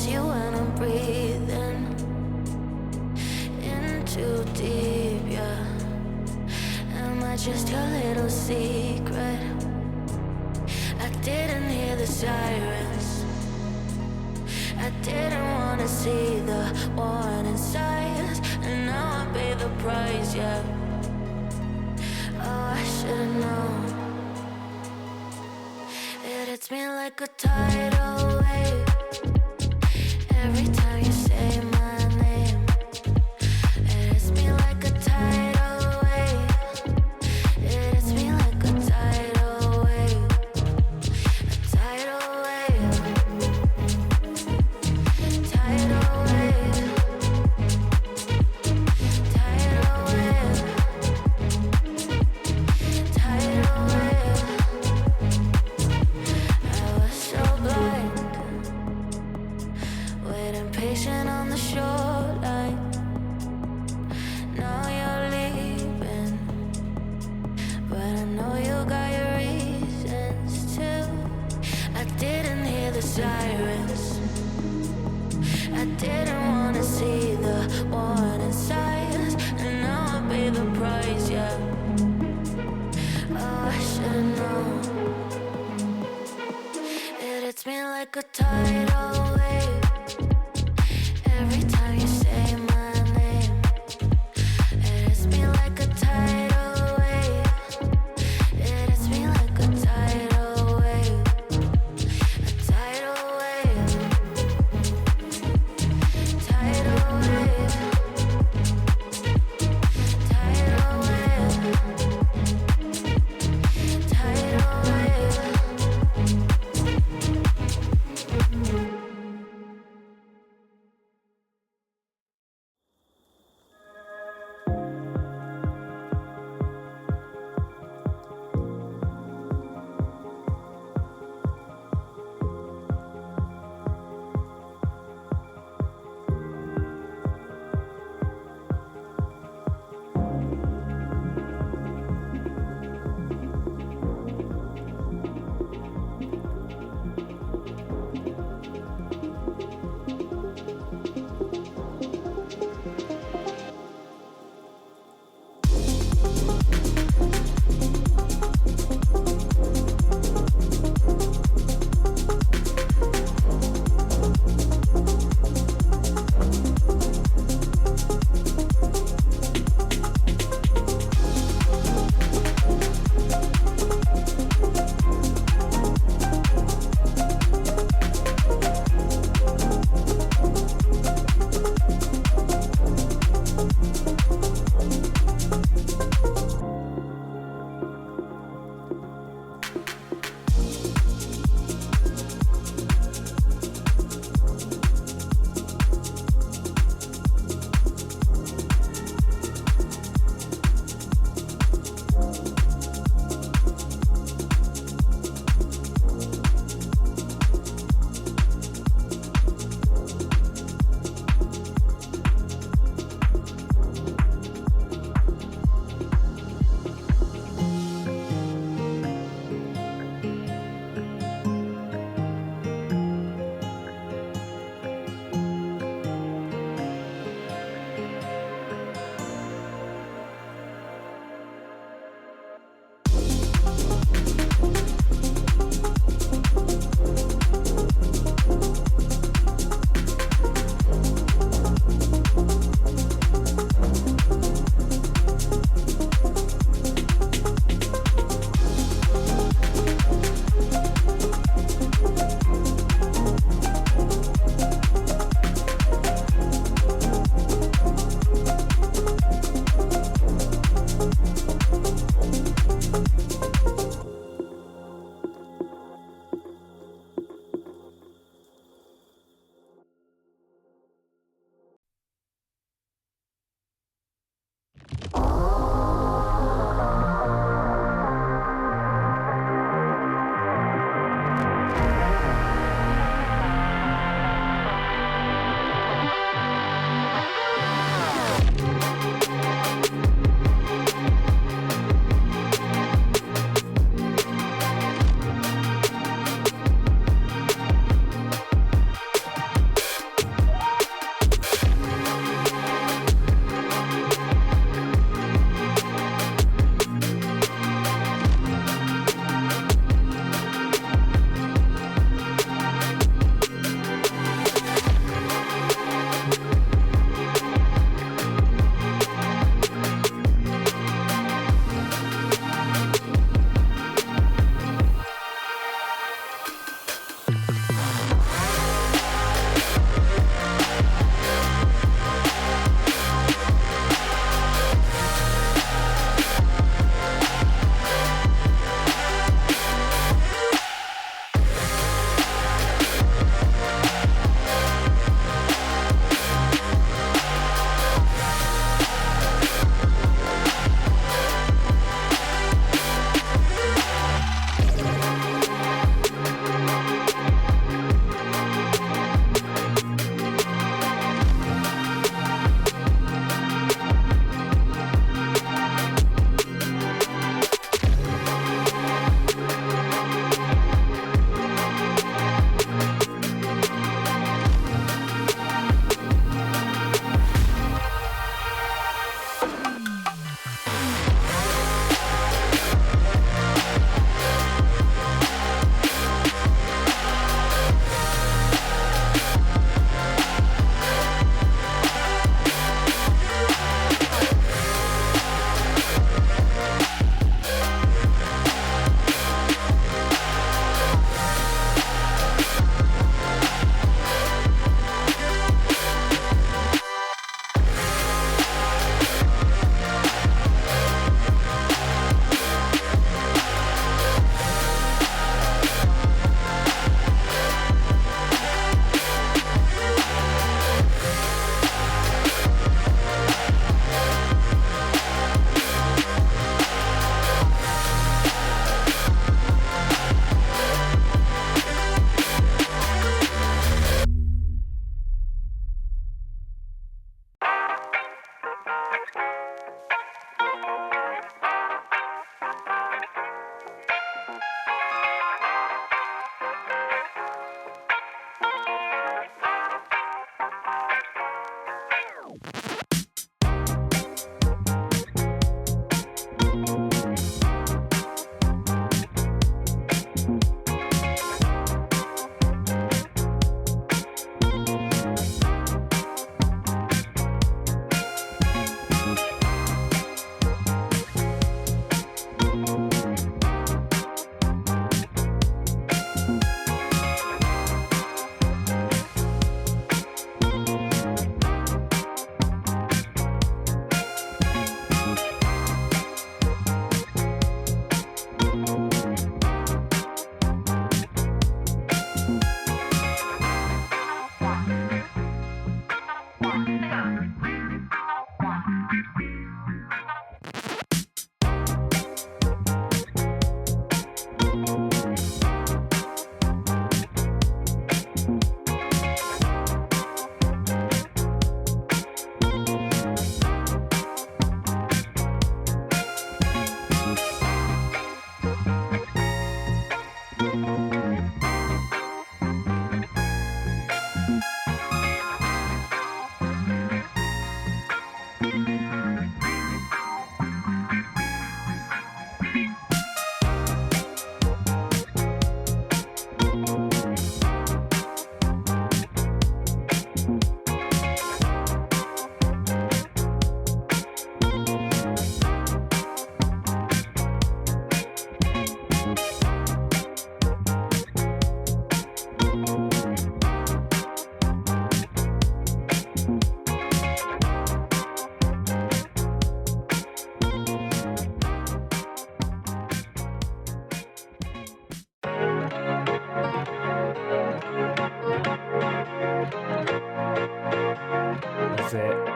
you when I'm breathing in too deep, yeah. Am I just your little secret? I didn't hear the sirens, I didn't wanna see the warning signs, and now I pay the price, yeah. Oh, I should've known. It hits me like a tidal wave every time you say my name. It hits me like a tidal wave. It hits me like a tidal wave. A tidal wave. Tidal wave. Tidal wave. Tidal wave. I was so blind, waiting patient on the shoreline. Now you're leaving, but I know you got your reasons too. I didn't hear the sirens, I didn't wanna see the warning signs, and now I pay the price, yeah. Oh, I should've known. It hits me like a tidal wave every time you say my name. It hits me like a tidal wave. It hits me like a tidal wave. A tidal wave. Tidal wave. Tidal wave. Tidal wave.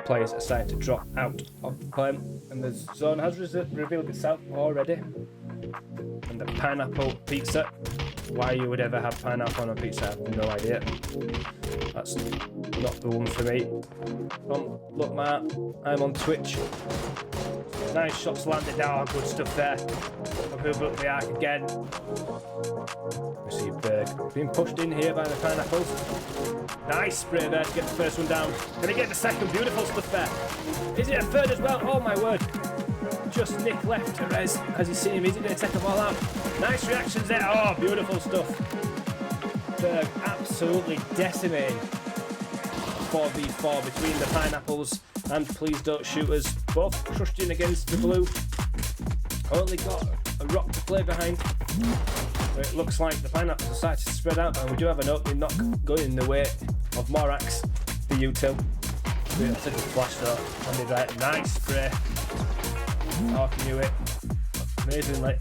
players decided to drop out of the claim, and the zone has revealed itself already. And the pineapple pizza. Why you would ever have pineapple on a pizza, I have no idea. That's not the one for me. Look, Matt, I'm on Twitch. Nice shots landed down, good stuff there. From who built the arc again. We see Berg being pushed in here by the pineapples. Nice spray there to get the first one down. Gonna get the second, beautiful stuff there. Is it a third as well? Oh my word. Just nick left to Rez as you see him. Is he going to take them all out? Nice reactions there. Oh, beautiful stuff. Berg absolutely decimating 4v4 between the pineapples and Please Don't Shoot Us. Both crushed in against the blue. Only got a rock to play behind. But it looks like the pineapples are starting to spread out, and we do have an opening knock going in the way of Morax for you two. That's a good flash though. Landed right. Nice spray. Oh, can you it? Amazingly.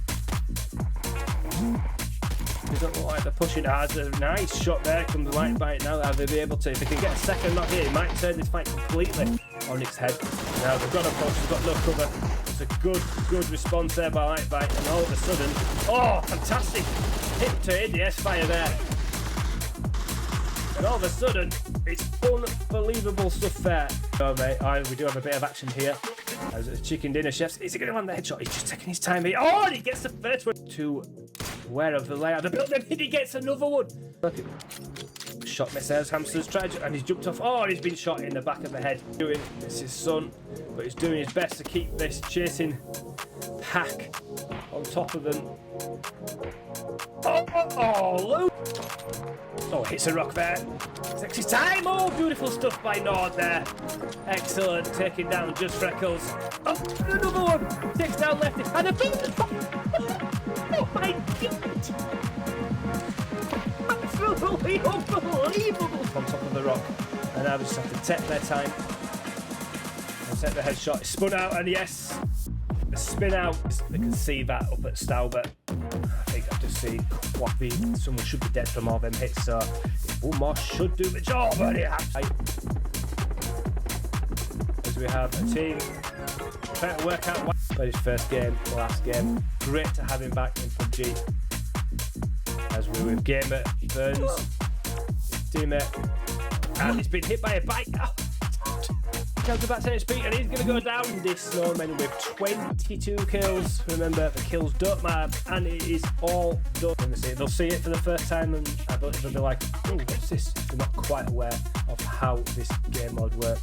Doesn't look like they're pushing hard. A nice shot there from the light bite now. Are they be able to? If they can get a second knock here, it might turn this fight completely on its head. Now they've got a push, they've got no cover. It's a good response there by light bite, and all of a sudden, oh, fantastic hit to ADS fire there. And all of a sudden, it's unbelievable stuff there. Oh mate, we do have a bit of action here. As a chicken dinner chefs, is he going to land the headshot? He's just taking his time here. Oh, and he gets the first one. To where of the layout? The building, and he gets another one. Look at shot missiles. Hamster's tried, and he's jumped off. Oh, and he's been shot in the back of the head. It's his son, but he's doing his best to keep this chasing pack on top of them. Luke! Oh, hits a rock there. Takes his time. Oh, beautiful stuff by Nord there. Excellent. Taking down Just Freckles. Oh, another one. Takes down Lefty. And a big... Oh, my God. Absolutely unbelievable. On top of the rock. And now we just have to take their time. And set the headshot. Spun out, and yes. The spin out. They can see that up at Stauber. I think I've just seen Quappy. Someone should be dead from all them hits, so one more should do the job. But it has. As we have a team trying to work out what his first game, last game. Great to have him back in PUBG. As we were with Gamer Burns, his teammate, and he's been hit by a bike. Comes about 10 HP, and he's going to go down. This snowman with 22 kills. Remember, the kills don't matter, and it is all done. They'll see it for the first time, and I believe they'll be like, oh, what's this? They're not quite aware of how this game mode works.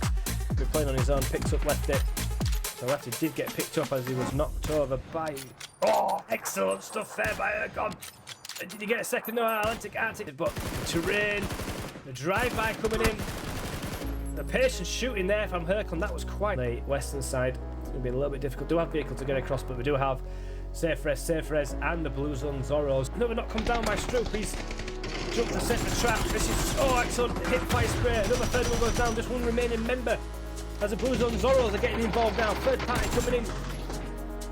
He's playing on his own, picks up Lefty. So Lefty did get picked up as he was knocked over by... Oh, excellent stuff there by Ergon. Did you get a second? No, Atlantic, but the terrain, the drive-by coming in. The patient shooting there from Hercon, that was quite late. Western side, it's going to be a little bit difficult. Do have vehicles to get across, but we do have Safe Res, and the Blue Zone Zoros. Another not come down by Stroop. He's jumped to set the trap. This is, oh, excellent. Hit fire spray. Another third one goes down. Just one remaining member. As the Blue Zone Zoros are getting involved now. Third party coming in.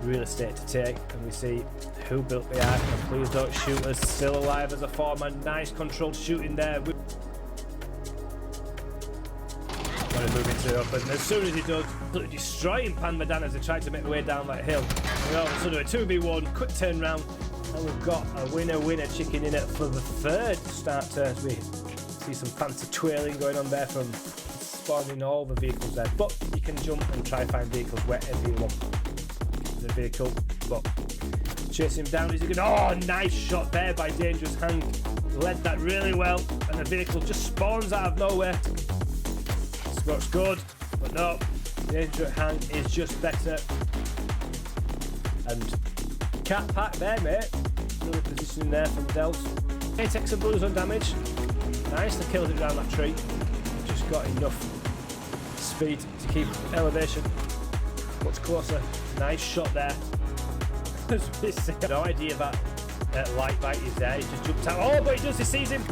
Real estate to take, and we see who built the arc. And Please Don't Shoot Us. Still alive as a foreman. Nice controlled shooting there. Moving to open. As soon as he does, destroying Pan Madan as they try to make their way down that hill. And all of a sudden, a 2v1, quick turn round, and we've got a winner chicken in it for the third start turn. As we see some fancy twirling going on there from spawning all the vehicles there. But you can jump and try find vehicles wherever you want. The vehicle, but chase him down. Is he going? Oh, nice shot there by Dangerous Hank. Led that really well, and the vehicle just spawns out of nowhere. Looks good, but no, the Dangerous Hank is just better. And cat pack there, mate. Another position there from Dels. He takes some Blue Zone damage. Nice, they killed it down that tree. Just got enough speed to keep elevation much closer. Nice shot there. No idea that light bite is there. He just jumped out. Oh, but he does. He sees him.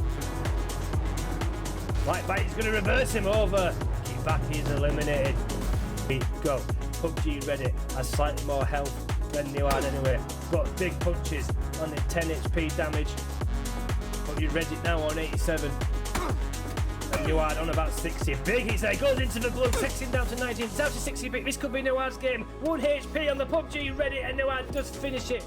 Light bite is going to reverse him over. Back is eliminated. Go. PUBG ready. Has slightly more health than you had anyway. But big punches. Only 10 HP damage. But you read it now on 87. And Nuad on about 60. Big hits there, goes into the glove, takes him down to 19, down to 60 big. This could be Nuad's game. 1 HP on the PUBG, ready, and Nuad does finish it.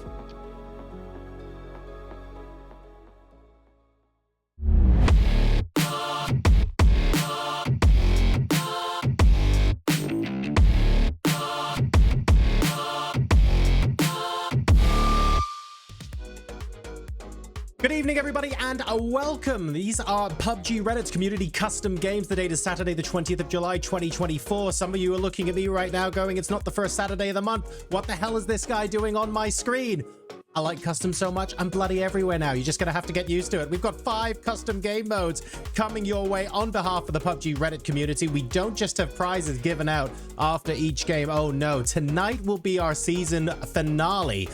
Good evening, everybody, and welcome. These are PUBG Reddit's community custom games. The date is Saturday, the 20th of July, 2024. Some of you are looking at me right now going, it's not the first Saturday of the month. What the hell is this guy doing on my screen? I like custom so much, I'm bloody everywhere now. You're just going to have to get used to it. We've got 5 custom game modes coming your way on behalf of the PUBG Reddit community. We don't just have prizes given out after each game. Oh no, tonight will be our season finale.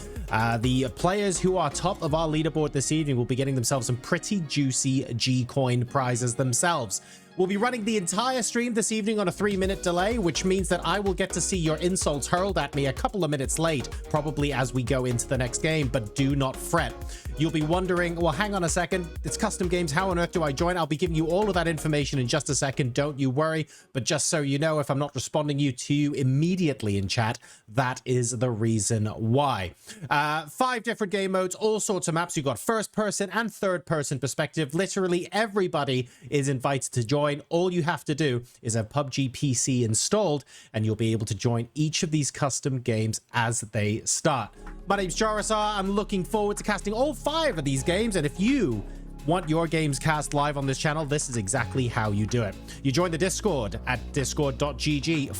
The players who are top of our leaderboard this evening will be getting themselves some pretty juicy G-Coin prizes themselves. We'll be running the entire stream this evening on a 3-minute delay, which means that I will get to see your insults hurled at me a couple of minutes late, probably as we go into the next game, but do not fret. You'll be wondering, well, hang on a second, it's custom games, how on earth do I join? I'll be giving you all of that information in just a second, don't you worry. But just so you know, if I'm not responding to you immediately in chat, that is the reason why. 5 different game modes, all sorts of maps. You've got first person and third person perspective. Literally everybody is invited to join. All you have to do is have PUBG PC installed and you'll be able to join each of these custom games as they start. My name's Jorosar. I'm looking forward to casting all 5 of these games, and if you want your games cast live on this channel, this is exactly how you do it. You join the Discord at discord.gg/PUBG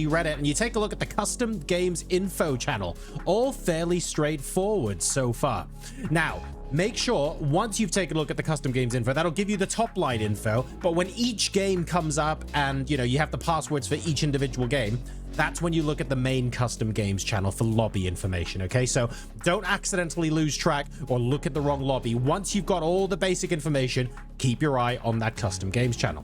Reddit, and you take a look at the custom games info channel. All fairly straightforward so far. Now, make sure once you've taken a look at the custom games info, that'll give you the top line info, but when each game comes up and you have the passwords for each individual game, that's when you look at the main custom games channel for lobby information. Okay, so don't accidentally lose track or look at the wrong lobby. Once you've got all the basic information, keep your eye on that custom games channel.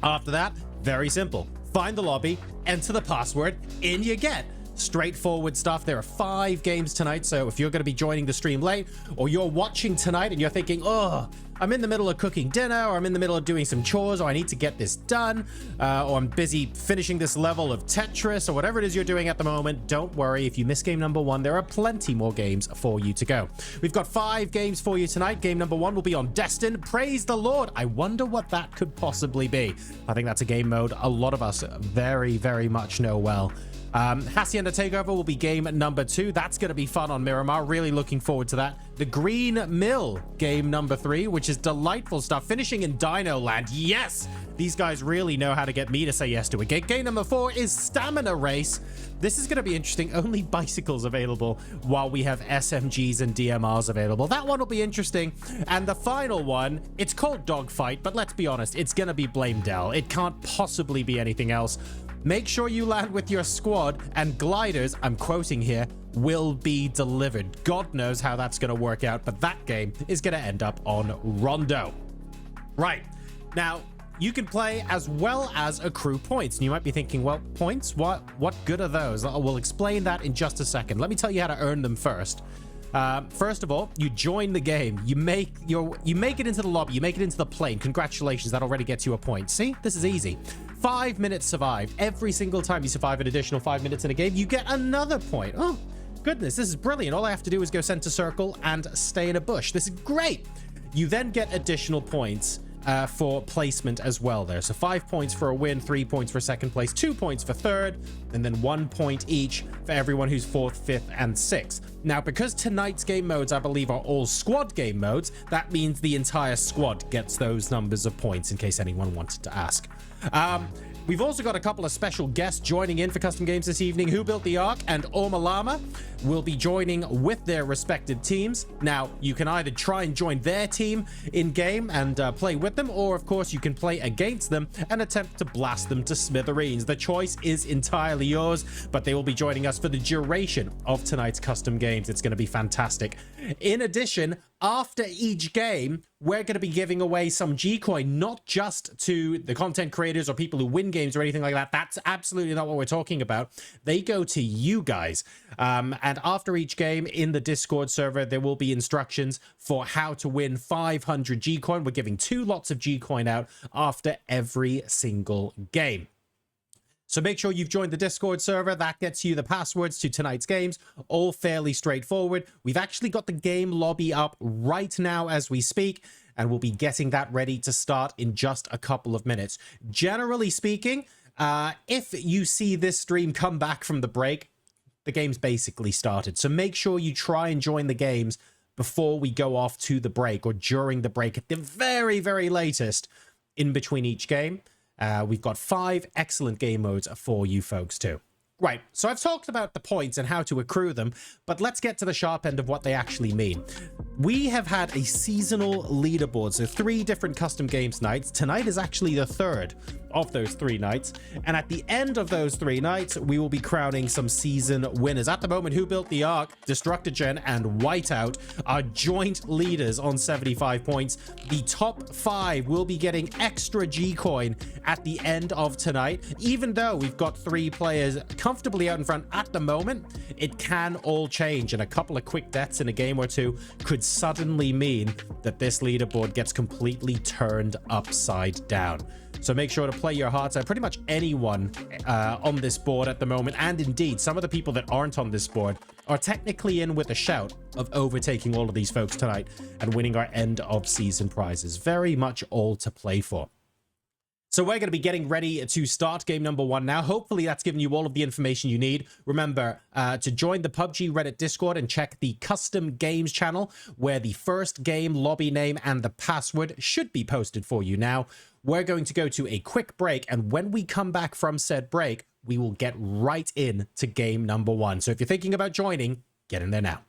After that, very simple, find the lobby, enter the password, in you get. Straightforward stuff. There are 5 games tonight, so if you're going to be joining the stream late, or you're watching tonight and you're thinking, oh, I'm in the middle of cooking dinner, or I'm in the middle of doing some chores, or I need to get this done, or I'm busy finishing this level of Tetris, or whatever it is you're doing at the moment, don't worry. If you miss game number 1, there are plenty more games for you to go. We've got 5 games for you tonight. Game number 1 will be on Destin. Praise the Lord. I wonder what that could possibly be. I think that's a game mode a lot of us very, very much know well. Hacienda Takeover will be game number 2. That's going to be fun on Miramar. Really looking forward to that. The Green Mill, game number 3, which is delightful stuff. Finishing in Dino Land. Yes! These guys really know how to get me to say yes to it. Game number 4 is Stamina Race. This is going to be interesting. Only bicycles available while we have SMGs and DMRs available. That one will be interesting. And the final one, it's called Dogfight, but let's be honest, it's going to be Blamedell. It can't possibly be anything else. Make sure you land with your squad, and gliders, I'm quoting here, will be delivered. God knows how that's going to work out, but that game is going to end up on Rondo. Right. Now, you can play as well as accrue points. And you might be thinking, well, points? What good are those? We'll explain that in just a second. Let me tell you how to earn them first. First of all, you join the game. You make it into the lobby. You make it into the plane. Congratulations, that already gets you a point. See, this is easy. 5 minutes survived. Every single time you survive an additional 5 minutes in a game, you get another point. Oh, goodness, this is brilliant. All I have to do is go center circle and stay in a bush. This is great. You then get additional points for placement as well there. So 5 points for a win, 3 points for second place, 2 points for third, and then 1 point each for everyone who's 4th, 5th, and 6th. Now, because tonight's game modes, I believe, are all squad game modes, that means the entire squad gets those numbers of points, in case anyone wanted to ask. We've also got a couple of special guests joining in for custom games this evening. Who Built the Ark and Omalama will be joining with their respective teams. Now, you can either try and join their team in game and play with them, or of course you can play against them and attempt to blast them to smithereens. The choice is entirely yours, but they will be joining us for the duration of tonight's custom games. It's going to be fantastic. In addition, after each game, we're going to be giving away some G-Coin, not just to the content creators or people who win games or anything like that. That's absolutely not what we're talking about. They go to you guys. And after each game in the Discord server, there will be instructions for how to win 500 G-Coin. We're giving 2 lots of G-Coin out after every single game. So make sure you've joined the Discord server. That gets you the passwords to tonight's games. All fairly straightforward. We've actually got the game lobby up right now as we speak, and we'll be getting that ready to start in just a couple of minutes. Generally speaking, if you see this stream come back from the break, the game's basically started. So make sure you try and join the games before we go off to the break, or during the break at the very, very latest in between each game. We've got 5 excellent game modes for you folks too. Right, so I've talked about the points and how to accrue them, but let's get to the sharp end of what they actually mean. We have had a seasonal leaderboard, so 3 different custom games nights. Tonight is actually the 3rd of those 3 nights, and at the end of those 3 nights, we will be crowning some season winners. At the moment, Who Built the Ark, Destructogen, and Whiteout are joint leaders on 75 points. The top 5 will be getting extra G-Coin at the end of tonight. Even though we've got 3 players comfortably out in front at the moment, it can all change, and a couple of quick deaths in a game or 2 could suddenly mean that this leaderboard gets completely turned upside down. So make sure to play your hearts out. Pretty much anyone on this board at the moment, and indeed some of the people that aren't on this board, are technically in with a shout of overtaking all of these folks tonight and winning our end of season prizes. Very much all to play for. So we're going to be getting ready to start game number 1 now. Hopefully that's given you all of the information you need. Remember to join the PUBG Reddit Discord and check the custom games channel, where the first game lobby name and the password should be posted for you now. We're going to go to a quick break, and when we come back from said break, we will get right in to game number 1. So if you're thinking about joining, get in there now.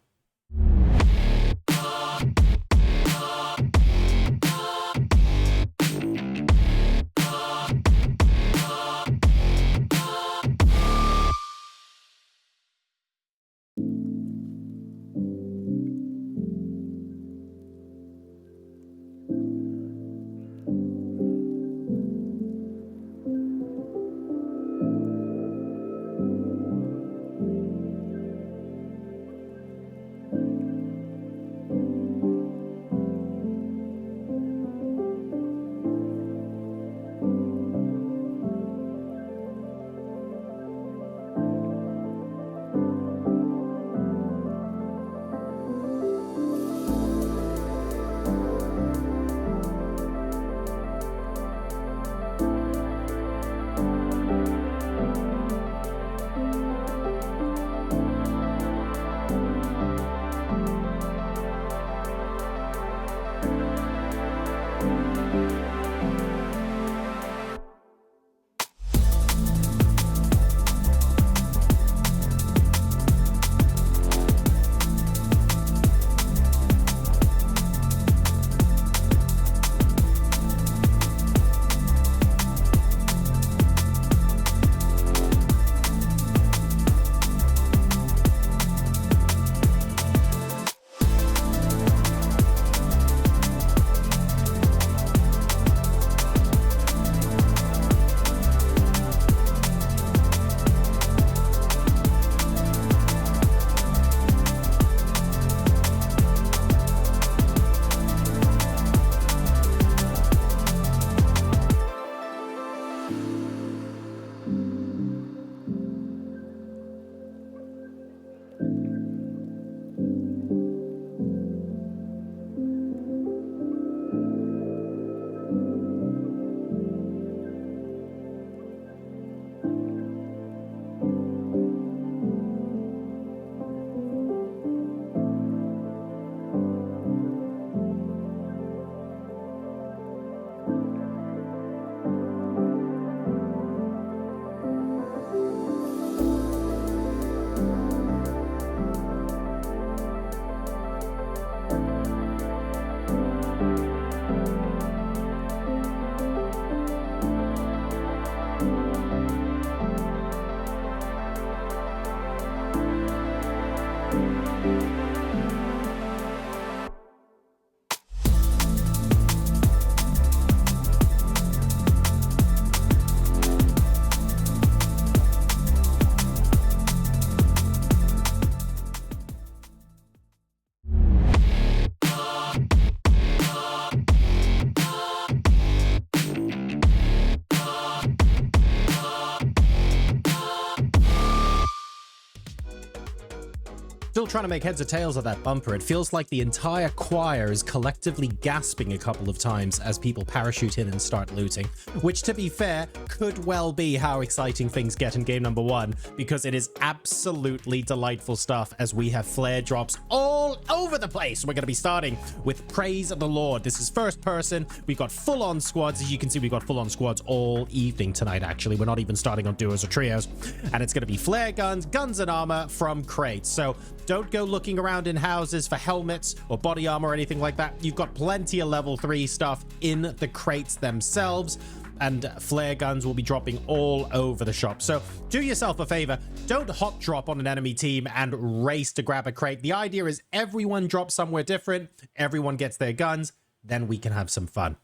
Still trying to make heads or tails of that bumper. It feels like the entire choir is collectively gasping a couple of times as people parachute in and start looting, which, to be fair, could well be how exciting things get in game number 1, because it is absolutely delightful stuff as we have flare drops all over the place. We're going to be starting with Praise the Lord. This is first person. We've got full-on squads. As you can see, we've got full-on squads all evening tonight, actually. We're not even starting on duos or trios. And it's going to be flare guns, guns and armor from crates. So don't go looking around in houses for helmets or body armor or anything like that. You've got plenty of level 3 stuff in the crates themselves, and flare guns will be dropping all over the shop. So do yourself a favor, don't hot drop on an enemy team and race to grab a crate. The idea is everyone drops somewhere different, everyone gets their guns, then we can have some fun.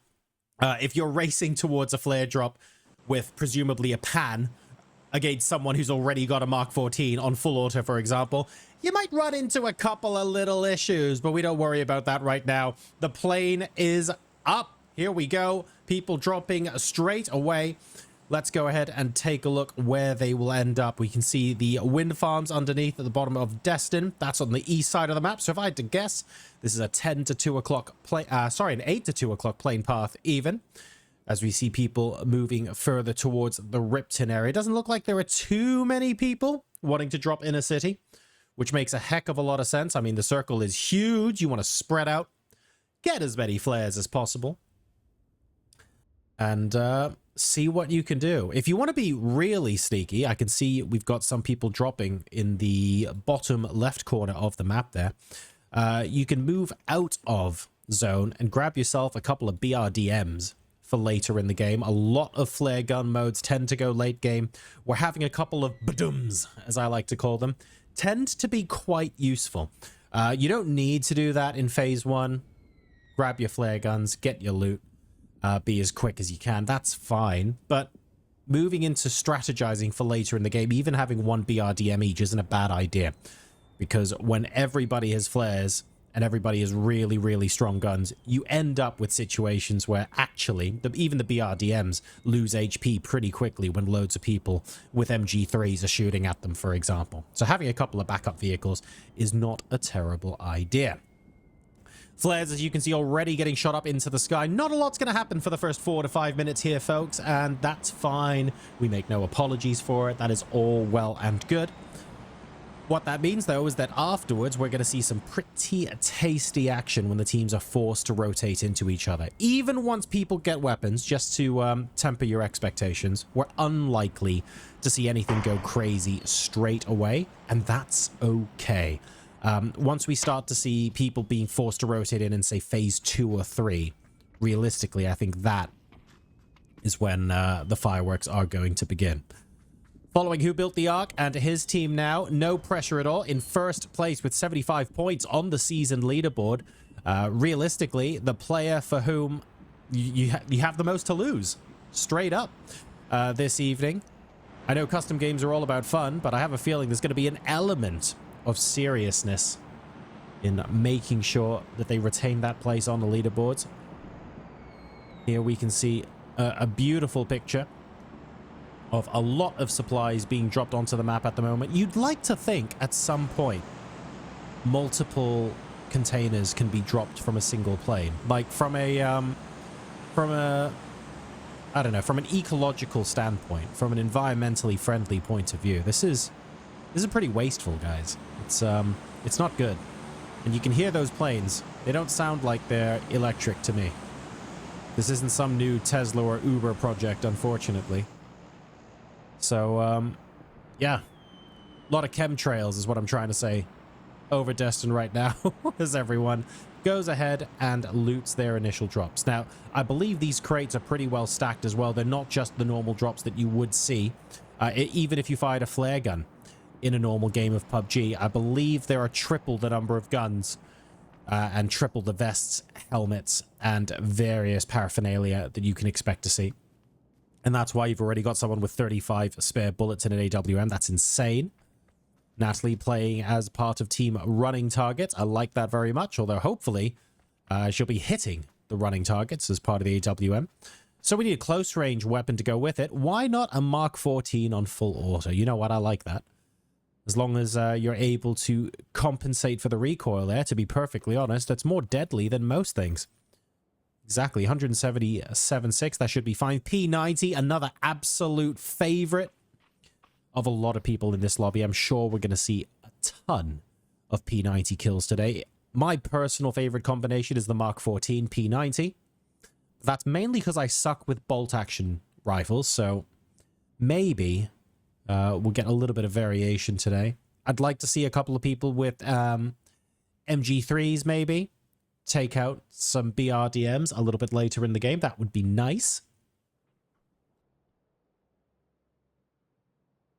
If you're racing towards a flare drop with presumably a pan against someone who's already got a Mark 14 on full auto, for example, you might run into a couple of little issues, but we don't worry about that right now. The plane is up. Here we go. People dropping straight away. Let's go ahead and take a look where they will end up. We can see the wind farms underneath at the bottom of Destin. That's on the east side of the map. So if I had to guess, this is a 10 to 2 o'clock an 8 to 2 o'clock plane path even, as we see people moving further towards the Ripton area. It doesn't look like there are too many people wanting to drop in a city, which makes a heck of a lot of sense. I mean, the circle is huge. You want to spread out, get as many flares as possible, and see what you can do. If you want to be really sneaky, I can see we've got some people dropping in the bottom left corner of the map there. You can move out of zone and grab yourself a couple of BRDMs for later in the game. A lot of flare gun modes tend to go late game. We're having a couple of badums, as I like to call them, tend to be quite useful. You don't need to do that in phase 1. Grab your flare guns, get your loot, be as quick as you can. That's fine. But moving into strategizing for later in the game, even having one BRDM each isn't a bad idea, because when everybody has flares and everybody has really, really strong guns, you end up with situations where actually even the BRDMs lose HP pretty quickly when loads of people with MG3s are shooting at them, for example. So having a couple of backup vehicles is not a terrible idea. Flares, as you can see, already getting shot up into the sky. Not a lot's going to happen for the first 4 to 5 minutes here, folks, and that's fine. We make no apologies for it. That is all well and good. What that means, though, is that afterwards we're going to see some pretty tasty action when the teams are forced to rotate into each other. Even once people get weapons, just to temper your expectations, we're unlikely to see anything go crazy straight away, and that's okay. Once we start to see people being forced to rotate in say phase 2 or 3, realistically, I think that is when the fireworks are going to begin. Following Who Built the Ark and his team now, no pressure at all, in first place with 75 points on the season leaderboard. Realistically, the player for whom you have the most to lose, straight up, this evening. I know custom games are all about fun, but I have a feeling there's going to be an element of seriousness in making sure that they retain that place on the leaderboards. Here we can see a beautiful picture of a lot of supplies being dropped onto the map at the moment. You'd like to think at some point multiple containers can be dropped from a single plane, like from a I don't know, from an ecological standpoint, from an environmentally friendly point of view. This is pretty wasteful, guys. It's not good. And you can hear those planes. They don't sound like they're electric to me. This isn't some new Tesla or Uber project, unfortunately. So, yeah. A lot of chemtrails is what I'm trying to say over Destin right now, as everyone goes ahead and loots their initial drops. Now, I believe these crates are pretty well stacked as well. They're not just the normal drops that you would see. Even if you fired a flare gun in a normal game of PUBG, I believe there are triple the number of guns and triple the vests, helmets, and various paraphernalia that you can expect to see. And that's why you've already got someone with 35 spare bullets in an AWM. That's insane. Natalie playing as part of team running targets. I like that very much, although hopefully she'll be hitting the running targets as part of the AWM. So we need a close range weapon to go with it. Why not a Mark 14 on full auto? You know what? I like that. As long as you're able to compensate for the recoil there, to be perfectly honest, that's more deadly than most things. Exactly, 177.6, that should be fine. P90, another absolute favorite of a lot of people in this lobby. I'm sure we're going to see a ton of P90 kills today. My personal favorite combination is the Mark 14 P90. That's mainly because I suck with bolt action rifles, so maybe we'll get a little bit of variation today. I'd like to see a couple of people with MG3s maybe take out some BRDMs a little bit later in the game. That would be nice.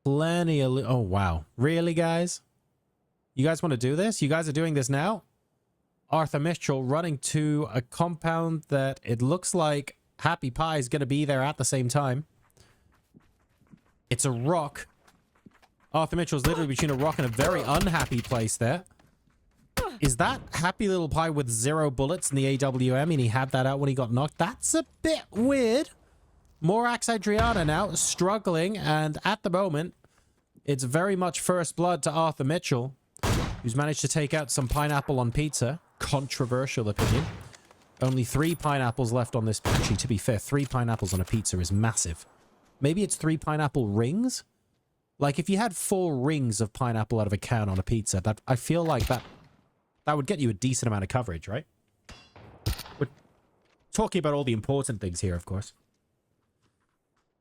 Plenty of... Oh, wow. Really, guys? You guys want to do this? You guys are doing this now? Arthur Mitchell running to a compound that it looks like Happy Pie is going to be there at the same time. It's a rock. Arthur Mitchell's literally between a rock and a very unhappy place there. Is that Happy Little Pie with 0 bullets in the AWM and he had that out when he got knocked? That's a bit weird. Morax Adriana now struggling, and at the moment, it's very much first blood to Arthur Mitchell, who's managed to take out some pineapple on pizza. Controversial opinion. Only 3 pineapples left on this. Actually, to be fair, 3 pineapples on a pizza is massive. Maybe it's 3 pineapple rings? Like, if you had 4 rings of pineapple out of a can on a pizza, that I feel like that would get you a decent amount of coverage, right? We're talking about all the important things here, of course.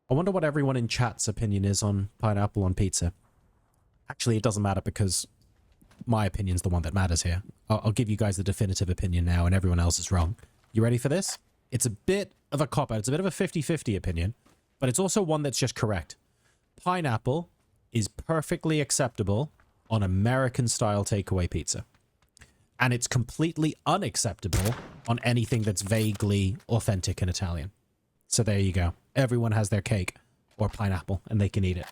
I wonder what everyone in chat's opinion is on pineapple on pizza. Actually, it doesn't matter because my opinion's the one that matters here. I'll give you guys the definitive opinion now and everyone else is wrong. You ready for this? It's a bit of a cop-out. It's a bit of a 50-50 opinion, but it's also one that's just correct. Pineapple is perfectly acceptable on American-style takeaway pizza. And it's completely unacceptable on anything that's vaguely authentic and Italian. So there you go. Everyone has their cake or pineapple and they can eat it.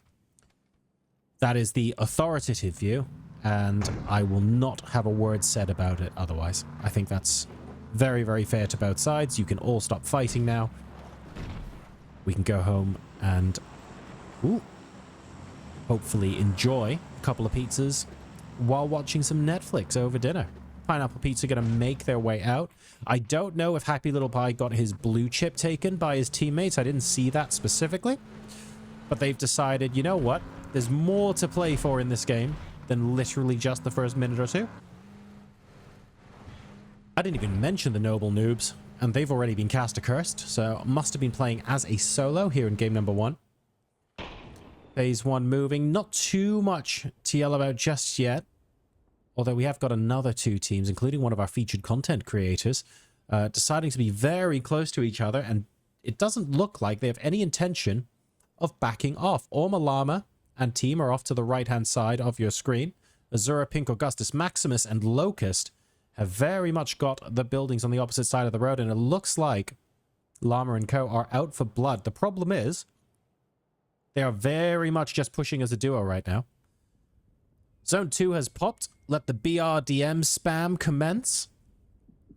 That is the authoritative view, and I will not have a word said about it otherwise. I think that's very, very fair to both sides. You can all stop fighting now. We can go home and hopefully enjoy a couple of pizzas while watching some Netflix over dinner. Pineapple Pizza going to make their way out. I don't know if Happy Little Pie got his blue chip taken by his teammates. I didn't see that specifically. But they've decided, you know what? There's more to play for in this game than literally just the first minute or two. I didn't even mention the Noble Noobs, and they've already been cast accursed, so must have been playing as a solo here in game number 1. Phase 1 moving. Not too much to yell about just yet. Although we have got another 2 teams, including one of our featured content creators, deciding to be very close to each other, and it doesn't look like they have any intention of backing off. Orma Llama and team are off to the right-hand side of your screen. Azura, Pink, Augustus, Maximus, and Locust have very much got the buildings on the opposite side of the road, and it looks like Llama and co are out for blood. The problem is, they are very much just pushing as a duo right now. Zone 2 has popped. Let the BRDM spam commence.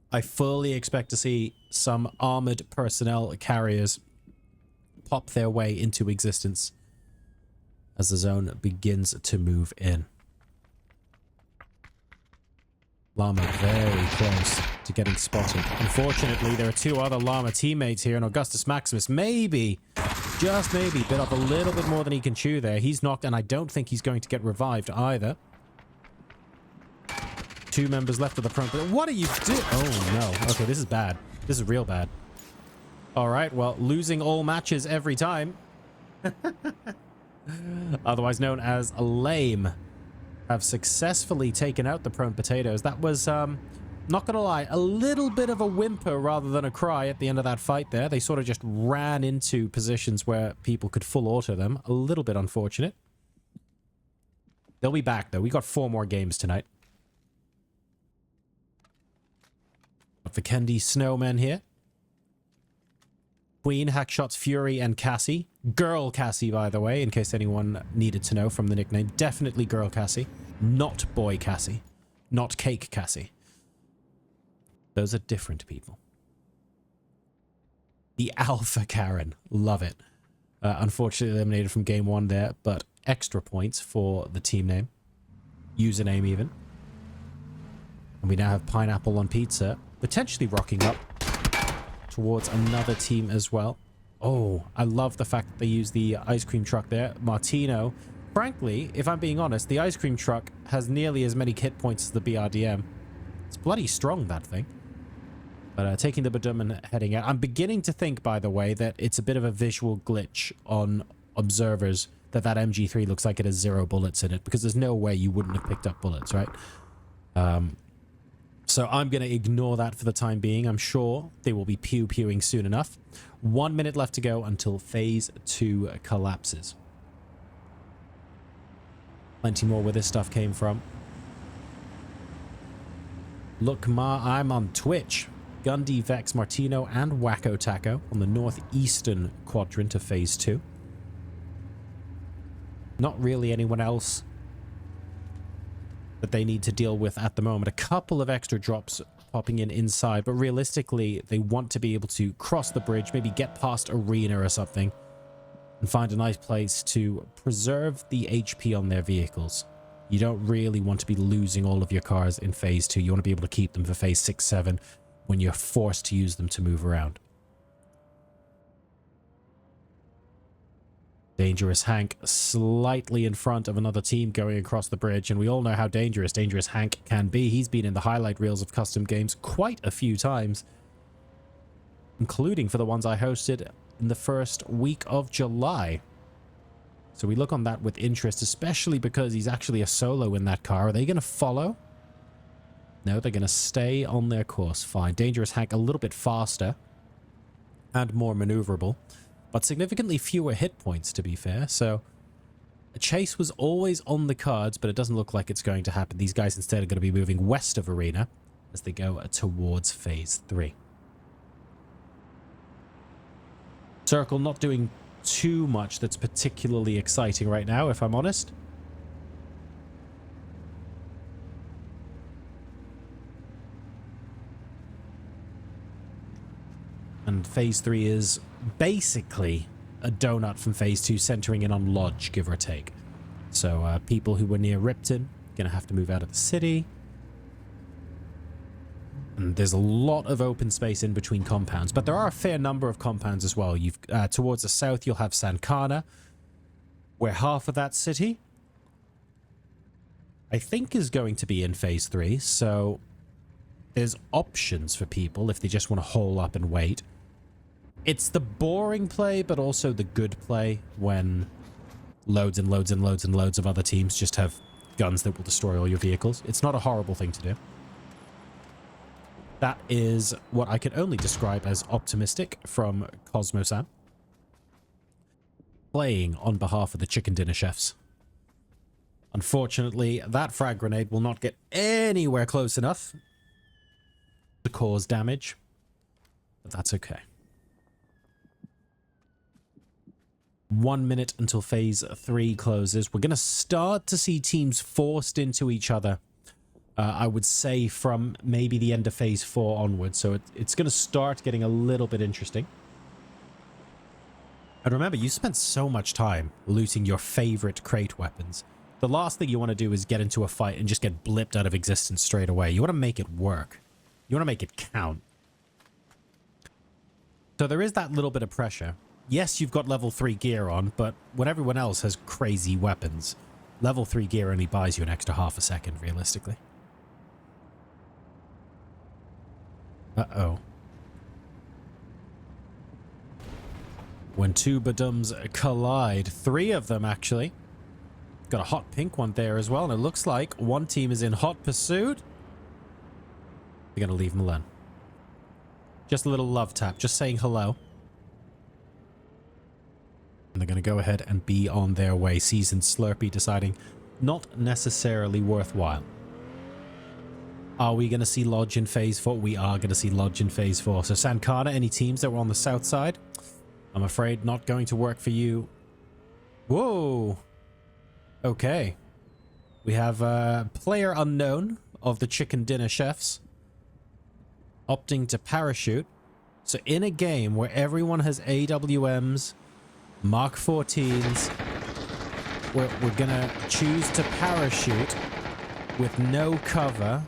I fully expect to see some armored personnel carriers pop their way into existence as the zone begins to move in. Llama very close to getting spotted. Unfortunately, there are 2 other Llama teammates here, and Augustus Maximus maybe, just maybe, bit off a little bit more than he can chew there. He's knocked, and I don't think he's going to get revived either. 2 members left of the front. But what are you doing? Oh, no. Okay, this is bad. This is real bad. All right, well, losing all matches every time. Otherwise known as lame. Have successfully taken out the prone potatoes. That was, not gonna lie, a little bit of a whimper rather than a cry at the end of that fight there. They sort of just ran into positions where people could full auto them. A little bit unfortunate. They'll be back, though. We got 4 more games tonight. Got the Kendi Snowmen here. Queen, Hackshots, Fury, and Cassie. Girl Cassie, by the way, in case anyone needed to know from the nickname. Definitely Girl Cassie. Not Boy Cassie. Not Cake Cassie. Those are different people. The Alpha Karen. Love it. Unfortunately eliminated from game 1 there, but extra points for the team name. username even. And we now have Pineapple on Pizza, potentially rocking up towards another team as well. Oh, I love the fact that they use the ice cream truck there. Martino. Frankly, if I'm being honest, the ice cream truck has nearly as many hit points as the BRDM. It's bloody strong, that thing. But taking the Badum and heading out. I'm beginning to think, by the way, that it's a bit of a visual glitch on observers that MG3 looks like it has 0 bullets in it, because there's no way you wouldn't have picked up bullets, right? So I'm going to ignore that for the time being. I'm sure they will be pew-pewing soon enough. 1 minute left to go until phase 2 collapses. Plenty more where this stuff came from. Look, Ma, I'm on Twitch. Gundy, Vex, Martino, and Wacko Taco on the northeastern quadrant of phase 2. Not really anyone else that they need to deal with at the moment. A couple of extra drops popping in inside, but realistically, they want to be able to cross the bridge, maybe get past Arena or something, and find a nice place to preserve the HP on their vehicles. You don't really want to be losing all of your cars in phase 2. You want to be able to keep them for phase 6, 7 when you're forced to use them to move around. Dangerous Hank slightly in front of another team going across the bridge, and we all know how dangerous Hank can be. He's been in the highlight reels of custom games quite a few times, including for the ones I hosted in the first week of July. So we look on that with interest, especially because he's actually a solo in that car. Are they going to follow? No, they're going to stay on their course. Fine. Dangerous Hank a little bit faster and more maneuverable, but significantly fewer hit points, to be fair. So a chase was always on the cards, but it doesn't look like it's going to happen. These guys instead are going to be moving west of Arena as they go towards phase 3. Circle not doing too much that's particularly exciting right now, if I'm honest. And phase 3 is basically a donut from phase 2, centering in on Lodge, give or take. So people who were near Ripton gonna have to move out of the city. And there's a lot of open space in between compounds, but there are a fair number of compounds as well. You've towards the south, you'll have San Cana, where half of that city, I think, is going to be in phase 3. So there's options for people if they just want to hole up and wait. It's the boring play, but also the good play when loads and loads and loads and loads of other teams just have guns that will destroy all your vehicles. It's not a horrible thing to do. That is what I can only describe as optimistic from Cosmosan, playing on behalf of the chicken dinner chefs. Unfortunately, that frag grenade will not get anywhere close enough to cause damage, but that's okay. 1 minute until phase 3 closes. We're going to start to see teams forced into each other, I would say, from maybe the end of phase 4 onwards. So it's going to start getting a little bit interesting. And remember, you spent so much time looting your favorite crate weapons. The last thing you want to do is get into a fight and just get blipped out of existence straight away. You want to make it work. You want to make it count. So there is that little bit of pressure. Yes, you've got level 3 gear on, but when everyone else has crazy weapons, level 3 gear only buys you an extra half a second, realistically. Uh-oh. When two Badums collide, 3 of them, actually. Got a hot pink one there as well, and it looks like one team is in hot pursuit. They're going to leave them alone. Just a little love tap, just saying hello. And they're going to go ahead and be on their way. Seasoned Slurpee deciding not necessarily worthwhile. Are we going to see Lodge in phase 4? We are going to see Lodge in phase 4. So San Cana, any teams that were on the south side, I'm afraid not going to work for you. Whoa. Okay. We have a player unknown of the chicken dinner chefs opting to parachute. So in a game where everyone has AWMs, Mark 14s, we're gonna choose to parachute with no cover.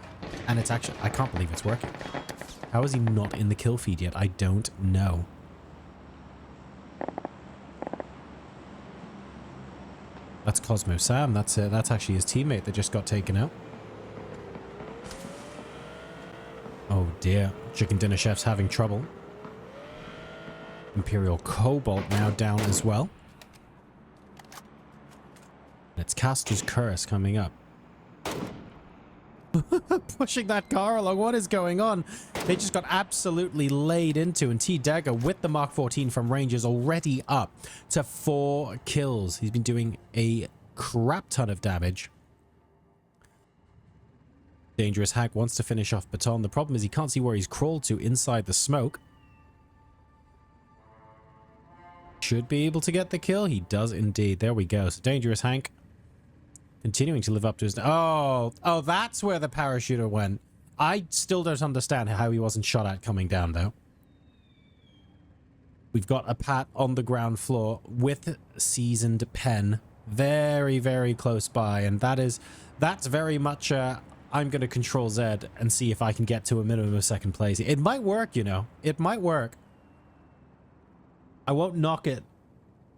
And it's actually... I can't believe it's working. How is he not in the kill feed yet? I don't know. That's Cosmo Sam. That's actually his teammate that just got taken out. Oh dear. Chicken Dinner Chef's having trouble. Imperial Cobalt now down as well. It's Caster's Curse coming up. Pushing that car along. What is going on? They just got absolutely laid into, and T-Dagger with the Mark 14 from range is already up to 4 kills. He's been doing a crap ton of damage. Dangerous Hack wants to finish off Baton. The problem is he can't see where he's crawled to inside the smoke. Should be able to get the kill. He does indeed. There we go. So Dangerous Hank continuing to live up to his... Oh, that's where the parachuter went. I still don't understand how he wasn't shot at coming down, though. We've got a Pat on the ground floor with Seasoned Pen very, very close by. And that's very much... I'm going to Control Z and see if I can get to a minimum of second place. It might work, you know. It might work. I won't knock it.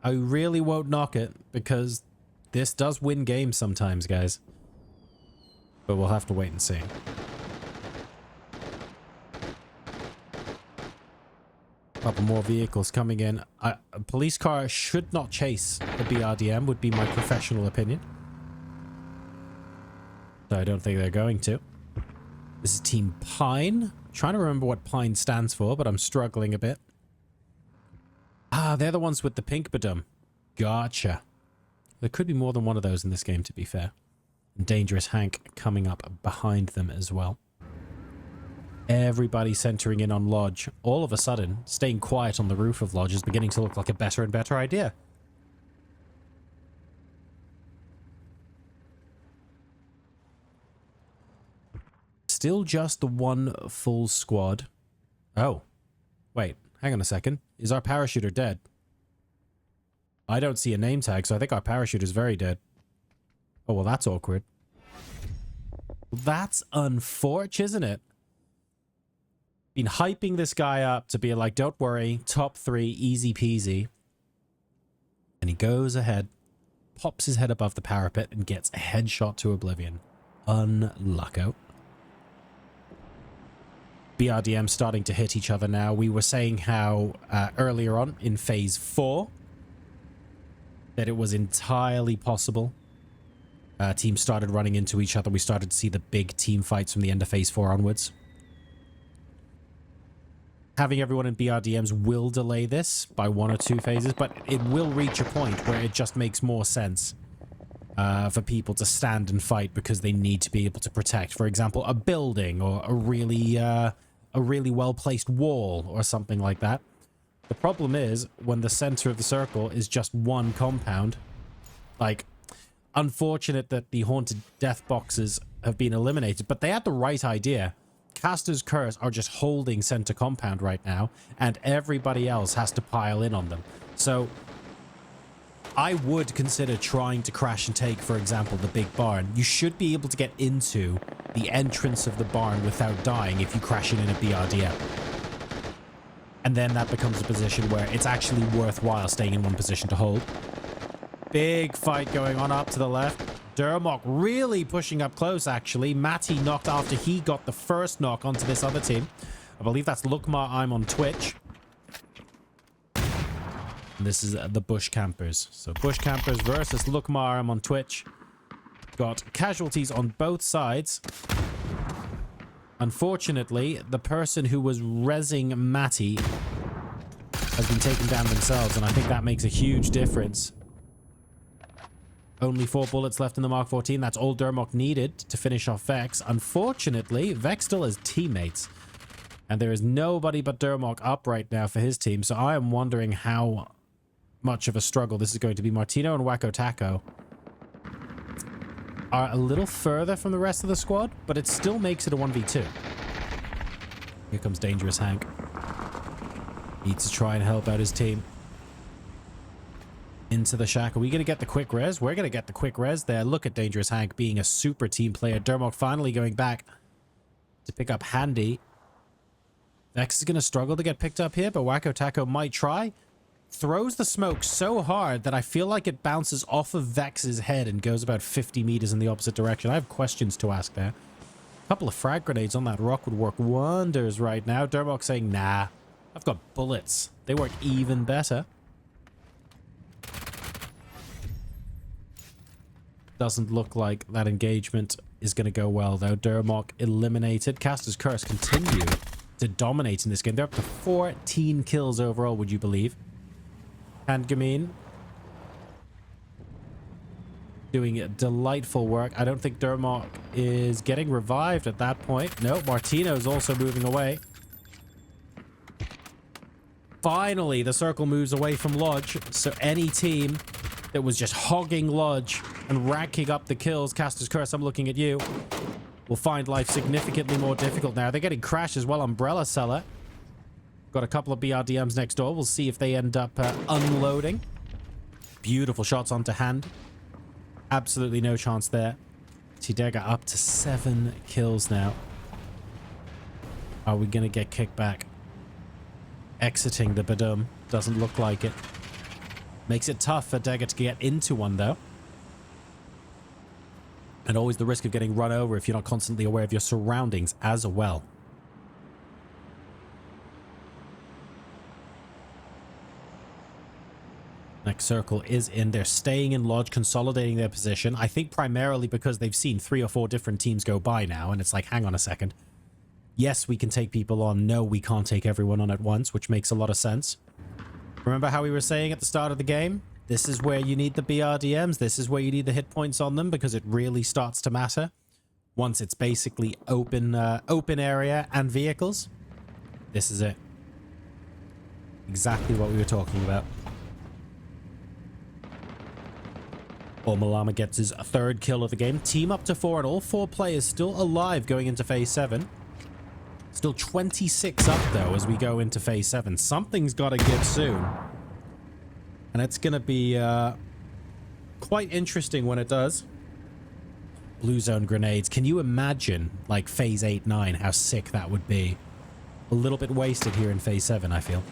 I really won't knock it, because this does win games sometimes, guys. But we'll have to wait and see. A couple more vehicles coming in. A police car should not chase the BRDM, would be my professional opinion. So I don't think they're going to. This is Team Pine. I'm trying to remember what Pine stands for, but I'm struggling a bit. Ah, they're the ones with the pink badum. Gotcha. There could be more than one of those in this game, to be fair. And Dangerous Hank coming up behind them as well. Everybody centering in on Lodge. All of a sudden, staying quiet on the roof of Lodge is beginning to look like a better and better idea. Still just the one full squad. Oh. Wait, hang on a second. Is our parachuter dead? I don't see a name tag, so I think our parachuter is very dead. Oh, well, that's awkward. That's unfortunate, isn't it? Been hyping this guy up to be like, don't worry, top 3, easy peasy. And he goes ahead, pops his head above the parapet, and gets a headshot to oblivion. Unlucko. BRDM starting to hit each other now. We were saying how earlier on in Phase 4 that it was entirely possible. Teams started running into each other. We started to see the big team fights from the end of Phase 4 onwards. Having everyone in BRDMs will delay this by 1 or 2 phases, but it will reach a point where it just makes more sense for people to stand and fight because they need to be able to protect, for example, a building or a really well-placed wall or something like that. The problem is when the center of the circle is just one compound. Like, unfortunate that the haunted death boxes have been eliminated, but they had the right idea. Caster's Curse are just holding center compound right now, and everybody else has to pile in on them. So I would consider trying to crash and take, for example, the big barn. You should be able to get into the entrance of the barn without dying if you crash it in a BRDM. And then that becomes a position where it's actually worthwhile staying in one position to hold. Big fight going on up to the left. Dermok really pushing up close, actually. Matty knocked after he got the first knock onto this other team. I believe that's Lookmar I'm on Twitch. And this is the Bush Campers. So Bush Campers versus Lookmar I'm on Twitch. Got casualties on both sides. Unfortunately, the person who was rezzing Matty has been taken down themselves, and I think that makes a huge difference. Only 4 bullets left in the Mark 14. That's all Dermok needed to finish off Vex. Unfortunately, Vex still has teammates. And there is nobody but Dermok up right now for his team. So I am wondering how much of a struggle this is going to be. Martino and Wacko Taco are a little further from the rest of the squad, but it still makes it a 1v2. Here comes Dangerous Hank. Needs to try and help out his team. Into the shack. Are we going to get the quick res? We're going to get the quick res there. Look at Dangerous Hank being a super team player. Dermok finally going back to pick up Handy. Vex is going to struggle to get picked up here, but Wacko Taco might try. Throws the smoke so hard that I feel like it bounces off of Vex's head and goes about 50 meters in the opposite direction. I have questions to ask there. A couple of frag grenades on that rock would work wonders right now. Dermok saying, nah, I've got bullets. They work even better. Doesn't look like that engagement is going to go well, though. Dermok eliminated. Caster's Curse continue to dominate in this game. They're up to 14 kills overall, would you believe? Handgamine doing delightful work. I don't think Dermok is getting revived at that point. No, Martino's also moving away. Finally, the circle moves away from Lodge, so any team that was just hogging Lodge and racking up the kills, Caster's Curse, I'm looking at you, will find life significantly more difficult now. They're getting crashed as well. Umbrella Seller. Got a couple of BRDMs next door. We'll see if they end up unloading. Beautiful shots onto Hand. Absolutely no chance there. Tidega up to 7 kills now. Are we going to get kicked back? Exiting the Badum. Doesn't look like it. Makes it tough for Dega to get into one, though. And always the risk of getting run over if you're not constantly aware of your surroundings as well. Next circle is in. They're staying in Lodge, consolidating their position. I think primarily because they've seen 3 or 4 different teams go by now, and it's like, hang on a second. Yes, we can take people on. No, we can't take everyone on at once, which makes a lot of sense. Remember how we were saying at the start of the game? This is where you need the BRDMs. This is where you need the hit points on them because it really starts to matter once it's basically open area and vehicles. This is it. Exactly what we were talking about. Malama gets his 3rd kill of the game. Team up to 4 and all 4 players still alive going into phase 7. Still 26 up, though, as we go into phase 7. Something's got to give soon. And it's going to be quite interesting when it does. Blue zone grenades. Can you imagine, like, phase 8, 9, how sick that would be? A little bit wasted here in phase 7, I feel.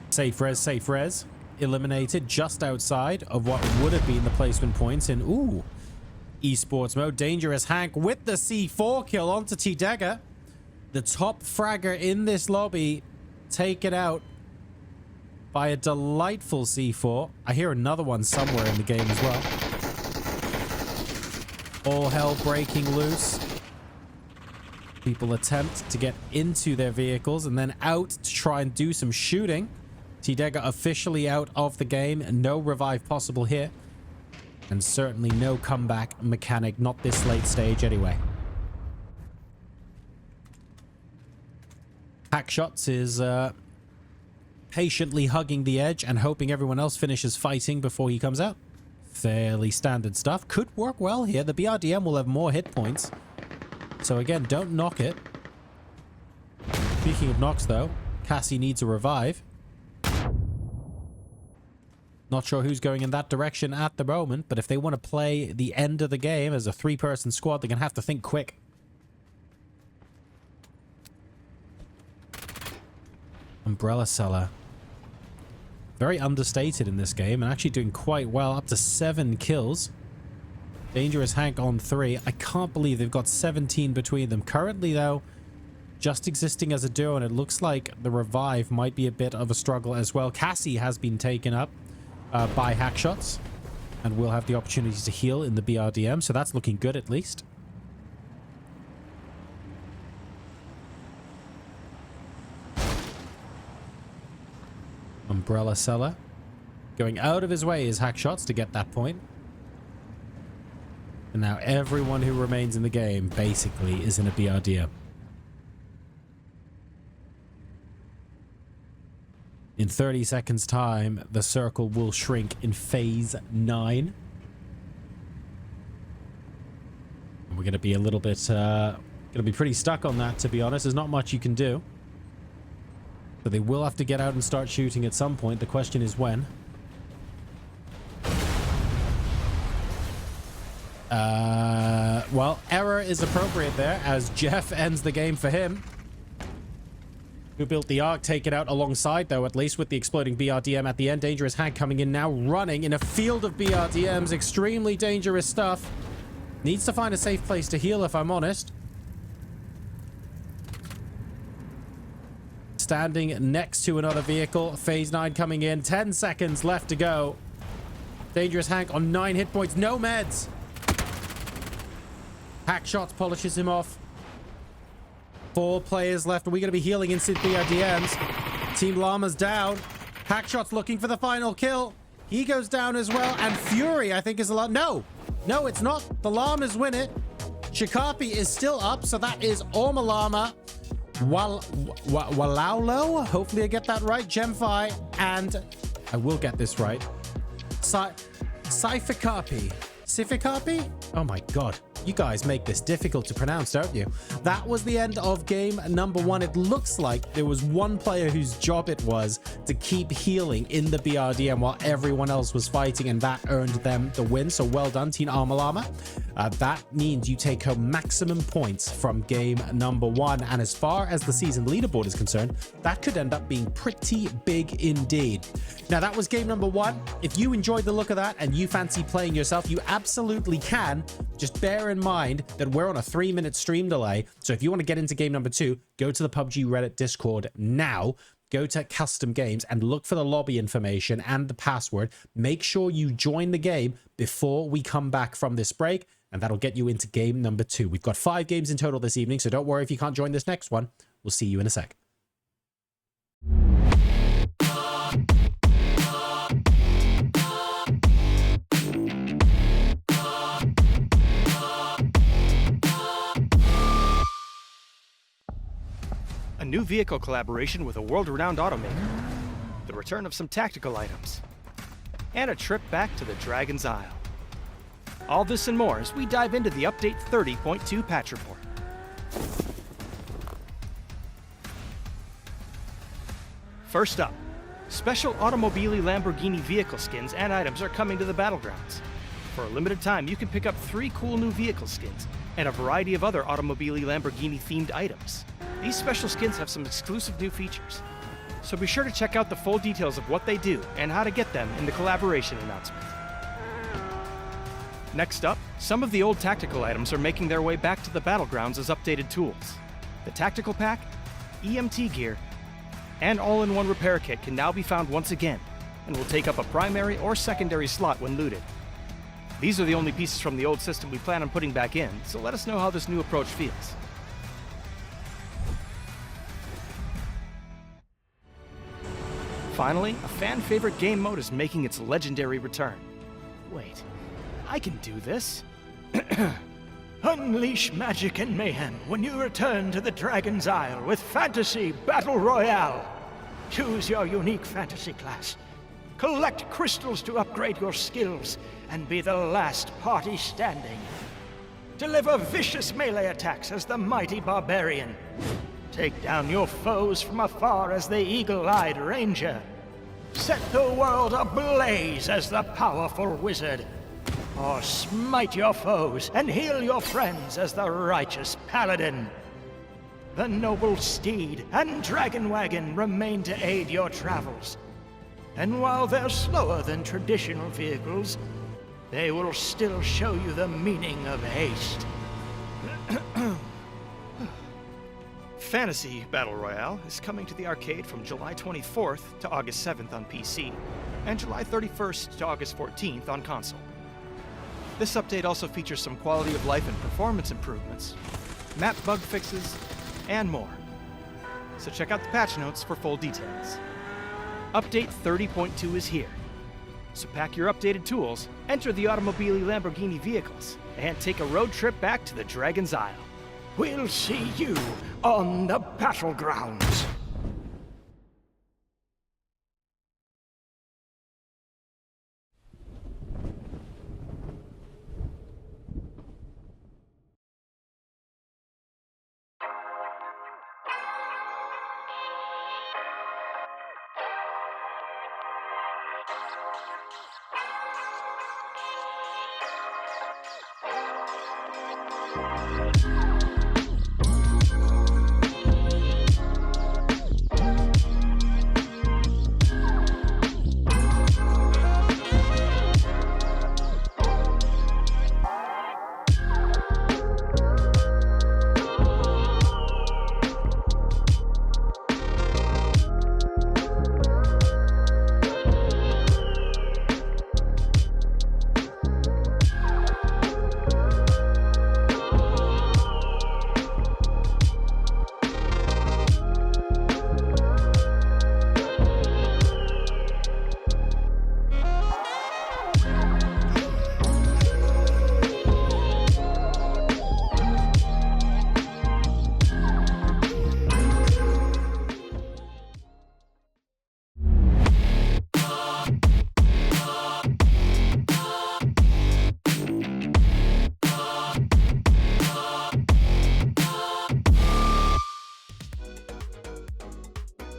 Safe res, safe res. Eliminated just outside of what would have been the placement points in... Ooh. Esports mode. Dangerous Hank with the C4 kill onto Tidega. The top fragger in this lobby taken out by a delightful C4. I hear another one somewhere in the game as well. All hell breaking loose. People attempt to get into their vehicles and then out to try and do some shooting. Tidega officially out of the game. No revive possible here. And certainly no comeback mechanic, not this late stage anyway. Hackshots is patiently hugging the edge and hoping everyone else finishes fighting before he comes out. Fairly standard stuff. Could work well here. The BRDM will have more hit points. So again, don't knock it. Speaking of knocks though, Cassie needs a revive. Not sure who's going in that direction at the moment, but if they want to play the end of the game as a 3-person squad, they're going to have to think quick. Umbrella Seller. Very understated in this game and actually doing quite well. Up to 7 kills. Dangerous Hank on 3. I can't believe they've got 17 between them. Currently, though, just existing as a duo, and it looks like the revive might be a bit of a struggle as well. Cassie has been taken up by Hackshots, and we'll have the opportunity to heal in the BRDM, so that's looking good at least. Umbrella Seller going out of his way is Hackshots to get that point. And now everyone who remains in the game basically is in a BRDM. In 30 seconds time, the circle will shrink in phase 9. We're going to be a little bit, going to be pretty stuck on that, to be honest. There's not much you can do. So they will have to get out and start shooting at some point. The question is when. Well, error is appropriate there as Jeff ends the game for him. Who built the Ark, taken out alongside, though, at least with the exploding BRDM at the end. Dangerous Hank coming in now, running in a field of BRDMs. Extremely dangerous stuff. Needs to find a safe place to heal, if I'm honest. Standing next to another vehicle. Phase 9 coming in. 10 seconds left to go. Dangerous Hank on 9 hit points. No meds. Hack shots polishes him off. 4 players left. Are we going to be healing instant BRDMs? Team Llama's down. Hackshot's looking for the final kill. He goes down as well. And Fury, I think, is a lot. No, it's not. The Llamas win it. Shikapi is still up. So that is Orma Llama. Walaulo. Hopefully I get that right. Gemfi. And I will get this right. Sifikapi. Sifikapi? Oh my God. You guys make this difficult to pronounce, don't you? That was the end of game number 1. It looks like there was one player whose job it was to keep healing in the BRDM while everyone else was fighting, and that earned them the win. So well done, Team Orma Llama. That means you take home maximum points from game number 1. And as far as the season leaderboard is concerned, that could end up being pretty big indeed. Now, that was game number 1. If you enjoyed the look of that and you fancy playing yourself, you absolutely can. Just bear in mind that we're on a 3-minute stream delay. So if you want to get into game number 2, go to the PUBG Reddit Discord now. Go to custom games and look for the lobby information and the password. Make sure you join the game before we come back from this break, and that'll get you into game number 2. We've got 5 games in total this evening, so don't worry if you can't join this next one. We'll see you in a sec. A new vehicle collaboration with a world-renowned automaker, the return of some tactical items, and a trip back to the Dragon's Isle. All this and more as we dive into the Update 30.2 patch report. First up, special Automobili Lamborghini vehicle skins and items are coming to the Battlegrounds. For a limited time, you can pick up 3 cool new vehicle skins and a variety of other Automobili Lamborghini themed items. These special skins have some exclusive new features, so be sure to check out the full details of what they do and how to get them in the collaboration announcement. Next up, some of the old tactical items are making their way back to the Battlegrounds as updated tools. The Tactical Pack, EMT gear, and all-in-one repair kit can now be found once again, and will take up a primary or secondary slot when looted. These are the only pieces from the old system we plan on putting back in, so let us know how this new approach feels. Finally, a fan-favorite game mode is making its legendary return. Wait, I can do this. Unleash magic and mayhem when you return to the Dragon's Isle with Fantasy Battle Royale. Choose your unique fantasy class. Collect crystals to upgrade your skills and be the last party standing. Deliver vicious melee attacks as the mighty barbarian. Take down your foes from afar as the eagle-eyed ranger. Set the world ablaze as the powerful wizard. Or smite your foes and heal your friends as the righteous paladin. The noble steed and dragon wagon remain to aid your travels. And while they're slower than traditional vehicles, they will still show you the meaning of haste. Fantasy Battle Royale is coming to the arcade from July 24th to August 7th on PC, and July 31st to August 14th on console. This update also features some quality of life and performance improvements, map bug fixes, and more. So check out the patch notes for full details. Update 30.2 is here. So pack your updated tools, enter the Automobili Lamborghini vehicles, and take a road trip back to the Dragon's Isle. We'll see you on the Battlegrounds.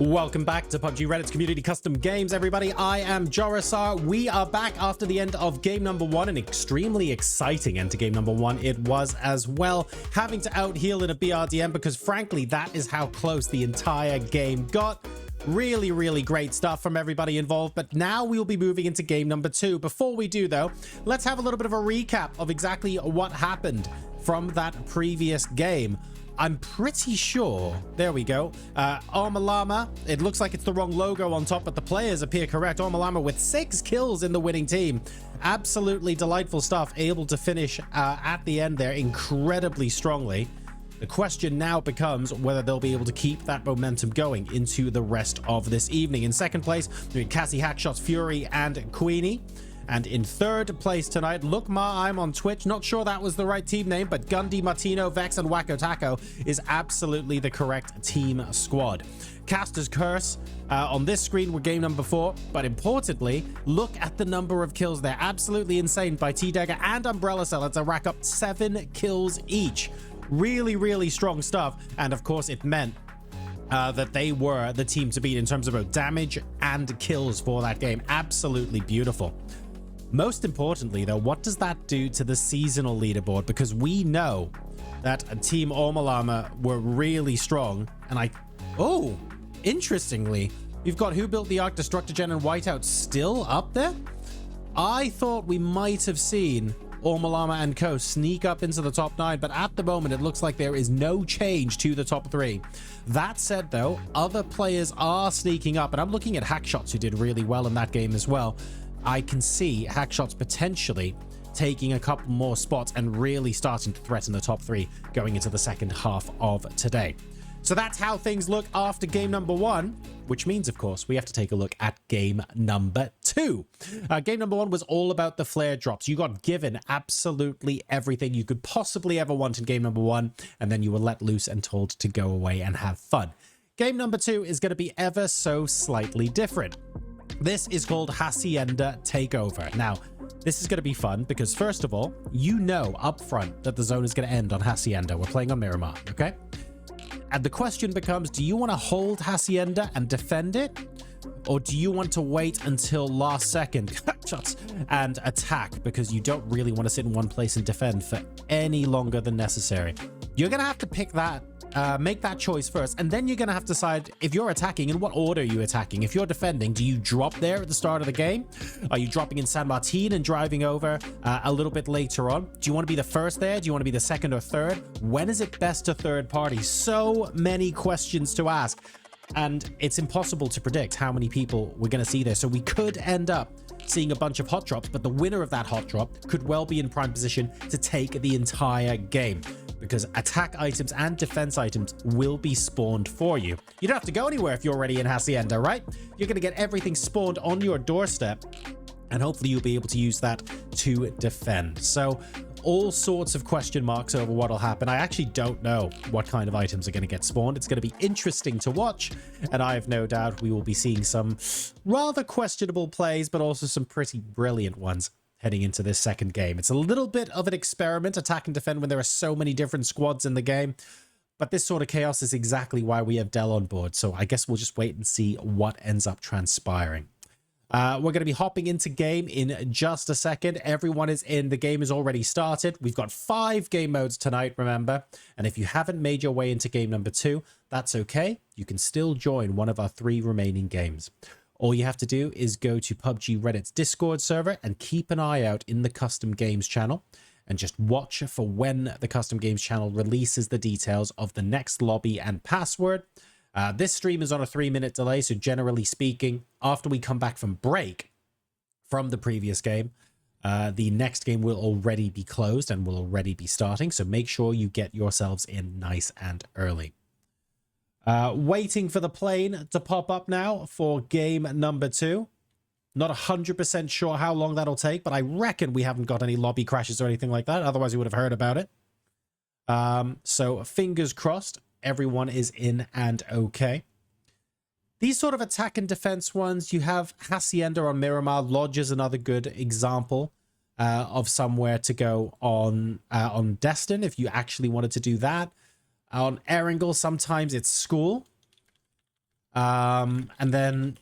Welcome back to PUBG Reddit's Community Custom Games, everybody. I am Jorosar. We are back after the end of game number one, an extremely exciting end to game number one. It was as well, having to out-heal in a BRDM because, frankly, that is how close the entire game got. Really, really great stuff from everybody involved. But now we'll be moving into game number two. Before we do, though, let's have a little bit of a recap of exactly what happened from that previous game. I'm pretty sure, there we go, Armalama, it looks like it's the wrong logo on top, but the players appear correct. Armalama with 6 kills in the winning team. Absolutely delightful stuff, able to finish at the end there incredibly strongly. The question now becomes whether they'll be able to keep that momentum going into the rest of this evening. In second place, Cassie Hackshots, Fury, and Queenie. And in third place tonight, look ma, I'm on Twitch. Not sure that was the right team name, but Gundy, Martino, Vex, and Wacko Taco is absolutely the correct team squad. Caster's Curse on this screen were game number 4, but importantly, look at the number of kills. They're absolutely insane by T-Dagger and Umbrella Seller to rack up 7 kills each. Really, really strong stuff. And of course, it meant that they were the team to beat in terms of both damage and kills for that game. Absolutely beautiful. Most importantly, though, what does that do to the seasonal leaderboard? Because we know that Team Ormalama were really strong. And interestingly, you've got Who Built the Ark, Destructogen, and Whiteout still up there? I thought we might have seen Ormalama and Co sneak up into the top 9, but at the moment it looks like there is no change to the top 3. That said, though, other players are sneaking up, and I'm looking at Hackshots, who did really well in that game as well. I can see Hackshots potentially taking a couple more spots and really starting to threaten the top 3 going into the second half of today. So that's how things look after game number 1, which means, of course, we have to take a look at game number 2. Game number 1 was all about the flare drops. You got given absolutely everything you could possibly ever want in game number 1, and then you were let loose and told to go away and have fun. Game number 2 is going to be ever so slightly different. This is called Hacienda Takeover. Now, this is going to be fun because, first of all, you know up front that the zone is going to end on Hacienda. We're playing on Miramar, okay? And the question becomes, do you want to hold Hacienda and defend it? Or do you want to wait until last second and attack because you don't really want to sit in one place and defend for any longer than necessary? You're going to have to pick that. Make that choice first, and then you're going to have to decide if you're attacking, in what order are you attacking. If you're defending, do you drop there at the start of the game? Are you dropping in San Martin and driving over a little bit later on? Do you want to be the first there? Do you want to be the second or third? When is it best to third party? So many questions to ask, and it's impossible to predict how many people we're going to see there. So we could end up seeing a bunch of hot drops, but the winner of that hot drop could well be in prime position to take the entire game, because attack items and defense items will be spawned for you. You don't have to go anywhere if you're already in Hacienda, right? You're going to get everything spawned on your doorstep, and hopefully you'll be able to use that to defend. So all sorts of question marks over what will happen. I actually don't know what kind of items are going to get spawned. It's going to be interesting to watch, and I have no doubt we will be seeing some rather questionable plays, but also some pretty brilliant ones heading into this second game. It's a little bit of an experiment, attack and defend, when there are so many different squads in the game. But this sort of chaos is exactly why we have Dell on board. So I guess we'll just wait and see what ends up transpiring. We're going to be hopping into game in just a second. Everyone is in. The game is already started. We've got 5 game modes tonight, remember? And if you haven't made your way into game number 2, that's okay. You can still join one of our 3 remaining games. All you have to do is go to PUBG Reddit's Discord server and keep an eye out in the custom games channel. And just watch for when the custom games channel releases the details of the next lobby and password. This stream is on a 3-minute delay, so generally speaking, after we come back from break from the previous game, the next game will already be closed and will already be starting, so make sure you get yourselves in nice and early. Waiting for the plane to pop up now for game number 2. Not 100% sure how long that'll take, but I reckon we haven't got any lobby crashes or anything like that, otherwise we would have heard about it. So fingers crossed. Everyone is in and okay. These sort of attack and defense ones, you have Hacienda on Miramar. Lodge is another good example of somewhere to go on Destin if you actually wanted to do that. On Erangel, sometimes it's school. And then,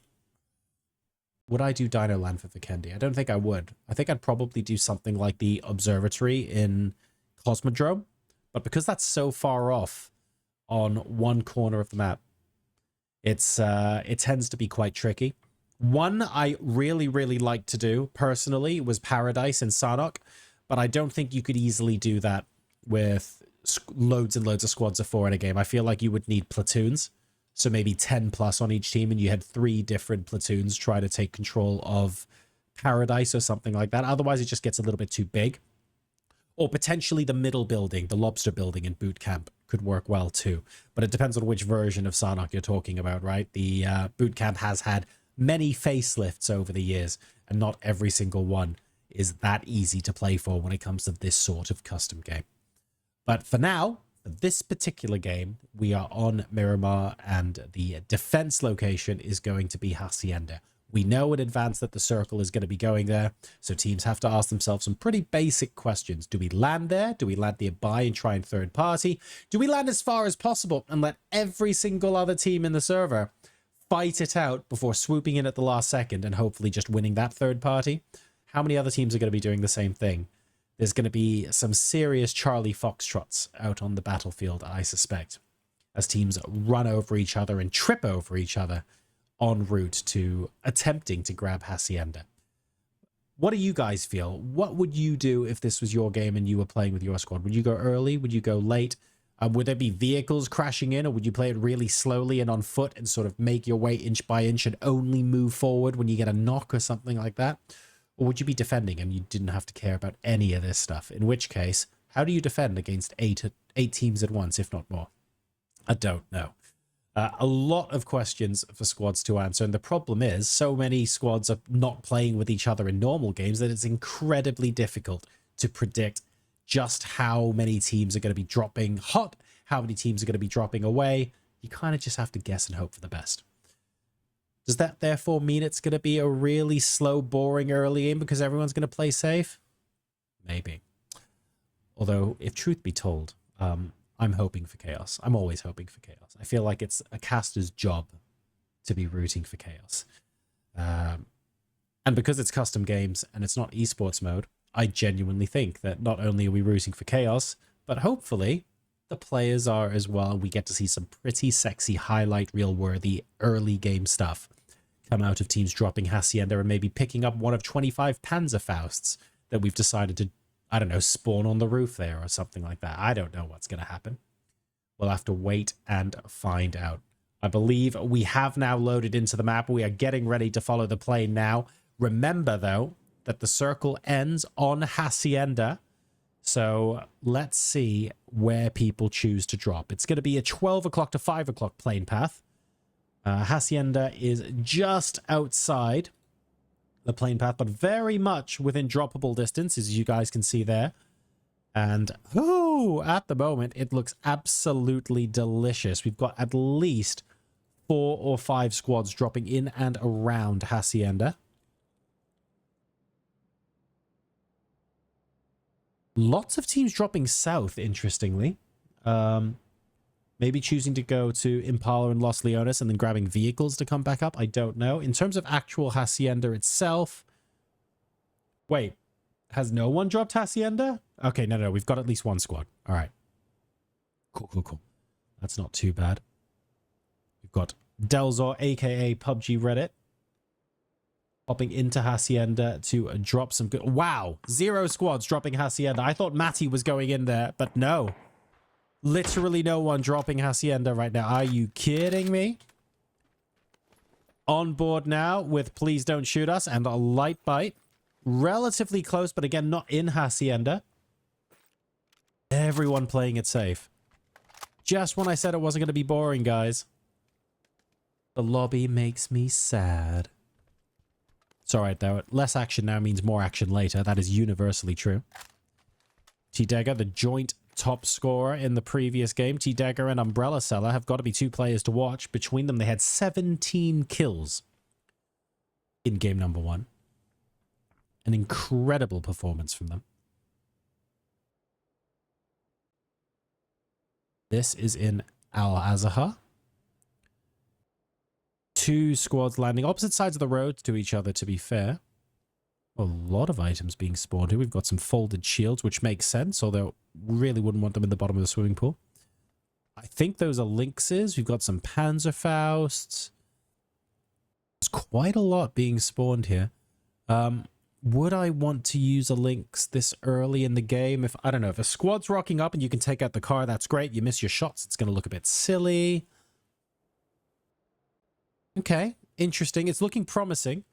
would I do Dino Land for Vikendi? I don't think I would. I think I'd probably do something like the Observatory in Cosmodrome. But because that's so far off on one corner of the map, it tends to be quite tricky. One I really like to do personally was Paradise in Sanhok, but I don't think you could easily do that with loads and loads of squads of 4 in a game. I feel like you would need platoons, so maybe 10 plus on each team, and you had 3 different platoons try to take control of Paradise or something like that. Otherwise it just gets a little bit too big. Or potentially the middle building, the lobster building in Boot Camp could work well too. But it depends on which version of Sanhok you're talking about, right? The Boot Camp has had many facelifts over the years, and not every single one is that easy to play for when it comes to this sort of custom game. But for now, for this particular game, we are on Miramar, and the defense location is going to be Hacienda. We know in advance that the circle is going to be going there, so teams have to ask themselves some pretty basic questions. Do we land there? Do we land nearby and try and third party? Do we land as far as possible and let every single other team in the server fight it out before swooping in at the last second and hopefully just winning that third party? How many other teams are going to be doing the same thing? There's going to be some serious Charlie Foxtrots out on the battlefield, I suspect, as teams run over each other and trip over each other en route to attempting to grab Hacienda. What do you guys feel? What would you do if this was your game and you were playing with your squad? Would you go early? Would you go late? Would there be vehicles crashing in, or would you play it really slowly and on foot and sort of make your way inch by inch and only move forward when you get a knock or something like that? Or would you be defending and you didn't have to care about any of this stuff? In which case, how do you defend against eight teams at once, if not more? I don't know. A lot of questions for squads to answer, and the problem is so many squads are not playing with each other in normal games that it's incredibly difficult to predict just how many teams are going to be dropping hot, how many teams are going to be dropping away. You kind of just have to guess and hope for the best. Does that therefore mean it's going to be a really slow, boring early game because everyone's going to play safe? Maybe. Although, if truth be told, I'm hoping for chaos. I'm always hoping for chaos. I feel like it's a caster's job to be rooting for chaos. And because it's custom games and it's not esports mode, I genuinely think that not only are we rooting for chaos, but hopefully the players are as well. We get to see some pretty sexy highlight reel-worthy early game stuff come out of teams dropping Hacienda and maybe picking up one of 25 Panzerfausts that we've decided to, I don't know, spawn on the roof there or something like that. I don't know what's going to happen. We'll have to wait and find out. I believe we have now loaded into the map. We are getting ready to follow the plane now. Remember, though, that the circle ends on Hacienda. So let's see where people choose to drop. It's going to be a 12 o'clock to 5 o'clock plane path. Hacienda is just outside the plane path, but very much within droppable distance, as you guys can see there. And at the moment, it looks absolutely delicious. We've got at least 4 or 5 squads dropping in and around Hacienda. Lots of teams dropping south, interestingly. Maybe choosing to go to Impala and Los Leones and then grabbing vehicles to come back up. I don't know. In terms of actual Hacienda itself... Wait. Has no one dropped Hacienda? Okay, no. We've got at least one squad. All right. Cool. That's not too bad. We've got Delzor, a.k.a. PUBG Reddit, popping into Hacienda to drop some good... Wow! 0 squads dropping Hacienda. I thought Matty was going in there, but no. Literally no one dropping Hacienda right now. Are you kidding me? On board now with Please Don't Shoot Us and a light bite. Relatively close, but again, not in Hacienda. Everyone playing it safe. Just when I said it wasn't going to be boring, guys. The lobby makes me sad. It's alright, though. Less action now means more action later. That is universally true. T-Dagger, the joint top scorer in the previous game. T-Dagger and Umbrella Seller have got to be 2 players to watch. Between them, they had 17 kills in game number 1. An incredible performance from them. This is in Al-Azhar. 2 squads landing opposite sides of the road to each other, to be fair. A lot of items being spawned here. We've got some folded shields, which makes sense, although really wouldn't want them in the bottom of the swimming pool. I think those are Lynxes. We've got some Panzerfausts. There's quite a lot being spawned here. Would I want to use a Lynx this early in the game? If I don't know, if a squad's rocking up and you can take out the car, that's great. You miss your shots, it's going to look a bit silly. Okay, interesting. It's looking promising.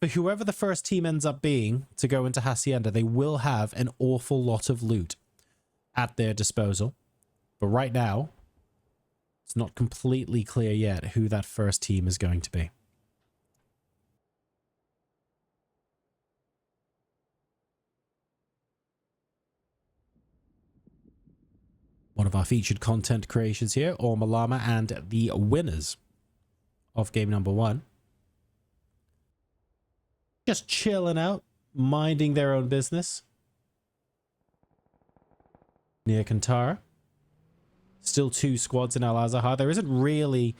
For whoever the first team ends up being to go into Hacienda, they will have an awful lot of loot at their disposal. But right now, it's not completely clear yet who that first team is going to be. One of our featured content creations here, Orma Lama, and the winners of game number 1. Just chilling out, minding their own business. Near Kantara. Still 2 squads in Al-Azhar. There isn't really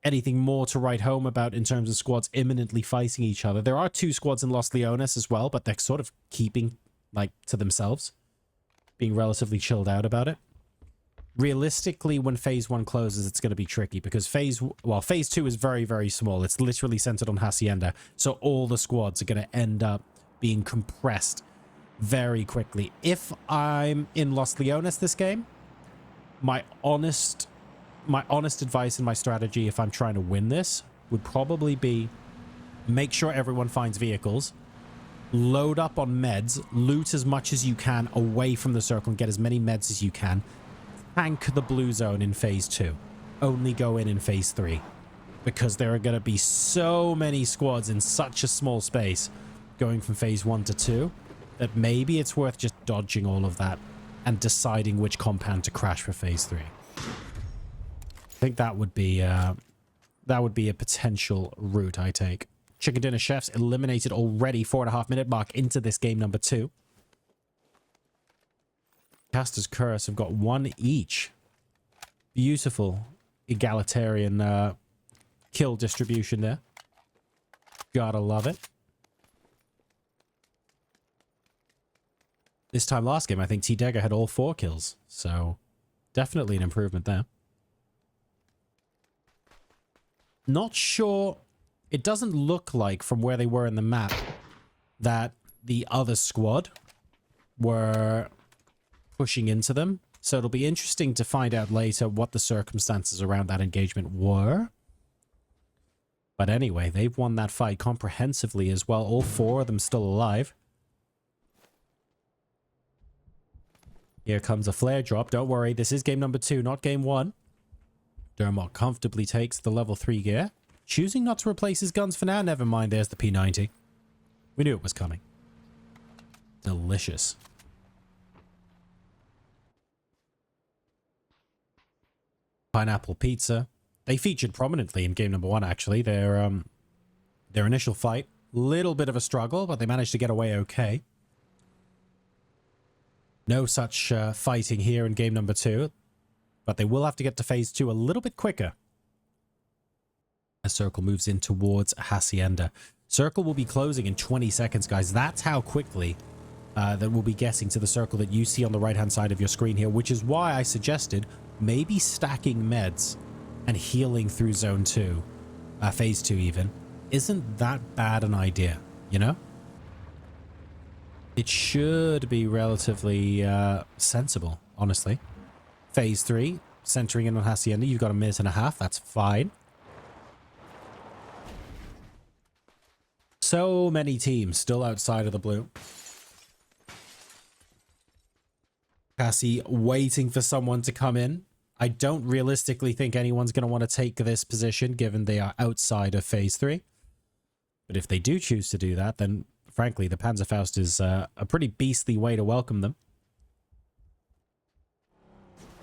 anything more to write home about in terms of squads imminently fighting each other. There are 2 squads in Los Leones as well, but they're sort of keeping to themselves. Being relatively chilled out about it. Realistically, when phase 1 closes, it's going to be tricky because phase 2 is very, very small. It's literally centered on Hacienda. So all the squads are going to end up being compressed very quickly. If I'm in Los Leones this game, my honest advice and my strategy if I'm trying to win this would probably be make sure everyone finds vehicles. Load up on meds, loot as much as you can away from the circle and get as many meds as you can. Tank the blue zone in phase 2. Only go in phase 3. Because there are going to be so many squads in such a small space going from phase 1 to 2 that maybe it's worth just dodging all of that and deciding which compound to crash for phase 3. I think that would be a potential route I take. Chicken Dinner Chefs eliminated already, 4.5-minute mark into this game number 2. Caster's Curse have got 1 each. Beautiful egalitarian kill distribution there. Gotta love it. This time last game, I think T-Dagger had all 4 kills. So, definitely an improvement there. Not sure... It doesn't look like, from where they were in the map, that the other squad were pushing into them. So it'll be interesting to find out later what the circumstances around that engagement were. But anyway, they've won that fight comprehensively as well. All 4 of them still alive. Here comes a flare drop. Don't worry, this is game number 2, not game 1. Dermot comfortably takes the level 3 gear. Choosing not to replace his guns for now. Never mind, there's the P90. We knew it was coming. Delicious. Pineapple Pizza. They featured prominently in game number 1, actually. Their initial fight, little bit of a struggle, but they managed to get away okay. No such fighting here in game number 2. But they will have to get to phase 2 a little bit quicker. As Circle moves in towards Hacienda. Circle will be closing in 20 seconds, guys. That's how quickly that we'll be getting to the circle that you see on the right-hand side of your screen here, which is why I suggested maybe stacking meds and healing through zone 2, phase 2 even, isn't that bad an idea, you know? It should be relatively sensible, honestly. Phase 3, centering in on Hacienda, you've got a minute and a half, that's fine. So many teams still outside of the blue. Cassie waiting for someone to come in. I don't realistically think anyone's going to want to take this position given they are outside of phase 3. But if they do choose to do that, then frankly, the Panzerfaust is a pretty beastly way to welcome them.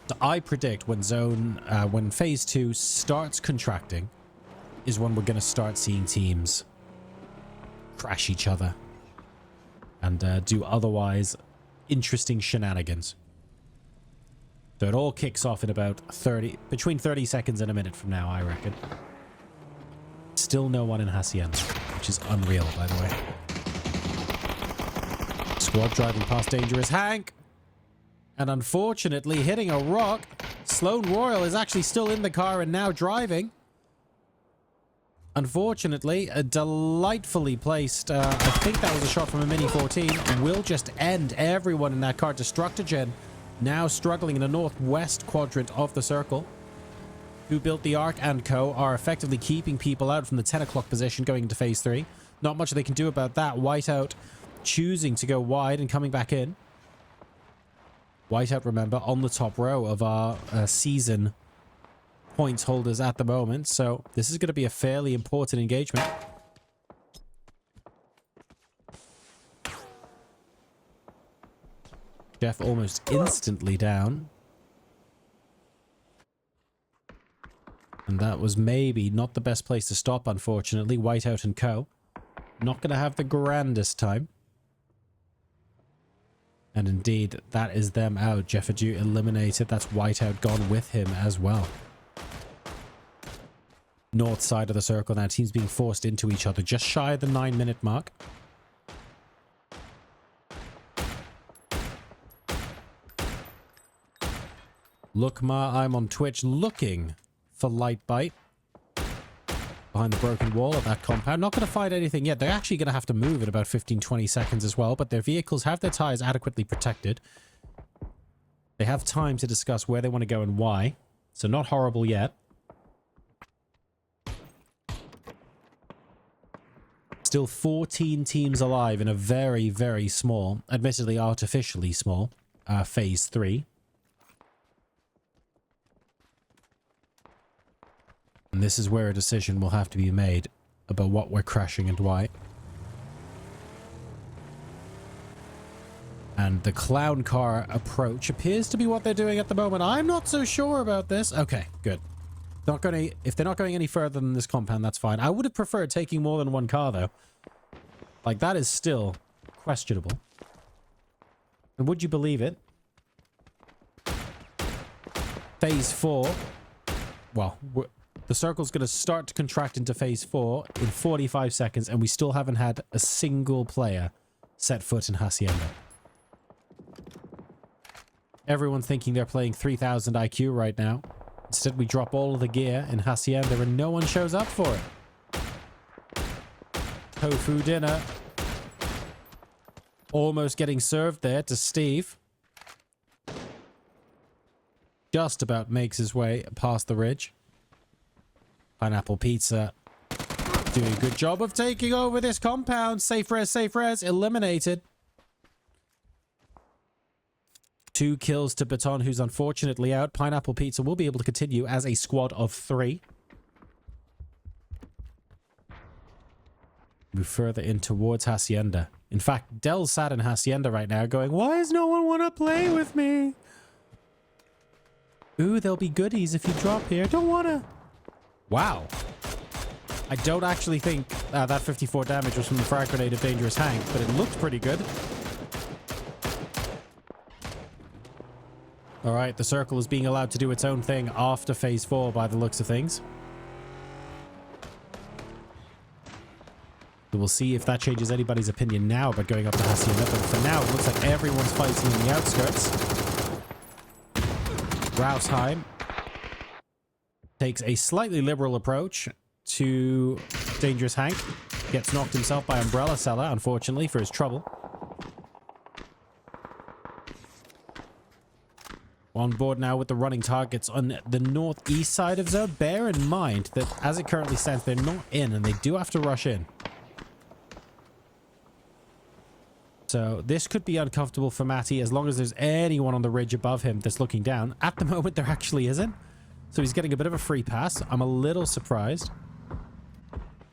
So I predict when phase 2 starts contracting is when we're going to start seeing teams crash each other and do otherwise interesting shenanigans. So it all kicks off in about between 30 seconds and a minute from now, I reckon. Still no one in Hacienda, which is unreal, by the way. Squad driving past Dangerous Hank. And unfortunately, hitting a rock. Sloan Royal is actually still in the car and now driving. Unfortunately, a delightfully placed, I think that was a shot from a Mini 14, will just end everyone in that car. Destructogen now struggling in the northwest quadrant of the circle. Who built the Arc and Co. are effectively keeping people out from the 10 o'clock position going into phase 3. Not much they can do about that. Whiteout choosing to go wide and coming back in. Whiteout, remember, on the top row of our season points holders at the moment. So this is going to be a fairly important engagement. Jeff almost instantly down. And that was maybe not the best place to stop, unfortunately. Whiteout and Co. Not going to have the grandest time. And indeed, that is them out. Jeffadu eliminated. That's Whiteout gone with him as well. North side of the circle now. Teams being forced into each other. Just shy of the 9-minute mark. Look, Ma, I'm on Twitch looking for Light Bite. Behind the broken wall of that compound. Not going to find anything yet. They're actually going to have to move in about 15-20 seconds as well. But their vehicles have their tires adequately protected. They have time to discuss where they want to go and why. So not horrible yet. Still 14 teams alive in a very, very small, admittedly artificially small, phase 3. And this is where a decision will have to be made about what we're crashing and why. And the clown car approach appears to be what they're doing at the moment. I'm not so sure about this. Okay, good. If they're not going any further than this compound, that's fine. I would have preferred taking more than one car, though. Like, that is still questionable. And would you believe it? Phase 4. Well, the circle's going to start to contract into phase 4 in 45 seconds, and we still haven't had a single player set foot in Hacienda. Everyone thinking they're playing 3000 IQ right now. Instead, we drop all of the gear in Hacienda and no one shows up for it. Tofu dinner. Almost getting served there to Steve. Just about makes his way past the ridge. Pineapple Pizza doing a good job of taking over this compound. Safe res, eliminated. 2 kills to Baton, who's unfortunately out. Pineapple Pizza will be able to continue as a squad of 3. Move further in towards Hacienda. In fact, Del sat in Hacienda right now going, why does no one want to play with me? Ooh, there'll be goodies if you drop here. Don't want to. Wow. I don't actually think that 54 damage was from the frag grenade of Dangerous Hank, but it looked pretty good. All right, the circle is being allowed to do its own thing after phase 4 by the looks of things. So we'll see if that changes anybody's opinion now about going up to Hacienda, but for now, it looks like everyone's fighting in the outskirts. Rausheim takes a slightly liberal approach to Dangerous Hank. Gets knocked himself by Umbrella Seller, unfortunately, for his trouble. On board now with the running targets on the northeast side of zone. Bear in mind that as it currently stands, they're not in and they do have to rush in. So this could be uncomfortable for Matty as long as there's anyone on the ridge above him that's looking down. At the moment, there actually isn't. So he's getting a bit of a free pass. I'm a little surprised.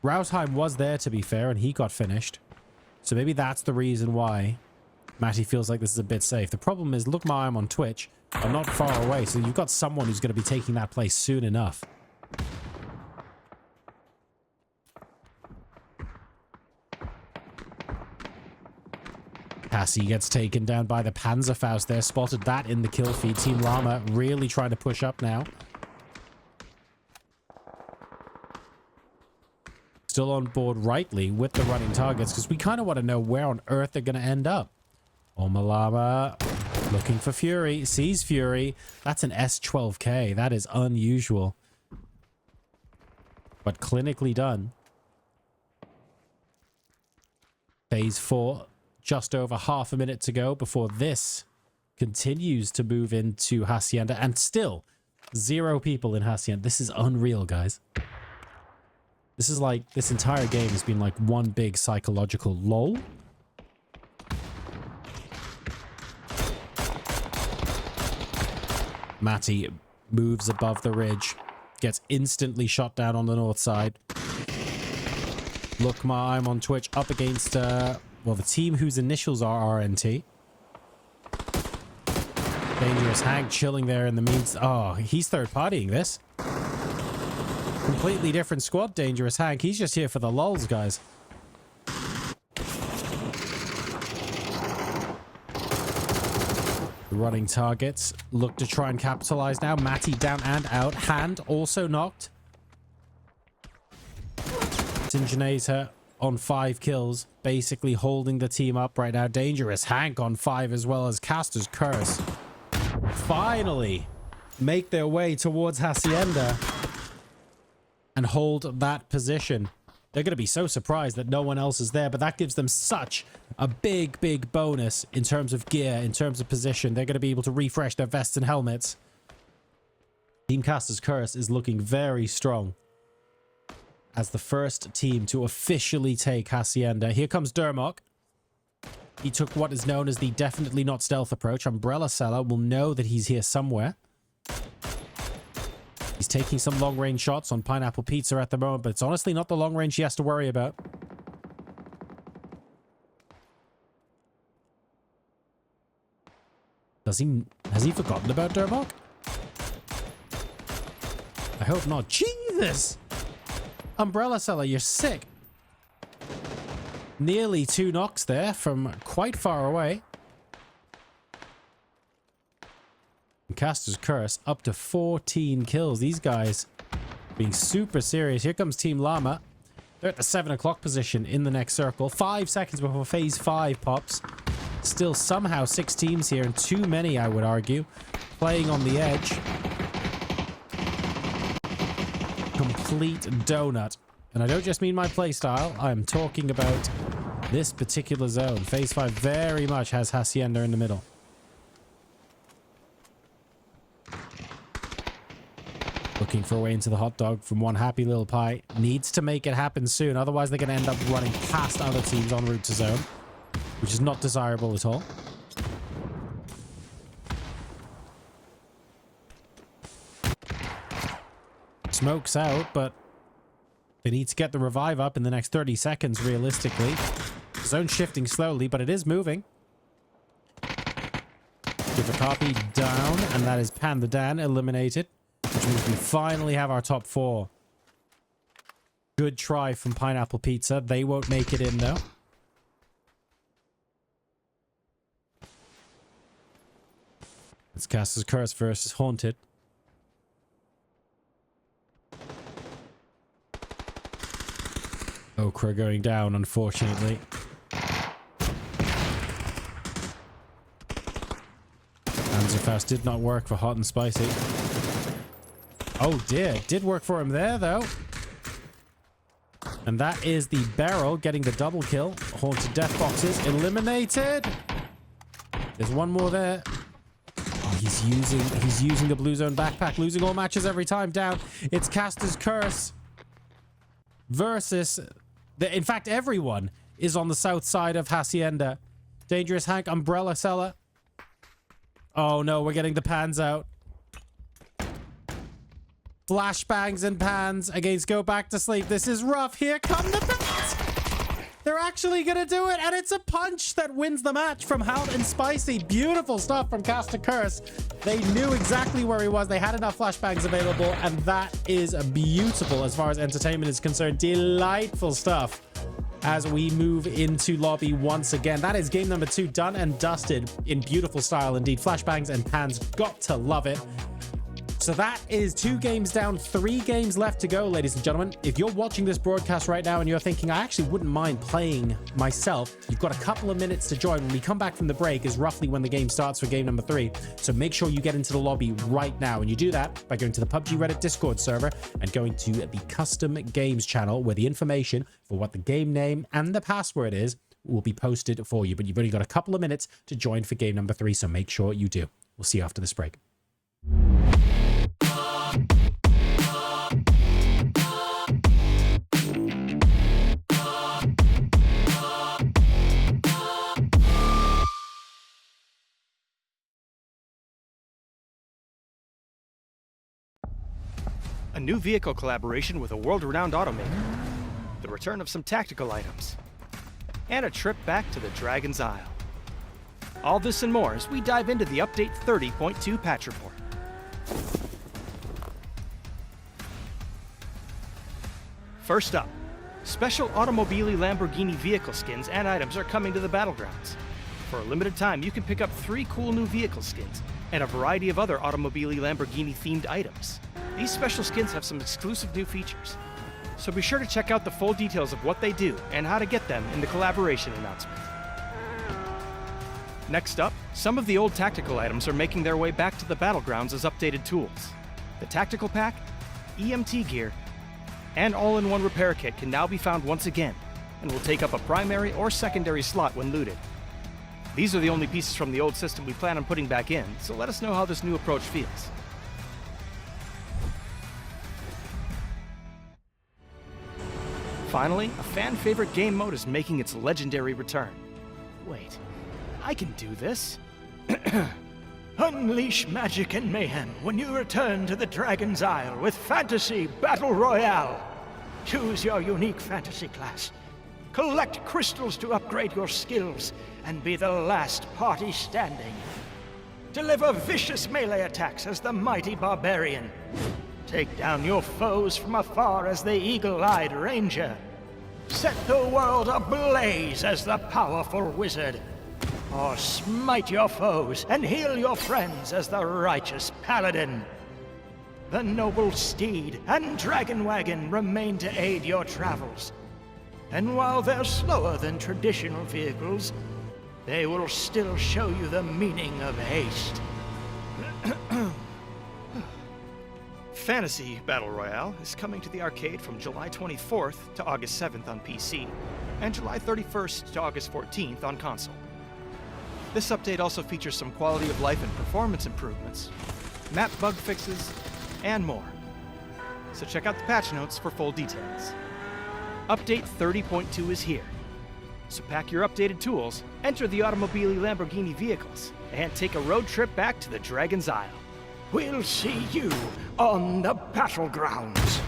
Rausheim was there, to be fair, and he got finished. So maybe that's the reason why Matty feels like this is a bit safe. The problem is, look, I'm on Twitch. I'm not far away, so you've got someone who's going to be taking that place soon enough. Cassie gets taken down by the Panzerfaust there. Spotted that in the kill feed. Team Llama really trying to push up now. Still on board rightly with the running targets because we kind of want to know where on earth they're going to end up. Omalama looking for Fury. Sees Fury. That's an S12K. That is unusual. But clinically done. Phase 4. Just over half a minute to go before this continues to move into Hacienda. And still, 0 people in Hacienda. This is unreal, guys. This is like, this entire game has been like one big psychological lull. Matty moves above the ridge. Gets instantly shot down on the north side. Look, I'm on Twitch up against, well, the team whose initials are RNT. Dangerous Hank chilling there in the means. Oh, he's third-partying this. Completely different squad, Dangerous Hank. He's just here for the lulz, guys. Running targets. Look to try and capitalize now. Matty down and out. Hand also knocked. Syngenator on 5 kills. Basically holding the team up right now. Dangerous Hank on 5 as well as Caster's Curse. Finally make their way towards Hacienda and hold that position. They're going to be so surprised that no one else is there, but that gives them such a big, big bonus in terms of gear, in terms of position. They're going to be able to refresh their vests and helmets. Team Caster's Curse is looking very strong as the first team to officially take Hacienda. Here comes Dermok. He took what is known as the definitely not stealth approach. Umbrella Seller will know that he's here somewhere. He's taking some long-range shots on Pineapple Pizza at the moment, but it's honestly not the long range he has to worry about. Has he forgotten about Dermok? I hope not. Jesus! Umbrella Seller, you're sick. Nearly 2 knocks there from quite far away. And Caster's Curse up to 14 kills. These guys being super serious. Here comes Team Llama. They're at the 7 o'clock position in the next circle. 5 seconds before phase 5 pops. Still somehow 6 teams here, and too many, I would argue, playing on the edge. Complete donut. And I don't just mean my playstyle. I'm talking about this particular zone. Phase 5 very much has Hacienda in the middle. Looking for a way into the hot dog from one happy little pie. Needs to make it happen soon. Otherwise, they're going to end up running past other teams en route to zone, which is not desirable at all. Smoke's out, but they need to get the revive up in the next 30 seconds, realistically. Zone shifting slowly, but it is moving. Give a copy down, and that is Pan the Dan eliminated, which means we finally have our top 4. Good try from Pineapple Pizza. They won't make it in, though. It's Caster's Curse versus Haunted. Okra going down, unfortunately. Panzerfaust did not work for Hot and Spicy. Oh dear, it did work for him there though. And that is the barrel getting the double kill. Haunted Death Boxes eliminated. There's one more there. Oh, he's using the Blue Zone backpack, losing all matches every time down. It's Caster's Curse versus in fact, everyone is on the south side of Hacienda. Dangerous Hank, Umbrella Seller. Oh no, we're getting the pans out. Flashbangs and pans against Go Back to Sleep. This is rough. Here come the pans. They're actually gonna do it, and it's a punch that wins the match from Hot and Spicy. Beautiful stuff from Caster Curse. They knew exactly where he was. They had enough flashbangs available, and that is beautiful as far as entertainment is concerned. Delightful stuff as we move into lobby once again. That is game number 2 done and dusted in beautiful style indeed. Flashbangs and pans, got to love it. So that is 2 games down, 3 games left to go, ladies and gentlemen. If you're watching this broadcast right now and you're thinking, I actually wouldn't mind playing myself, you've got a couple of minutes to join. When we come back from the break is roughly when the game starts for game number 3. So make sure you get into the lobby right now. And you do that by going to the PUBG Reddit Discord server and going to the custom games channel, where the information for what the game name and the password is will be posted for you. But you've only got a couple of minutes to join for game number 3. So make sure you do. We'll see you after this break. A new vehicle collaboration with a world-renowned automaker, the return of some tactical items, and a trip back to the Dragon's Isle. All this and more as we dive into the Update 30.2 patch report. First up, special Automobili Lamborghini vehicle skins and items are coming to the Battlegrounds. For a limited time, you can pick up 3 cool new vehicle skins and a variety of other Automobili Lamborghini themed items. These special skins have some exclusive new features, so be sure to check out the full details of what they do and how to get them in the collaboration announcement. Next up, some of the old tactical items are making their way back to the Battlegrounds as updated tools. The Tactical Pack, EMT gear, and all-in-one repair kit can now be found once again, and will take up a primary or secondary slot when looted. These are the only pieces from the old system we plan on putting back in, so let us know how this new approach feels. Finally, a fan-favorite game mode is making its legendary return. Wait, I can do this. Unleash magic and mayhem when you return to the Dragon's Isle with Fantasy Battle Royale. Choose your unique fantasy class. Collect crystals to upgrade your skills and be the last party standing. Deliver vicious melee attacks as the mighty barbarian. Take down your foes from afar as the eagle-eyed ranger. Set the world ablaze as the powerful wizard. Or smite your foes and heal your friends as the righteous paladin. The noble steed and dragon wagon remain to aid your travels. And while they're slower than traditional vehicles, they will still show you the meaning of haste. Fantasy Battle Royale is coming to the arcade from July 24th to August 7th on PC, and July 31st to August 14th on console. This update also features some quality of life and performance improvements, map bug fixes, and more. So check out the patch notes for full details. Update 30.2 is here. So pack your updated tools, enter the Automobili Lamborghini vehicles, and take a road trip back to the Dragon's Isle. We'll see you on the Battlegrounds.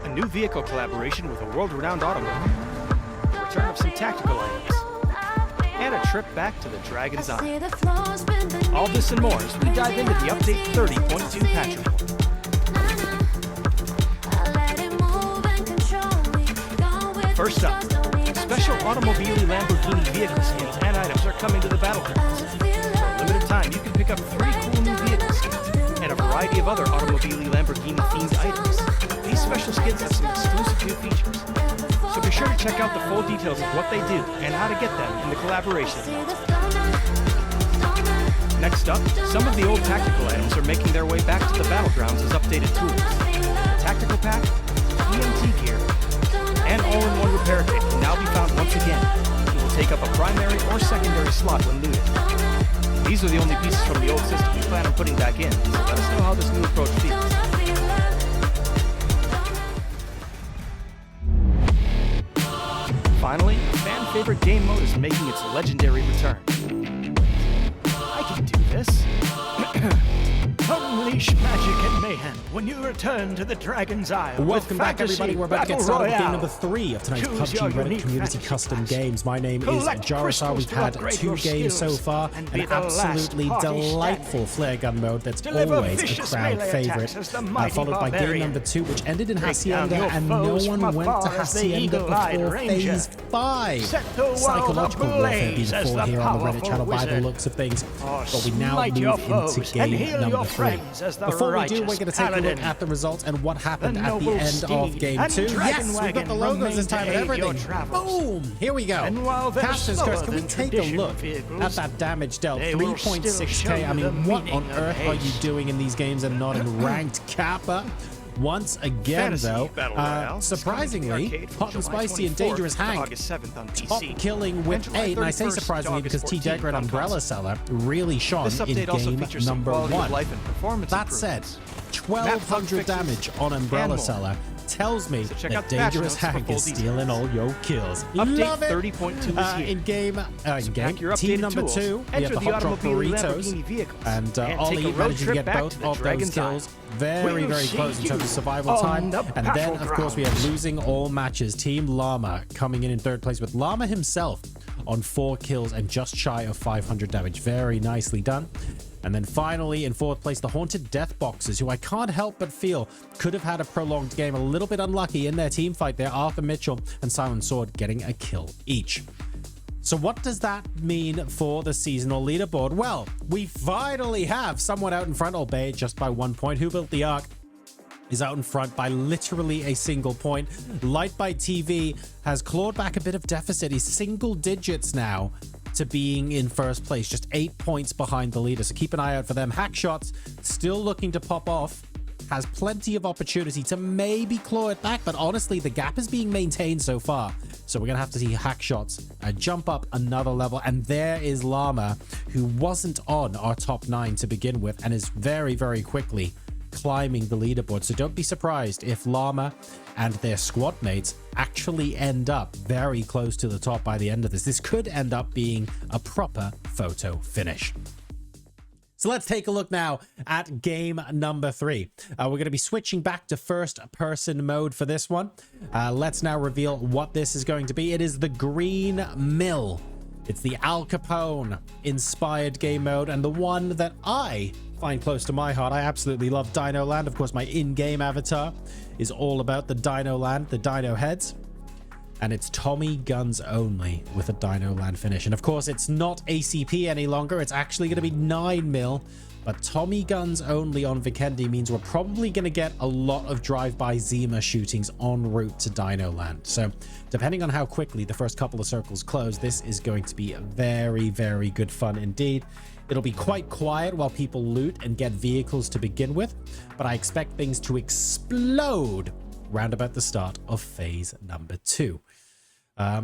A new vehicle collaboration with a world-renowned automaker, the return of some tactical items, and a trip back to the Dragon's Isle. All this and more as we dive into the Update 30.2 patch report. First up, special automobile Lamborghini vehicle skins and items are coming to the Battlegrounds. For a limited time, you can pick up 3 cool new vehicle skins and a variety of other automobile Lamborghini themed items. These special skins have some exclusive new features, so be sure to check out the full details of what they do and how to get them in the collaboration. Next up, some of the old tactical items are making their way back to the Battlegrounds as updated tools. The tactical pack, EMT gear, and all-in-one repair kit can now be found once again. It will take up a primary or secondary slot when looted. These are the only pieces from the old system we plan on putting back in, so let us know how this new approach feels. Finally, fan-favorite game mode is making its legendary return. I can do this. Unleash magic and mayhem when you return to the Dragon's Isle. Welcome back, everybody. We're about to get started with game number 3 of tonight's Choose PUBG your Reddit unique Community fantasy Custom class. Games. My name is Collect Jorosar. crystals We've to had upgrade 2 your games so skills far. and be An the last absolutely party delightful standing. flare gun mode that's Deliver always a vicious crowd melee favorite. attacks as the mighty Followed by game barbarian. number 2, which ended in Break Hacienda, down your and no foes one from went to afar as the Hacienda eagle-eyed before ranger. phase 5. Set the world Psychological warfare being ablaze as fought the here on the Reddit powerful channel by the wizard. looks of things. Or But we now smite move your into foes and game heal number your 3. friends as the Before we do, we're righteous going to take a look paladin. at the results and what happened The at the noble end of steed game and 2. dragon Yes, we've got wagon the logos remain this time to and aid your everything. travels. Boom! Here we go. And while they're Captain's slower Curse, can we than take a traditional look vehicles, at that damage dealt? they will still 3.6k. show I you the mean, what on meaning of earth are you haste. doing in these games and not in ranked Kappa? Once again, Fantasy though, Battle Royale is coming to the surprisingly, arcade from hot and July spicy and 24th dangerous to Hank, August 7th on top PC, killing and with July 8, and I say 31st to surprisingly because August T. 14th Degra on Umbrella console. Seller really shone This in update also game features some number quality 1. of life and performance That said, improvements, 1200 fixes, damage on Umbrella and more. Seller tells me So check that out the patch Dangerous notes for Hank full is details. stealing all your kills. Update Love it! 30.2 is here. In game, Pack your team updated number tools, 2, we enter have the the Hot Drop automobile Burritos, Lamborghini vehicles, and take Ollie a road managing to trip get back both to the of those Dragon's Isle. kills very, We'll very see close in terms of you survival on time. the And then, of course, we have battlegrounds. losing all matches. Team Llama coming in 3rd place with Llama himself on 4 kills and just shy of 500 damage. Very nicely done. And then finally, in 4th place, the Haunted Death Boxers, who I can't help but feel could have had a prolonged game. A little bit unlucky in their team fight there. Arthur Mitchell and Silent Sword getting a kill each. So what does that mean for the seasonal leaderboard? Well, we finally have someone out in front, albeit just by 1 point. Who Built the Ark is out in front by literally a single point. Lightbite TV has clawed back a bit of deficit. He's single digits now to being in 1st place, just 8 points behind the leader. So keep an eye out for them. Hackshots still looking to pop off. Has plenty of opportunity to maybe claw it back, but honestly, the gap is being maintained so far. So we're going to have to see Hackshots jump up another level. And there is Llama, who wasn't on our top 9 to begin with and is very, very quickly climbing the leaderboard. So don't be surprised if Llama and their squad mates actually end up very close to the top by the end of this. This could end up being a proper photo finish. So let's take a look now at game number 3. We're going to be switching back to 1st person mode for this one. Let's now reveal what this is going to be. It is the Green Mill. It's the Al Capone inspired game mode, and the one that I find close to my heart. I absolutely love Dino Land. Of course, my in-game avatar is all about the Dino Land, the Dino heads. And it's Tommy Guns only with a Dino Land finish. And of course, it's not ACP any longer. It's actually going to be 9mm. But Tommy Guns only on Vikendi means we're probably going to get a lot of drive-by Zima shootings en route to Dino Land. So depending on how quickly the first couple of circles close, this is going to be very, very good fun indeed. It'll be quite quiet while people loot and get vehicles to begin with, but I expect things to explode round about the start of phase number 2.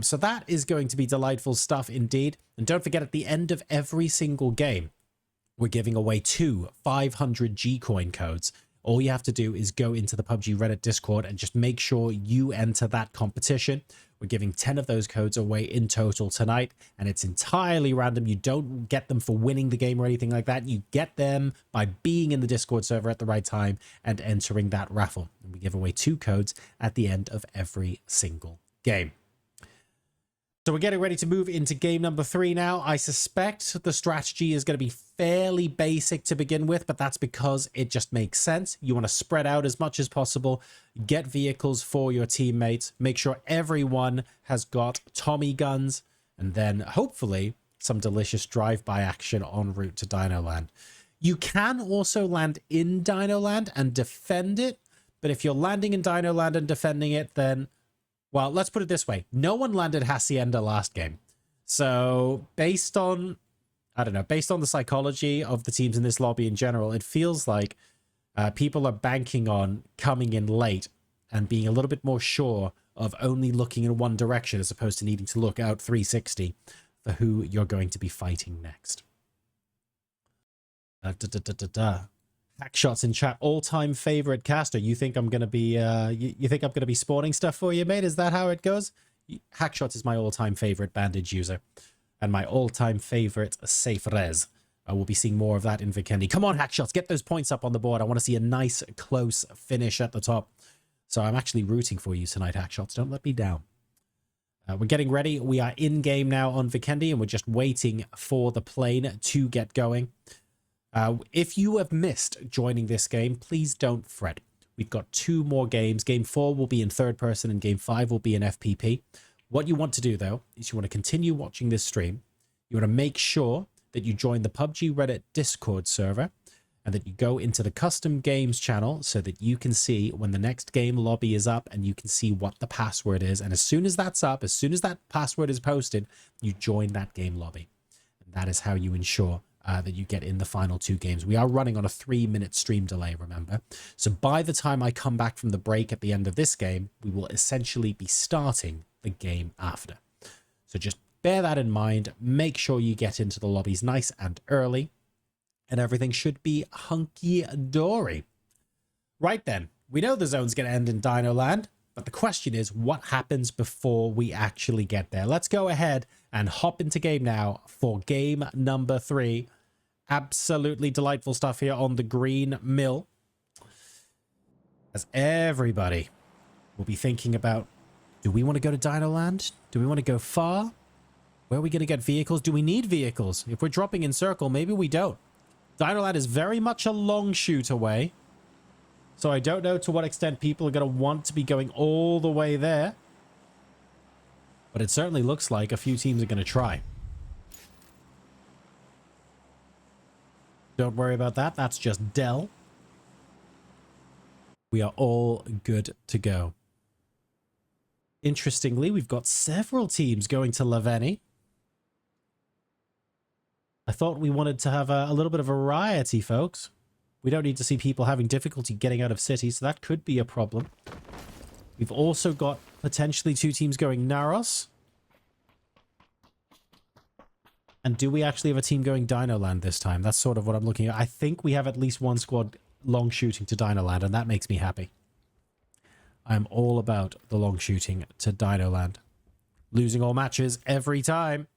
So that is going to be delightful stuff indeed. And don't forget, at the end of every single game, we're giving away 2 500 G-Coin codes. All you have to do is go into the PUBG Reddit Discord and just make sure you enter that competition. We're giving 10 of those codes away in total tonight, and it's entirely random. You don't get them for winning the game or anything like that. You get them by being in the Discord server at the right time and entering that raffle. And we give away 2 codes at the end of every single game. So we're getting ready to move into game number 3 now. I suspect the strategy is going to be fairly basic to begin with, but that's because it just makes sense. You want to spread out as much as possible, get vehicles for your teammates, make sure everyone has got Tommy guns, and then hopefully some delicious drive-by action en route to Dino Land. You can also land in Dino Land and defend it, but if you're landing in Dino Land and defending it, then... well, let's put it this way. No one landed Hacienda last game. So based on, I don't know, based on the psychology of the teams in this lobby in general, it feels like people are banking on coming in late and being a little bit more sure of only looking in one direction as opposed to needing to look out 360 for who you're going to be fighting next. Hackshots in chat, all-time favorite caster. You think I'm gonna be you think I'm gonna be spawning stuff for you, mate? Is that how it goes? Hackshots is my all-time favorite bandage user and my all-time favorite safe res. I will be seeing more of that in Vikendi. Come on, Hackshots, get those points up on the board. I want to see a nice close finish at the top. So I'm actually rooting for you tonight, Hackshots. Don't let me down. We're getting ready. We are in game now on Vikendi and we're just waiting for the plane to get going. If you have missed joining this game, please don't fret. We've got 2 more games. Game 4 will be in third person and game 5 will be in FPP. What you want to do, though, is you want to continue watching this stream. You want to make sure that you join the PUBG Reddit Discord server and that you go into the custom games channel so that you can see when the next game lobby is up and you can see what the password is. And as soon as that's up, as soon as that password is posted, you join that game lobby. And that is how you ensure that you get in the final 2 games. We are running on a 3-minute stream delay, remember? So by the time I come back from the break at the end of this game, we will essentially be starting the game after. So just bear that in mind. Make sure you get into the lobbies nice and early, and everything should be hunky-dory. Right then, we know the zone's going to end in Dino Land, but the question is, what happens before we actually get there? Let's go ahead and hop into game now for game number 3. Absolutely delightful stuff here on the green mill. As everybody will be thinking about, do we want to go to Dino Land? Do we want to go far? Where are we going to get vehicles? Do we need vehicles? If we're dropping in circle, maybe we don't. Dino Land is very much a long shoot away. So I don't know to what extent people are going to want to be going all the way there. But it certainly looks like a few teams are going to try. Don't worry about that. That's just Dell. We are all good to go. Interestingly, we've got several teams going to Laveni. I thought we wanted to have a little bit of variety, folks. We don't need to see people having difficulty getting out of cities, so that could be a problem. We've also got potentially 2 teams going Naros. And do we actually have a team going Dino Land this time? That's sort of what I'm looking at. I think we have at least 1 squad long shooting to Dino Land, and that makes me happy. I'm all about the long shooting to Dino Land. Losing all matches every time.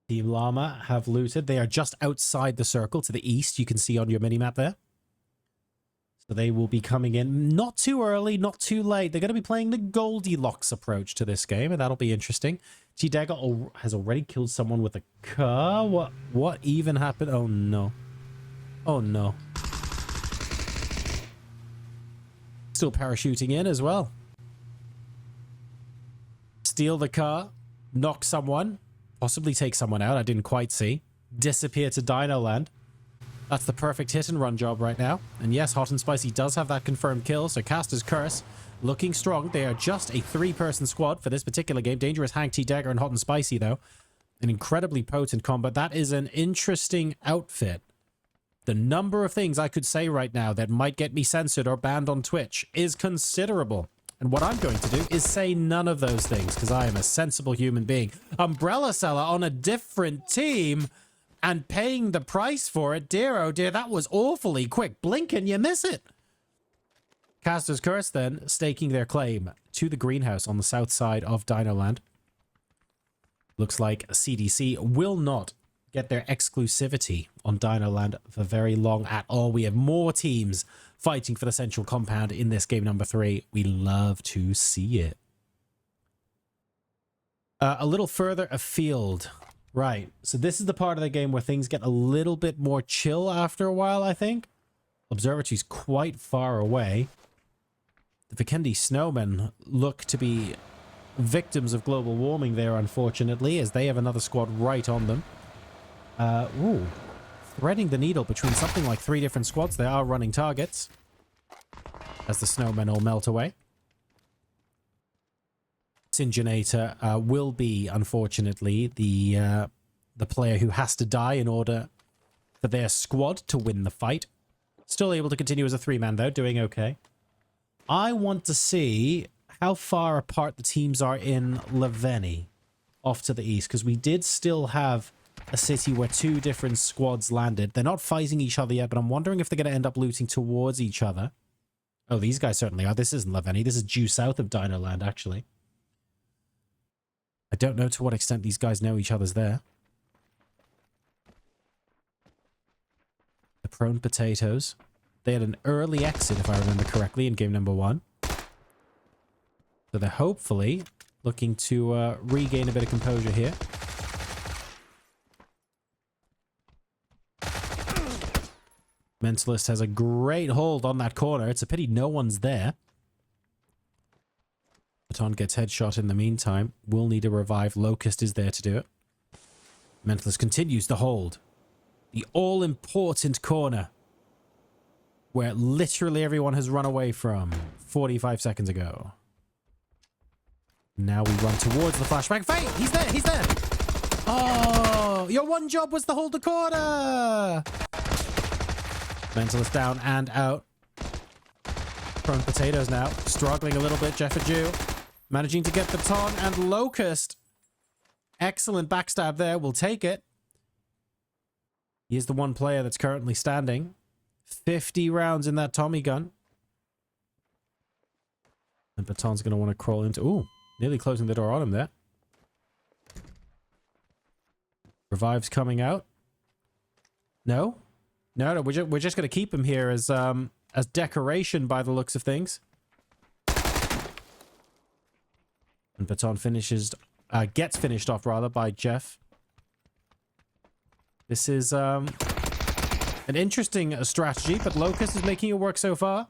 Team Llama have looted. They are just outside the circle to the east. You can see on your minimap there. So they will be coming in not too early, not too late. They're going to be playing the Goldilocks approach to this game, and that'll be interesting. T-Dagger has already killed someone with a car. What even happened? Oh, no. Oh, no. Still parachuting in as well. Steal the car. Knock someone. Possibly take someone out. I didn't quite see. Disappear to Dino Land. That's the perfect hit and run job right now. And yes, Hot and Spicy does have that confirmed kill. So Caster's Curse looking strong. They are just a 3-person squad for this particular game. Dangerous Hank, T-Dagger, and Hot and Spicy, though. An incredibly potent combat. That is an interesting outfit. The number of things I could say right now that might get me censored or banned on Twitch is considerable. And what I'm going to do is say none of those things because I am a sensible human being. Umbrella Seller on a different team and paying the price for it. Dear, oh dear, that was awfully quick. Blink and you miss it. Caster's Curse then staking their claim to the greenhouse on the south side of Dino Land. Looks like CDC will not get their exclusivity on Dino Land for very long at all. We have more teams fighting for the central compound in this game number 3. We love to see it. A little further afield. Right. So this is the part of the game where things get a little bit more chill after a while, I think. Observatory's quite far away. The Vikendi snowmen look to be victims of global warming there, unfortunately, as they have another squad right on them. Ooh. Threading the needle between something like 3 different squads. They are running targets as the snowmen all melt away. Singenator will be, unfortunately, the player who has to die in order for their squad to win the fight. Still able to continue as a 3-man, though, doing okay. I want to see how far apart the teams are in Leveni, off to the east, because we did still have a city where 2 different squads landed. They're not fighting each other yet, but I'm wondering if they're going to end up looting towards each other. Oh, these guys certainly are. This isn't Leveni. This is due south of Dino Land, actually. I don't know to what extent these guys know each other's there. The Prone Potatoes. They had an early exit, if I remember correctly, in game number 1. So they're hopefully looking to regain a bit of composure here. Mentalist has a great hold on that corner. It's a pity no one's there. Baton gets headshot in the meantime. Will need a revive. Locust is there to do it. Mentalist continues to hold. The all-important corner where literally everyone has run away from 45 seconds ago. Now we run towards the flashbang. Fate! He's there! He's there! Oh! Your one job was to hold the corner! Mentalist down and out. Prone Potatoes now. Struggling a little bit. Jeffaju managing to get Baton and Locust. Excellent backstab there. We'll take it. He is the one player that's currently standing. 50 rounds in that Tommy gun. And Baton's going to want to crawl into... Ooh, nearly closing the door on him there. Revive's coming out. No? No, we're just going to keep him here as decoration by the looks of things. And Baton gets finished off rather by Jeff. This is an interesting strategy, but Locust is making it work so far.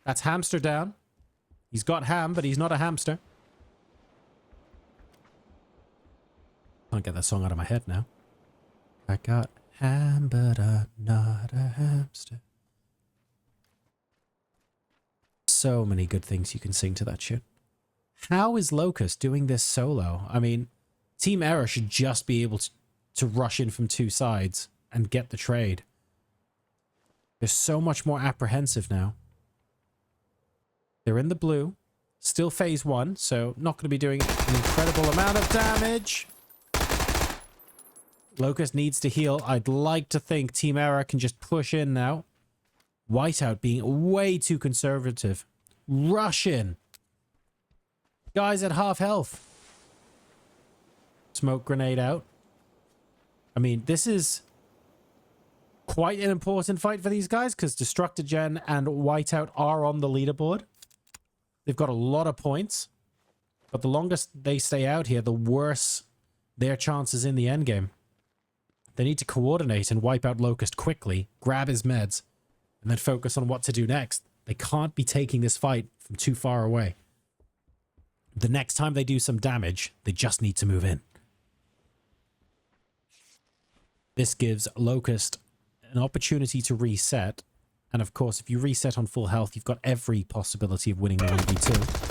That's Hamster down. He's got ham, but he's not a hamster. Can't get that song out of my head now. I got ham, but I'm not a hamster. So many good things you can sing to that tune. How is Locust doing this solo? I mean, Team Error should just be able to rush in from 2 sides and get the trade. They're so much more apprehensive now. They're in the blue. Still phase 1, so not going to be doing an incredible amount of damage. Locust needs to heal. I'd like to think Team Error can just push in now. Whiteout being way too conservative. Rush in. Guys at half health. Smoke grenade out. I mean, this is quite an important fight for these guys because Destructogen and Whiteout are on the leaderboard. They've got a lot of points. But the longest they stay out here, the worse their chances in the endgame. They need to coordinate and wipe out Locust quickly, grab his meds, and then focus on what to do next. They can't be taking this fight from too far away. The next time they do some damage, they just need to move in. This gives Locust an opportunity to reset. And of course, if you reset on full health, you've got every possibility of winning the 1v2.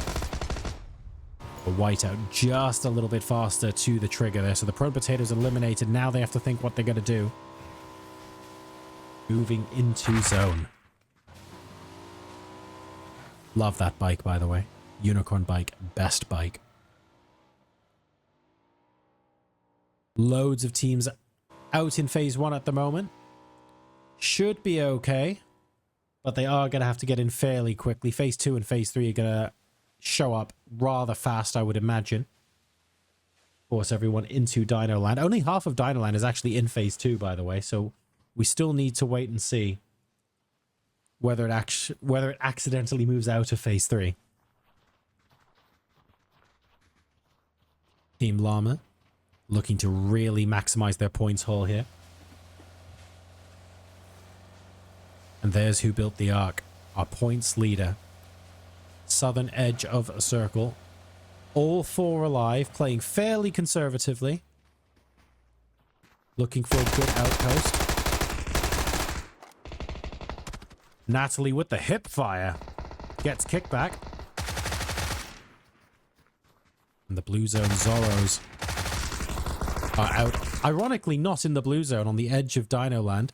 But Whiteout just a little bit faster to the trigger there. So the Prone Potatoes eliminated. Now they have to think what they're going to do. Moving into zone. Love that bike, by the way. Unicorn bike, best bike. Loads of teams out in phase 1 at the moment. Should be okay. But they are going to have to get in fairly quickly. Phase 2 and phase 3 are going to show up rather fast, I would imagine. Force everyone into Dino Land. Only half of Dino Land is actually in phase 2, by the way. So we still need to wait and see whether it accidentally moves out of phase 3. Team Llama looking to really maximize their points haul here. And there's Who Built the Ark, our points leader. Southern edge of a circle. All four alive, playing fairly conservatively. Looking for a good outpost. Natalie with the hip fire. Gets kickback. And the blue zone Zoros are out. Ironically, not in the blue zone, on the edge of Dino Land.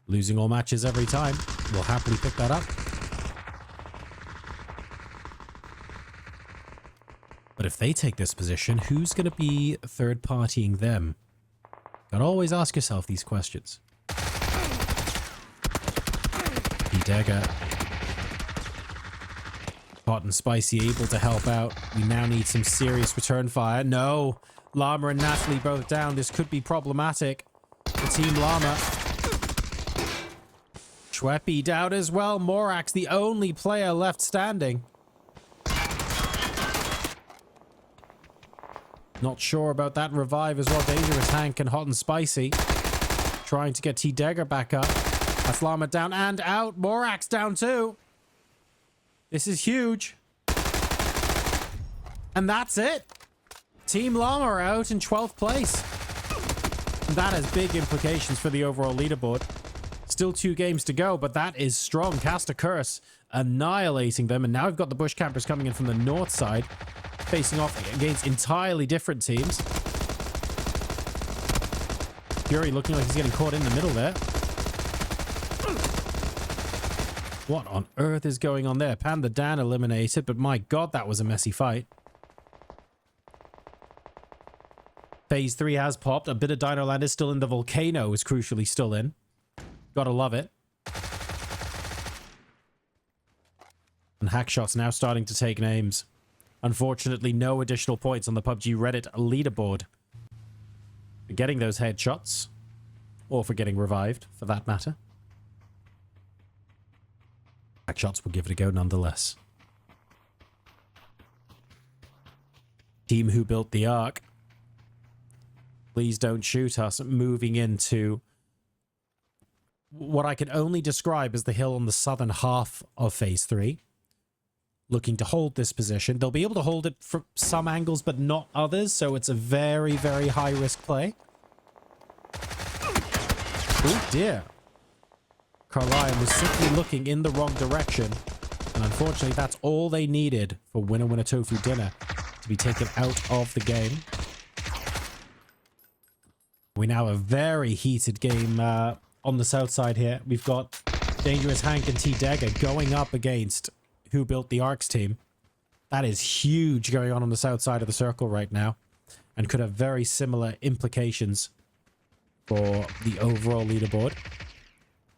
Losing all matches every time. We'll happily pick that up. But if they take this position, who's going to be third-partying them? Gotta always ask yourself these questions. Dagger. Hot and Spicy able to help out. We now need some serious return fire. No! Llama and Natalie both down. This could be problematic for Team Llama. Schweppy down as well. Morax, the only player left standing. Not sure about that revive as well. Dangerous Hank and Hot and Spicy trying to get T-Dagger back up. That's Llama down and out. Morax down too. This is huge. And that's it. Team Llama are out in 12th place. And that has big implications for the overall leaderboard. Still 2 games to go, but that is strong. Cast a Curse annihilating them. And now we've got the Bush Campers coming in from the north side, facing off against entirely different teams. Fury looking like he's getting caught in the middle there. What on earth is going on there? Panda Dan eliminated, but my god, that was a messy fight. Phase 3 has popped. A bit of Dino Land is still in. The volcano is crucially still in. Gotta love it. And Hackshot's now starting to take names. Unfortunately, no additional points on the PUBG Reddit leaderboard. For getting those headshots. Or for getting revived, for that matter. Hackshots will give it a go nonetheless. Team Who Built the Ark. Please don't shoot us. Moving into what I can only describe as the hill on the southern half of Phase 3. Looking to hold this position. They'll be able to hold it from some angles, but not others. So it's a very, very high-risk play. Oh, dear. Carlion was simply looking in the wrong direction. And unfortunately, that's all they needed for Winner Winner Tofu Dinner to be taken out of the game. We now have a very heated game on the south side here. We've got Dangerous Hank and T-Dagger going up against Who Built the Ark's team. That is huge going on the south side of the circle right now. And could have very similar implications for the overall leaderboard.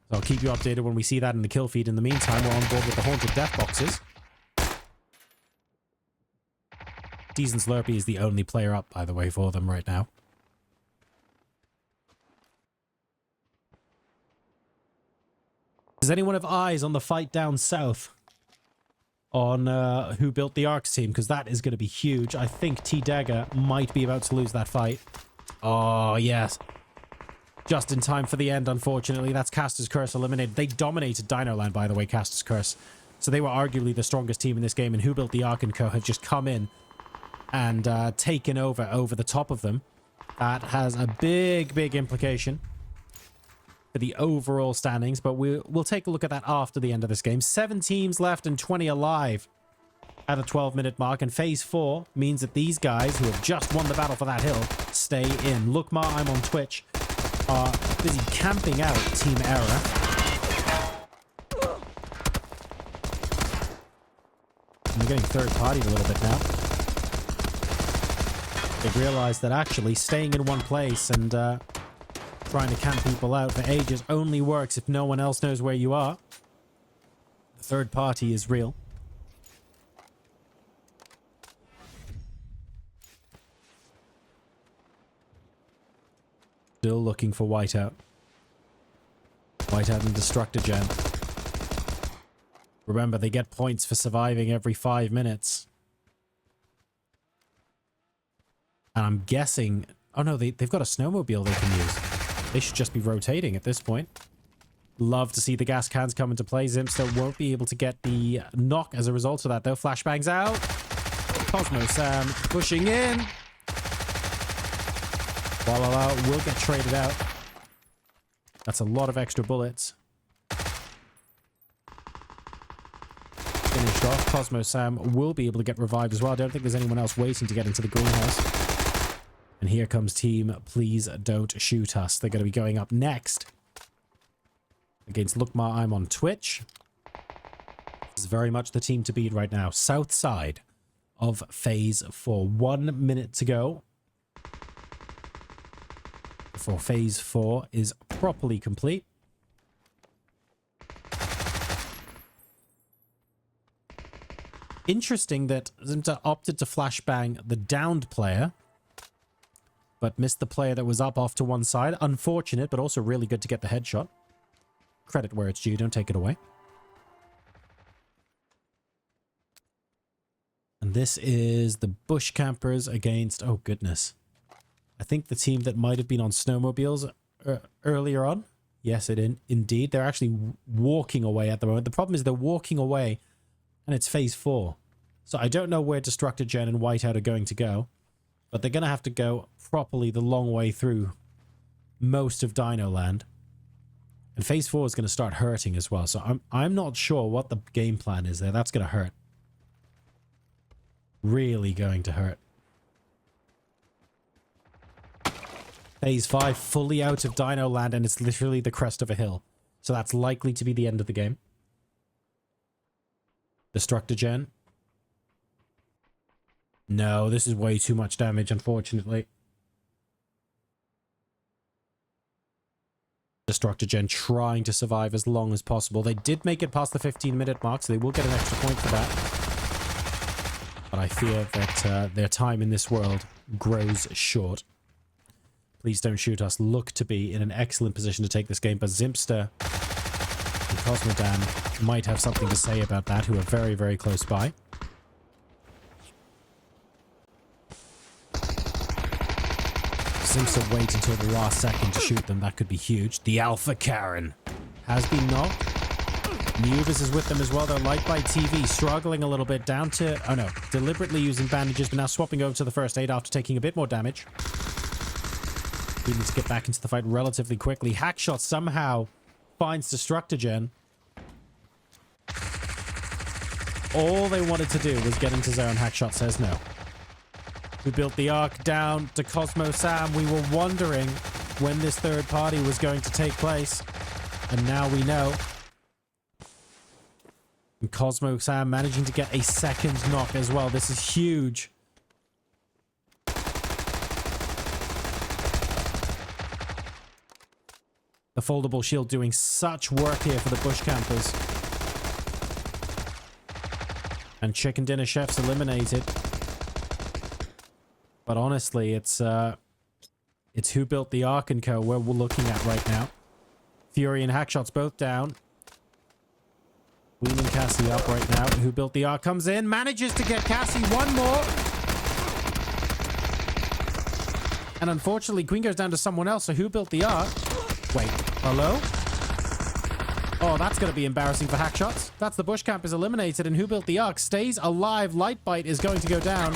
So I'll keep you updated when we see that in the kill feed. In the meantime, we're on board with the Haunted Death Boxes. Season Slurpee is the only player up, by the way, for them right now. Does anyone have eyes on the fight down south? On Who Built the Ark's team? Because that is going to be huge. I think T-Dagger might be about to lose that fight. Oh, yes. Just in time for the end, unfortunately. That's Caster's Curse eliminated. They dominated Dino Land, by the way, Caster's Curse. So they were arguably the strongest team in this game, and Who Built the Ark and Co. have just come in and taken over the top of them. That has a big, big implication for the overall standings, but we'll take a look at that after the end of this game. 7 teams left and 20 alive at a 12-minute mark, and Phase 4 means that these guys, who have just won the battle for that hill, stay in. Lookma, I'm on Twitch, are busy camping out Team Error. And they're getting third-partied a little bit now. They've realized that actually staying in one place and trying to camp people out for ages only works if no one else knows where you are. The third party is real. Still looking for Whiteout. Whiteout and Destructogen. Remember, they get points for surviving every 5 minutes. And I'm guessing... Oh no, they've got a snowmobile they can use. They should just be rotating at this point. Love to see the gas cans come into play. Zimster won't be able to get the knock as a result of that, though. Flashbangs out. Cosmo Sam pushing in. Walala will get traded out. That's a lot of extra bullets. Finished off. Cosmo Sam will be able to get revived as well. I don't think there's anyone else waiting to get into the greenhouse. And here comes team Please Don't Shoot Us. They're going to be going up next against Lookmar. I'm on Twitch. This is very much the team to beat right now. South side of phase 4. 1 minute to go before phase 4 is properly complete. Interesting that Zimta opted to flashbang the downed player, but missed the player that was up off to one side. Unfortunate, but also really good to get the headshot. Credit where it's due, don't take it away. And this is the bush campers against... Oh, goodness. I think the team that might have been on snowmobiles earlier on. Yes, indeed. They're actually walking away at the moment. The problem is they're walking away and it's phase 4. So I don't know where Destructor Gen and Whiteout are going to go. But they're going to have to go properly the long way through most of Dino Land. And phase 4 is going to start hurting as well. So I'm not sure what the game plan is there. That's going to hurt. Really going to hurt. Phase 5 fully out of Dino Land, and it's literally the crest of a hill. So that's likely to be the end of the game. Destructor Gen. No, this is way too much damage, unfortunately. Destructor Gen trying to survive as long as possible. They did make it past the 15-minute mark, so they will get an extra point for that. But I fear that their time in this world grows short. Please Don't Shoot Us look to be in an excellent position to take this game, but Zimster and Cosmodan might have something to say about that, who are very, very close by. Zimster wait until the last second to shoot them. That could be huge. The Alpha Karen has been knocked. Nubis is with them as well, though. Light by TV struggling a little bit down to... Oh no, deliberately using bandages, but now swapping over to the first aid after taking a bit more damage. We need to get back into the fight relatively quickly. Hackshot somehow finds Destructor Gen. All they wanted to do was get into zone. Hackshot says no. We built the arc down to Cosmo Sam. We were wondering when this third party was going to take place. And now we know. And Cosmo Sam managing to get a second knock as well. This is huge. The foldable shield doing such work here for the bush campers. And Chicken Dinner Chef's eliminated. But honestly, it's Who Built the Ark and Co. where we're looking at right now. Fury and Hackshot's both down. Queen and Cassie up right now. Who Built the Ark comes in, manages to get Cassie one more. And unfortunately, Queen goes down to someone else. So Who Built the Ark? Wait, hello? Oh, that's going to be embarrassing for Hackshots. That's the bush campers eliminated, and Who Built the Ark stays alive. Lightbite is going to go down.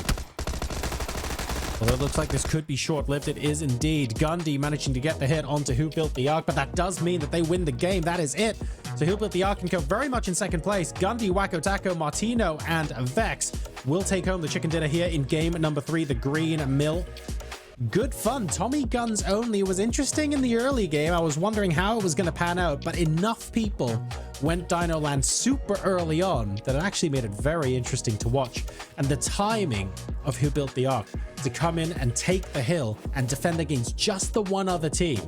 Although it looks like this could be short-lived, it is indeed. Gundy managing to get the hit onto Who Built the Ark, but that does mean that they win the game. That is it. So Who Built the Ark and Co. very much in second place. Gundy, Wacko Taco, Martino, and Vex will take home the chicken dinner here in game number 3, the Green Mill. Good fun. Tommy guns only. It was interesting in the early game. I was wondering how it was going to pan out, but enough people went Dino Land super early on that it actually made it very interesting to watch. And the timing of Who Built the Ark to come in and take the hill and defend against just the one other team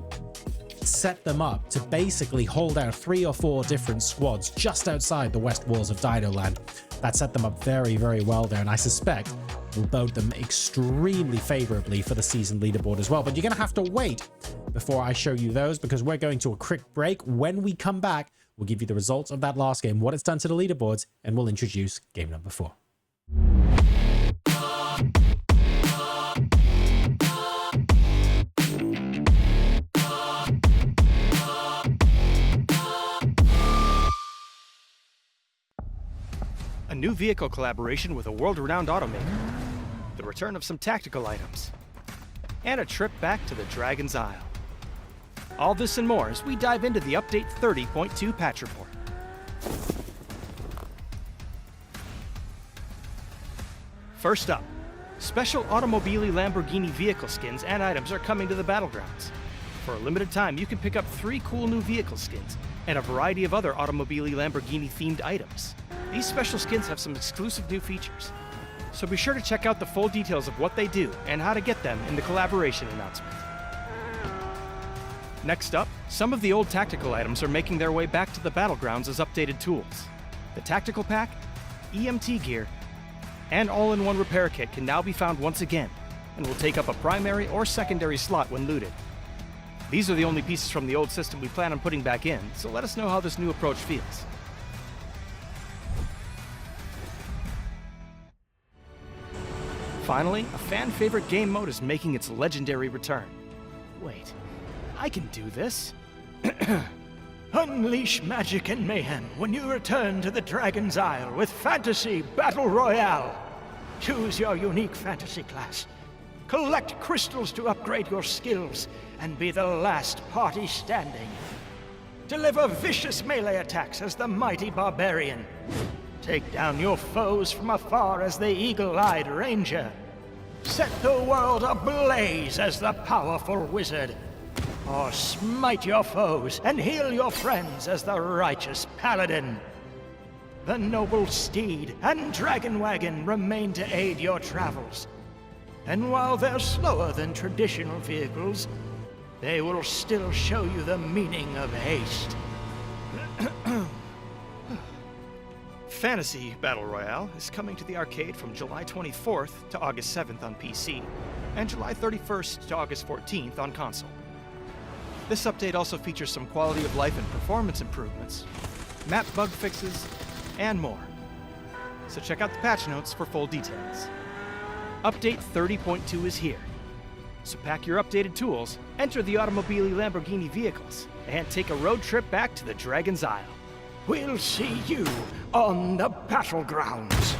set them up to basically hold out 3 or 4 different squads just outside the west walls of Dino Land. That set them up very, very well there, and I suspect will bode them extremely favorably for the season leaderboard as well. But you're going to have to wait before I show you those, because we're going to a quick break. When we come back, we'll give you the results of that last game, what it's done to the leaderboards, and we'll introduce game number 4. new vehicle collaboration with a world-renowned automaker, the return of some tactical items, and a trip back to the Dragon's Isle. All this and more as we dive into the Update 30.2 patch report. First up, special Automobili Lamborghini vehicle skins and items are coming to the Battlegrounds. For a limited time, you can pick up 3 cool new vehicle skins and a variety of other Automobili Lamborghini themed items. These special skins have some exclusive new features, so be sure to check out the full details of what they do and how to get them in the collaboration announcement. Next up, some of the old tactical items are making their way back to the Battlegrounds as updated tools. The Tactical Pack, EMT gear, and all-in-one repair kit can now be found once again, and will take up a primary or secondary slot when looted. These are the only pieces from the old system we plan on putting back in, so let us know how this new approach feels. Finally, a fan-favorite game mode is making its legendary return. Wait, I can do this. Unleash magic and mayhem when you return to the Dragon's Isle with Fantasy Battle Royale. Choose your unique fantasy class. Collect crystals to upgrade your skills and be the last party standing. Deliver vicious melee attacks as the mighty barbarian. Take down your foes from afar as the eagle-eyed ranger. Set the world ablaze as the powerful wizard. Or smite your foes and heal your friends as the righteous paladin. The noble steed and dragon wagon remain to aid your travels. And while they're slower than traditional vehicles, they will still show you the meaning of haste. Fantasy Battle Royale is coming to the arcade from July 24th to August 7th on PC, and July 31st to August 14th on console. This update also features some quality of life and performance improvements, map bug fixes, and more. So check out the patch notes for full details. Update 30.2 is here. So pack your updated tools, enter the Automobili Lamborghini vehicles, and take a road trip back to the Dragon's Isle. We'll see you on the Battlegrounds.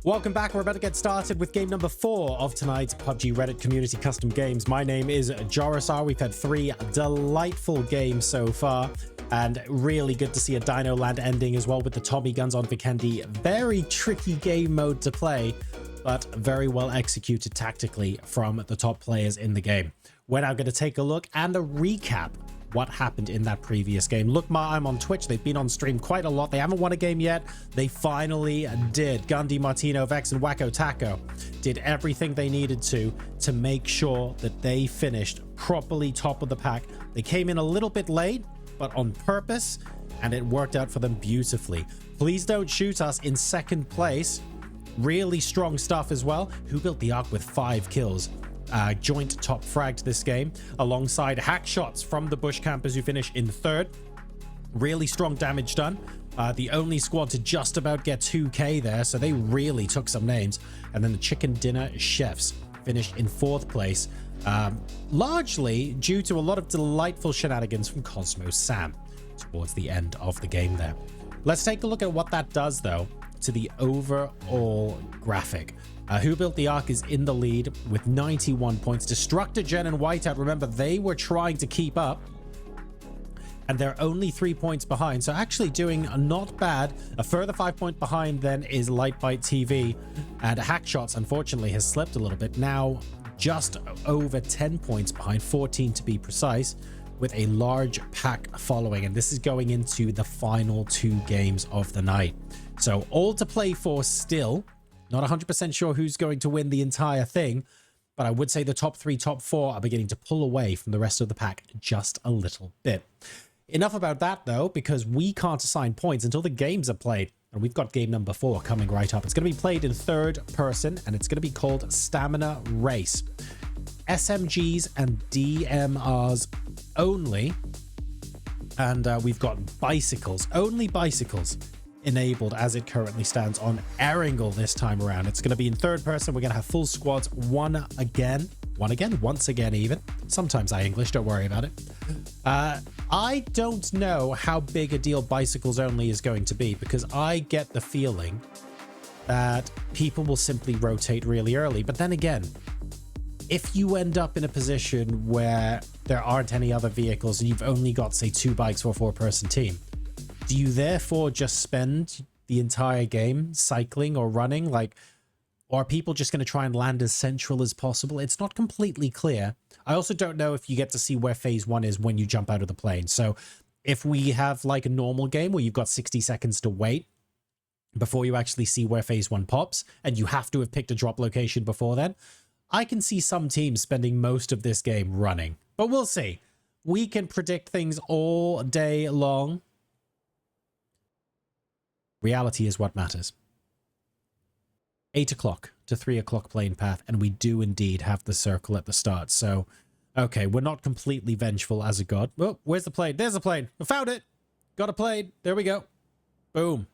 Welcome back. We're about to get started with game number 4 of tonight's PUBG Reddit community custom games. My name is Jorosar. We've had 3 delightful games so far, and really good to see a Dino Land ending as well with the Tommy guns on Vikendi. Very tricky game mode to play, but very well executed tactically from the top players in the game. We're now going to take a look and a recap what happened in that previous game. Look, I'm on Twitch. They've been on stream quite a lot. They haven't won a game yet. They finally did. Gundy, Martino, Vex, and Wacko Taco did everything they needed to make sure that they finished properly top of the pack. They came in a little bit late, but on purpose, and it worked out for them beautifully. Please don't shoot us in second place. Really strong stuff as well. Who built the Ark with 5 kills? Joint top fragged this game alongside hack shots from the bush campers who finish in third. Really strong damage done The only squad to just about get 2K there, so they really took some names. And then the Chicken Dinner Chefs finished in 4th place, largely due to a lot of delightful shenanigans from Cosmo Sam towards the end of the game there. Let's take a look at what that does, though, to the overall graphic. Who Built the Ark is in the lead with 91 points. Destructogen and Whiteout, remember, they were trying to keep up, and they're only 3 points behind, so actually doing not bad. A further 5 point behind then is Lightbite TV, and Hackshots unfortunately has slipped a little bit, now just over 10 points behind, 14 to be precise, with a large pack following. And this is going into the final 2 games of the night, so all to play for still. Not 100% sure who's going to win the entire thing, but I would say the top 3, top 4 are beginning to pull away from the rest of the pack just a little bit. Enough about that, though, because we can't assign points until the games are played. And we've got game number 4 coming right up. It's going to be played in 3rd person, and it's going to be called Stamina Race. SMGs and DMRs only. And we've got bicycles, only bicycles, enabled as it currently stands on Erringle this time around. It's going to be in 3rd person. We're going to have full squads once again, even. Sometimes I English, don't worry about it. I don't know how big a deal bicycles only is going to be, because I get the feeling that people will simply rotate really early. But then again, if you end up in a position where there aren't any other vehicles and you've only got, say, 2 bikes for a 4-person team, do you therefore just spend the entire game cycling or running? Like, or are people just going to try and land as central as possible? It's not completely clear. I also don't know if you get to see where phase 1 is when you jump out of the plane. So if we have like a normal game where you've got 60 seconds to wait before you actually see where phase 1 pops, and you have to have picked a drop location before then, I can see some teams spending most of this game running. But we'll see. We can predict things all day long. Reality is what matters. 8 o'clock to 3 o'clock plane path, and we do indeed have the circle at the start. So, okay, we're not completely vengeful as a god. Oh, where's the plane? There's a plane. I found it. Got a plane. There we go. Boom.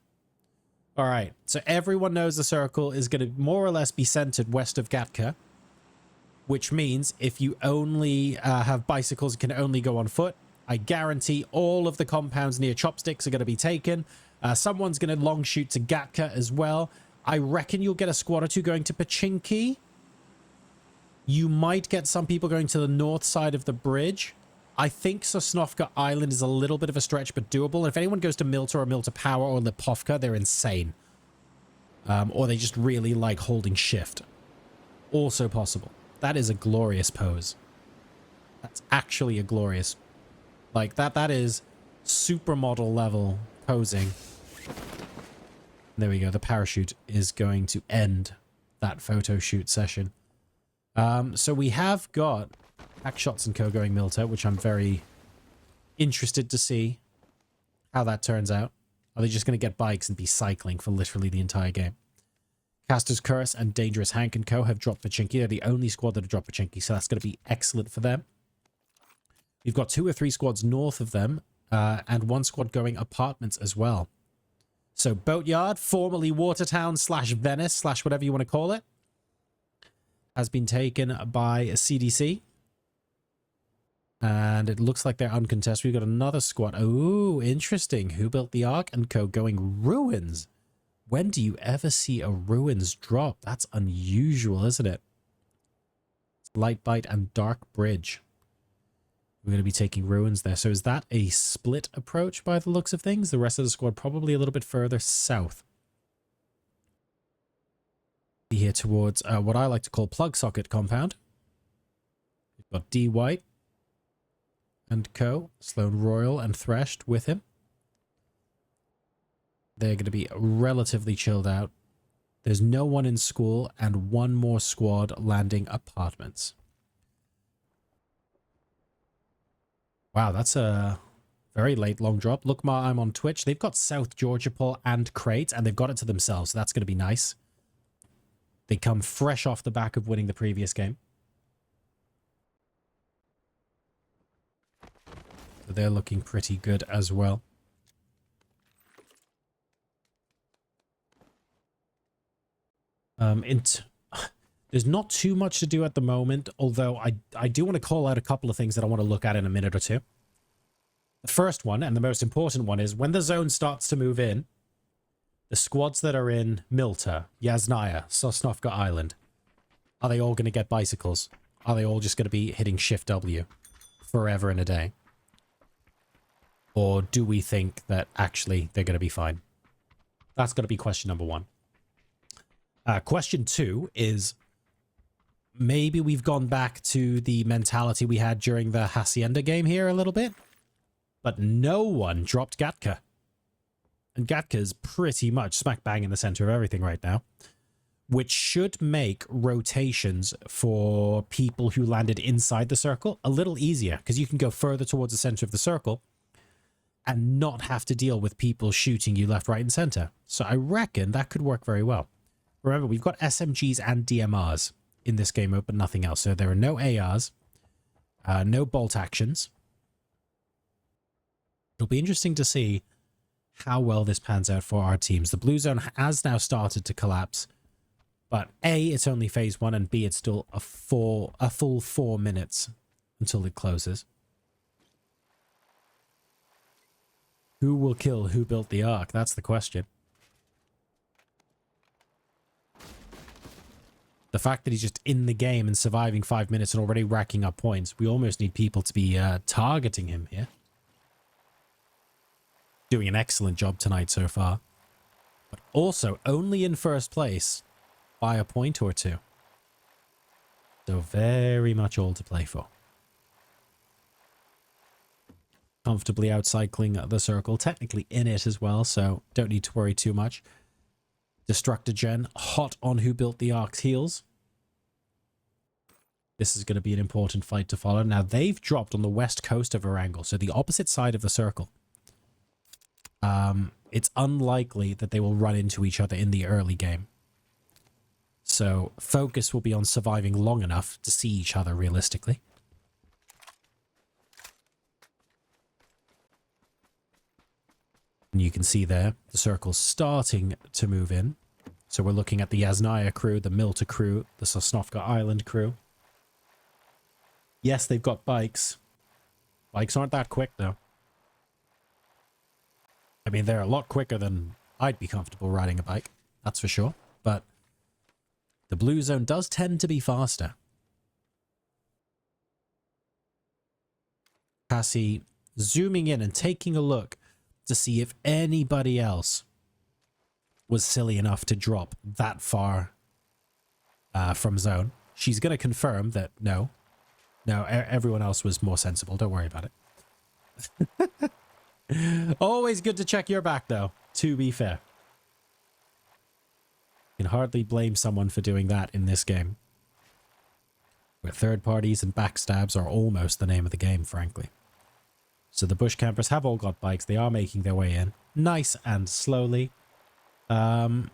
All right. So everyone knows the circle is going to more or less be centered west of Gatka, which means if you only have bicycles, you can only go on foot. I guarantee all of the compounds near Chopsticks are going to be taken. Someone's going to long shoot to Gatka as well. I reckon you'll get a squad or 2 going to Pachinki. You might get some people going to the north side of the bridge. I think Sosnovka Island is a little bit of a stretch, but doable. And if anyone goes to Milta or Milta Power or Lipovka, they're insane. Or they just really like holding shift. Also possible. That is a glorious pose. That's actually a glorious... Like, that is supermodel level posing. There we go. The parachute is going to end that photo shoot session. So we have got Hackshots and Co. going Milta, which I'm very interested to see how that turns out. Are they just going to get bikes and be cycling for literally the entire game? Caster's Curse and Dangerous Hank and Co. have dropped Pachinki. They're the only squad that have dropped Pachinki, so that's going to be excellent for them. We've got 2 or 3 squads north of them, and 1 squad going apartments as well. So Boatyard, formerly Watertown / Venice / whatever you want to call it, has been taken by a CDC. And it looks like they're uncontested. We've got another squad. Oh, interesting. Who Built the Ark and Co. going Ruins. When do you ever see a Ruins drop? That's unusual, isn't it? Lightbite and Dark Bridge. We're going to be taking Ruins there. So is that a split approach by the looks of things? The rest of the squad probably a little bit further south. Here towards what I like to call Plug Socket Compound. We've got D White and Co. Sloan Royal and Threshed with him. They're going to be relatively chilled out. There's no one in school and 1 more squad landing apartments. Wow, that's a very late long drop. Look, Ma, I'm on Twitch. They've got South Georgia Paul and Crate, and they've got it to themselves, so that's going to be nice. They come fresh off the back of winning the previous game. So they're looking pretty good as well. There's not too much to do at the moment, although I do want to call out a couple of things that I want to look at in a minute or two. The first one, and the most important one, is when the zone starts to move in, the squads that are in Milta, Yasnaya, Sosnovka Island, are they all going to get bicycles? Are they all just going to be hitting Shift W forever and a day? Or do we think that actually they're going to be fine? That's going to be question number one. Question two is, maybe we've gone back to the mentality we had during the Hacienda game here a little bit, but no one dropped Gatka. And Gatka is pretty much smack bang in the center of everything right now, which should make rotations for people who landed inside the circle a little easier, because you can go further towards the center of the circle and not have to deal with people shooting you left, right, and center. So I reckon that could work very well. Remember, we've got SMGs and DMRs in this game mode, but nothing else. So there are no ARs, no bolt actions. It'll be interesting to see how well this pans out for our teams. The blue zone has now started to collapse, but A, it's only phase one, and B, it's still a full 4 minutes until it closes. Who will kill who built the Ark? That's the question. The fact that he's just in the game and surviving 5 minutes and already racking up points, we almost need people to be targeting him here. Doing an excellent job tonight so far. But also only in first place by a point or two. So very much all to play for. Comfortably outcycling the circle. Technically in it as well, so don't need to worry too much. Destructogen hot on who built the Ark's heels. This is going to be an important fight to follow. Now, they've dropped on the west coast of Erangel, so the opposite side of the circle. It's unlikely that they will run into each other in the early game. So, focus will be on surviving long enough to see each other realistically. And you can see there, the circle's starting to move in. So we're looking at the Yasnaya crew, the Milta crew, the Sosnovka Island crew. Yes, they've got bikes. Bikes aren't that quick, though. I mean, they're a lot quicker than I'd be comfortable riding a bike. That's for sure. But the blue zone does tend to be faster. Cassie zooming in and taking a look to see if anybody else was silly enough to drop that far from zone. She's going to confirm that no, everyone else was more sensible. Don't worry about it. Always good to check your back, though, to be fair. You can hardly blame someone for doing that in this game, where third parties and backstabs are almost the name of the game, frankly. So the bush campers have all got bikes. They are making their way in. Nice and slowly. I'm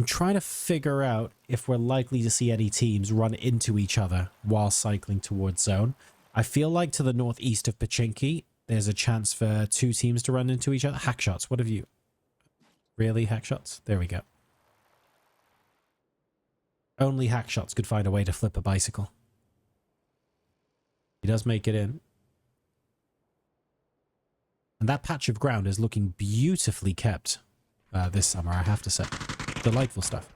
trying to figure out if we're likely to see any teams run into each other while cycling towards zone. I feel like to the northeast of Pachinki, there's a chance for two teams to run into each other. Hack shots, what have you... Really, hack shots? There we go. Only hack shots could find a way to flip a bicycle. He does make it in. And that patch of ground is looking beautifully kept this summer, I have to say. Delightful stuff.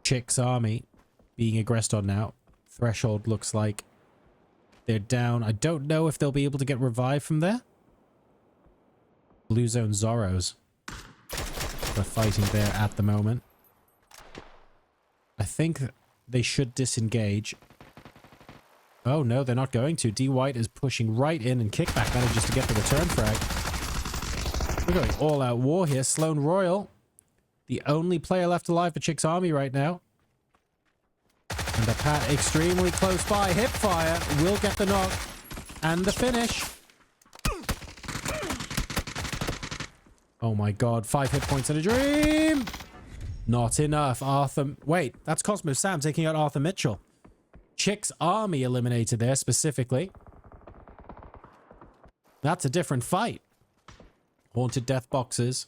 Chick's army being aggressed on now. Threshold looks like they're down. I don't know if they'll be able to get revived from there. Blue Zone Zorros are fighting there at the moment. I think they should disengage. Oh no, they're not going to. D White is pushing right in and kickback manages to get the return frag. We're going all out war here. Sloan Royal, the only player left alive for Chick's army right now. And the Pat extremely close by. Hipfire will get the knock and the finish. Oh my god, 5 hit points in a dream. Not enough. Arthur, wait, that's Cosmo Sam taking out Arthur Mitchell. Chick's army eliminated there specifically. That's a different fight. Haunted death boxes.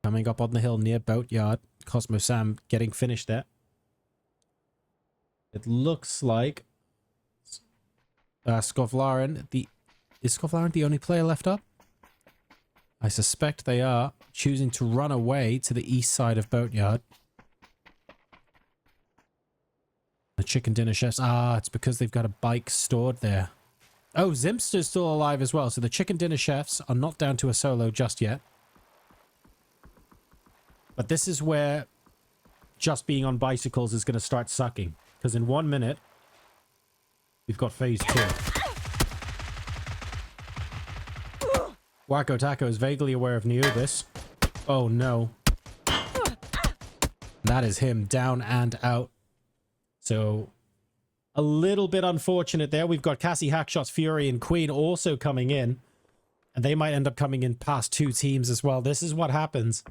Coming up on the hill near Boatyard. Cosmo Sam getting finished there. It looks like Skovlaren, is Skovlaren the only player left up? I suspect they are, choosing to run away to the east side of Boatyard. The chicken dinner chefs, it's because they've got a bike stored there. Oh, Zimster's still alive as well, so the chicken dinner chefs are not down to a solo just yet. But this is where just being on bicycles is going to start sucking. Because in 1 minute, we've got phase 2. Wacko Taco is vaguely aware of Neobis. Oh no. That is him down and out. So, a little bit unfortunate there. We've got Cassie, Hackshots, Fury, and Queen also coming in. And they might end up coming in past 2 teams as well. This is what happens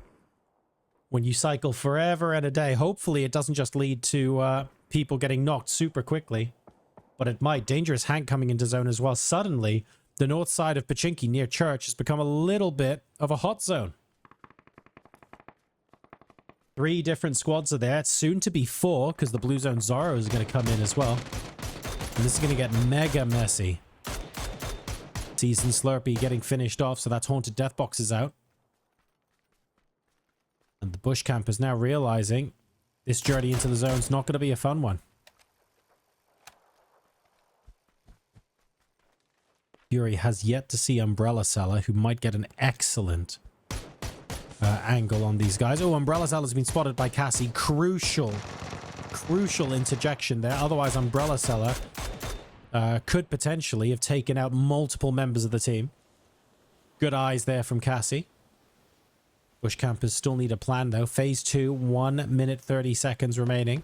when you cycle forever and a day. Hopefully it doesn't just lead to people getting knocked super quickly, but it might. Dangerous Hank coming into zone as well. Suddenly, the north side of Pachinki near Church has become a little bit of a hot zone. 3 different squads are there. It's soon to be 4 because the Blue Zone Zorro is going to come in as well. And this is going to get mega messy. Season Slurpee getting finished off, so that's Haunted Death Boxes out. And the bush campers now realizing this journey into the zone is not going to be a fun one. Fury has yet to see Umbrella Seller, who might get an excellent angle on these guys. Oh, Umbrella Seller's been spotted by Cassie. Crucial interjection there. Otherwise, Umbrella Seller could potentially have taken out multiple members of the team. Good eyes there from Cassie. Bush campers still need a plan though. Phase 2, 1 minute 30 seconds remaining.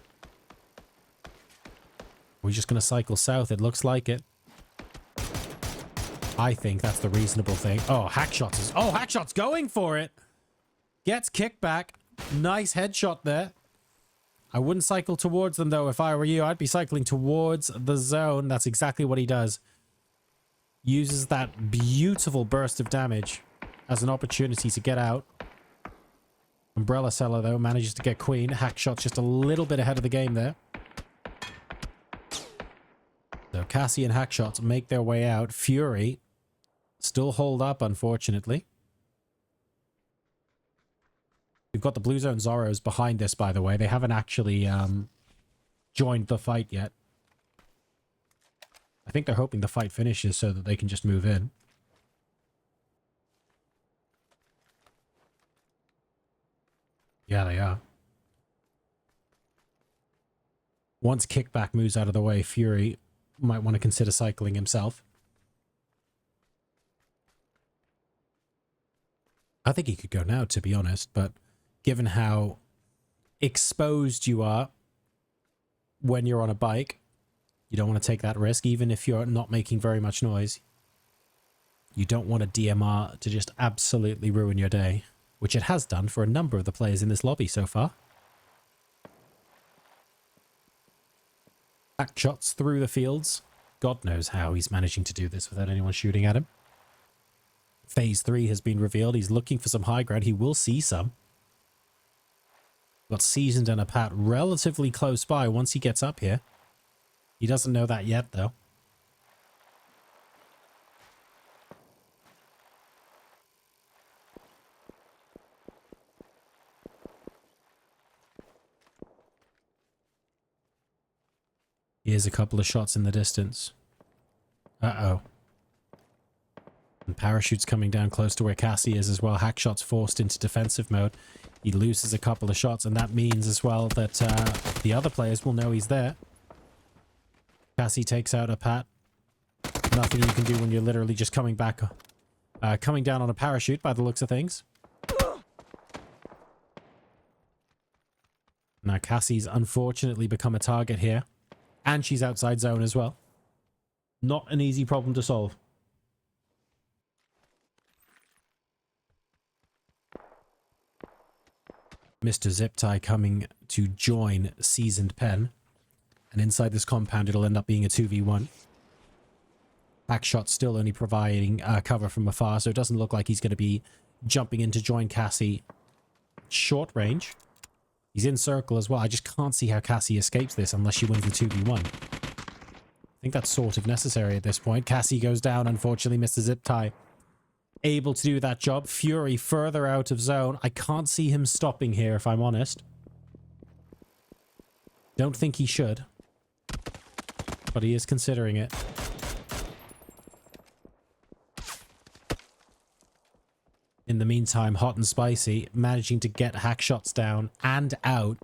We're just going to cycle south. It looks like it. I think that's the reasonable thing. Oh, Hackshot's going for it. Gets kickback. Nice headshot there. I wouldn't cycle towards them though. If I were you, I'd be cycling towards the zone. That's exactly what he does. Uses that beautiful burst of damage as an opportunity to get out. Umbrella Seller, though, manages to get Queen. Hackshot's just a little bit ahead of the game there. So Cassie and Hackshots make their way out. Fury still hold up, unfortunately. We've got the Blue Zone Zorros behind this, by the way. They haven't actually joined the fight yet. I think they're hoping the fight finishes so that they can just move in. Yeah, they are. Once Kickback moves out of the way, Fury might want to consider cycling himself. I think he could go now, to be honest, but given how exposed you are when you're on a bike, you don't want to take that risk, even if you're not making very much noise. You don't want a DMR to just absolutely ruin your day, which it has done for a number of the players in this lobby so far. Back shots through the fields. God knows how he's managing to do this without anyone shooting at him. Phase 3 has been revealed. He's looking for some high ground. He will see some. Got Seasoned and a Pat relatively close by once he gets up here. He doesn't know that yet, though. Here's a couple of shots in the distance. Uh-oh. And Parachute's coming down close to where Cassie is as well. Hackshot's forced into defensive mode. He loses a couple of shots, and that means as well that the other players will know he's there. Cassie takes out a Pat. Nothing you can do when you're literally just coming back, coming down on a parachute by the looks of things. Now Cassie's unfortunately become a target here. And she's outside zone as well. Not an easy problem to solve. Mr. Ziptie coming to join Seasoned Pen. And inside this compound, it'll end up being a 2v1. Hackshot still only providing cover from afar, so it doesn't look like he's going to be jumping in to join Cassie short range. He's in circle as well. I just can't see how Cassie escapes this unless she wins the 2v1. I think that's sort of necessary at this point. Cassie goes down, unfortunately, missed the zip tie. Able to do that job. Fury further out of zone. I can't see him stopping here, if I'm honest. Don't think he should. But he is considering it. In the meantime, Hot and Spicy managing to get hack shots down and out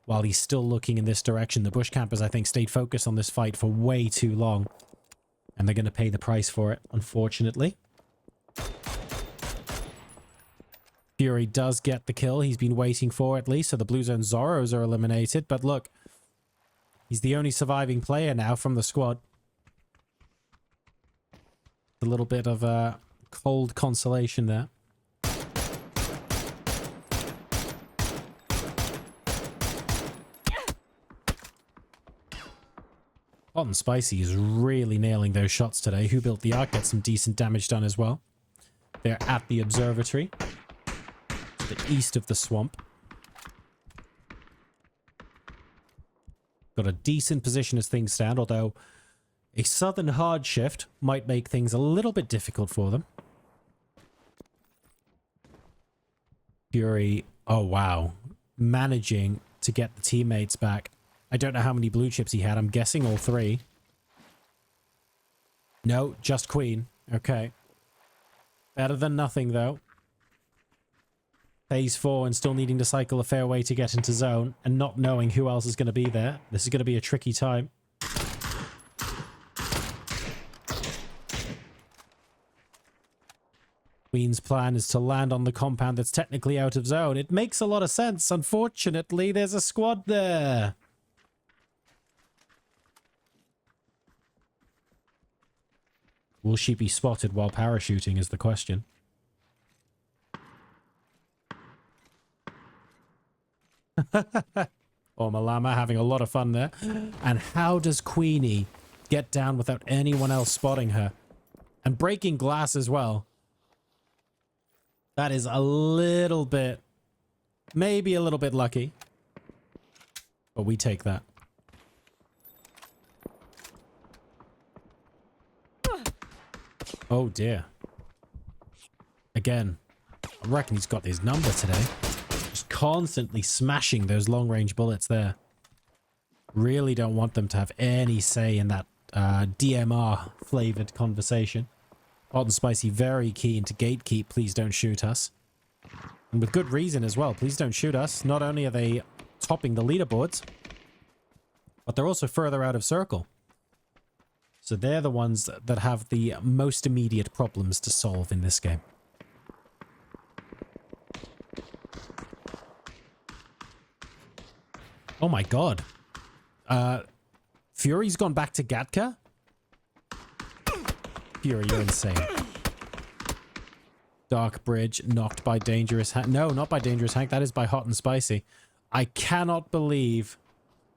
while he's still looking in this direction. The bush campers, I think, stayed focused on this fight for way too long. And they're going to pay the price for it, unfortunately. Fury does get the kill he's been waiting for, at least. So the Blue Zone Zoros are eliminated. But look, he's the only surviving player now from the squad. A little bit of a cold consolation there. Hot and Spicy is really nailing those shots today. Who Built the Ark gets some decent damage done as well. They're at the observatory, to the east of the swamp. Got a decent position as things stand, although a southern hard shift might make things a little bit difficult for them. Fury, oh wow, managing to get the teammates back. I don't know how many blue chips he had. I'm guessing all 3. No, just Queen. Okay. Better than nothing, though. Phase 4 and still needing to cycle a fair way to get into zone and not knowing who else is going to be there. This is going to be a tricky time. Queen's plan is to land on the compound that's technically out of zone. It makes a lot of sense. Unfortunately, there's a squad there. Will she be spotted while parachuting is the question. Oh, Malama having a lot of fun there. And how does Queenie get down without anyone else spotting her? And breaking glass as well. That is a little bit, maybe a little bit lucky. But we take that. Oh dear. Again, I reckon he's got his number today. Just constantly smashing those long-range bullets there. Really don't want them to have any say in that DMR-flavored conversation. Hot and Spicy very keen to gatekeep, please don't shoot us. And with good reason as well, please don't shoot us. Not only are they topping the leaderboards, but they're also further out of circle. So they're the ones that have the most immediate problems to solve in this game. Oh my god. Fury's gone back to Gatka? Fury, you're insane. Dark Bridge knocked by Dangerous Hank. No, not by Dangerous Hank. That is by Hot and Spicy. I cannot believe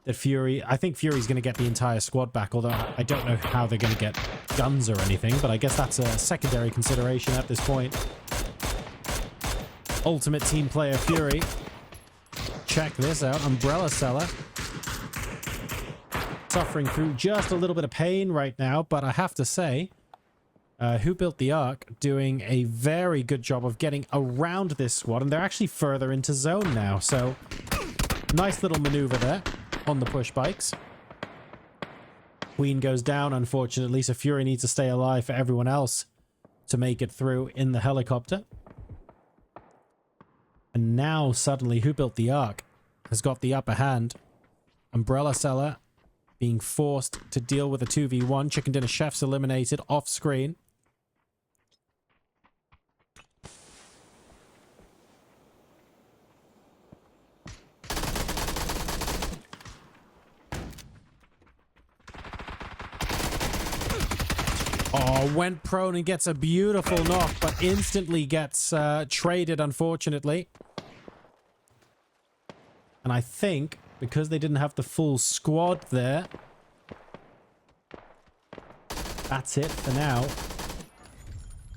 that Fury... I think Fury's going to get the entire squad back, although I don't know how they're going to get guns or anything, but I guess that's a secondary consideration at this point. Ultimate team player Fury. Check this out. Umbrella Seller. Suffering through just a little bit of pain right now, but I have to say... Who Built the Ark doing a very good job of getting around this squad, and they're actually further into zone now, so nice little maneuver there on the push bikes. Queen goes down, unfortunately, so Fury needs to stay alive for everyone else to make it through in the helicopter. And now, suddenly, Who Built the Ark has got the upper hand. Umbrella Seller being forced to deal with a 2v1. Chicken Dinner Chef's eliminated off screen. Oh, went prone and gets a beautiful knock, but instantly gets traded, unfortunately. And I think, because they didn't have the full squad there, that's it for now.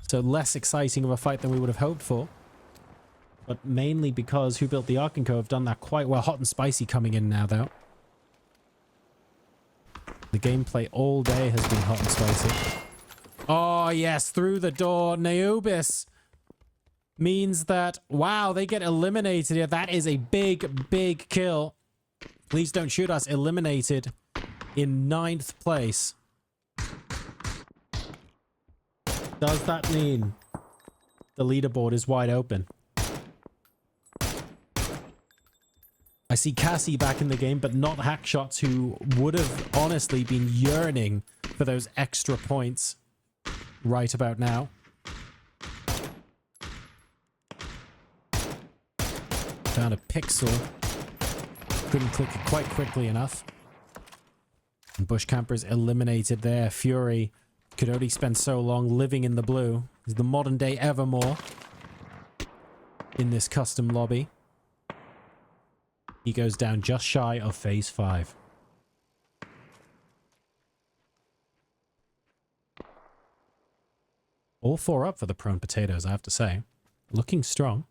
So less exciting of a fight than we would have hoped for. but mainly because Who Built the Ark and Co. have done that quite well. Hot and Spicy coming in now, though. The gameplay all day has been hot and spicy. Oh, yes, through the door. Neobis means that, wow, they get eliminated here. That is a big, big kill. Please don't shoot us. Eliminated in 9th place. Does that mean the leaderboard is wide open? I see Cassie back in the game, but not Hackshots, who would have honestly been yearning for those extra points right about now. Found a pixel. Couldn't click it quite quickly enough. And Bush Campers eliminated there. Fury could only spend so long living in the blue. He's the modern day Evermore in this custom lobby. He goes down just shy of phase 5. All 4 up for the prone potatoes, I have to say. Looking strong.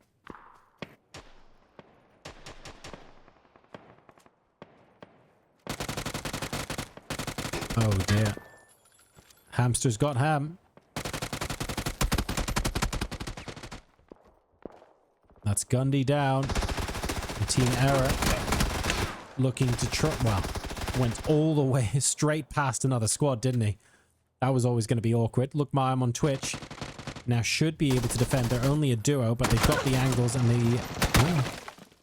Oh dear. Hamster's got ham. That's Gundy down. Team Error looking to try. Well, went all the way straight past another squad, didn't he? That was always going to be awkward. Look, I'm on Twitch. Now should be able to defend. They're only a duo, but they've got the angles and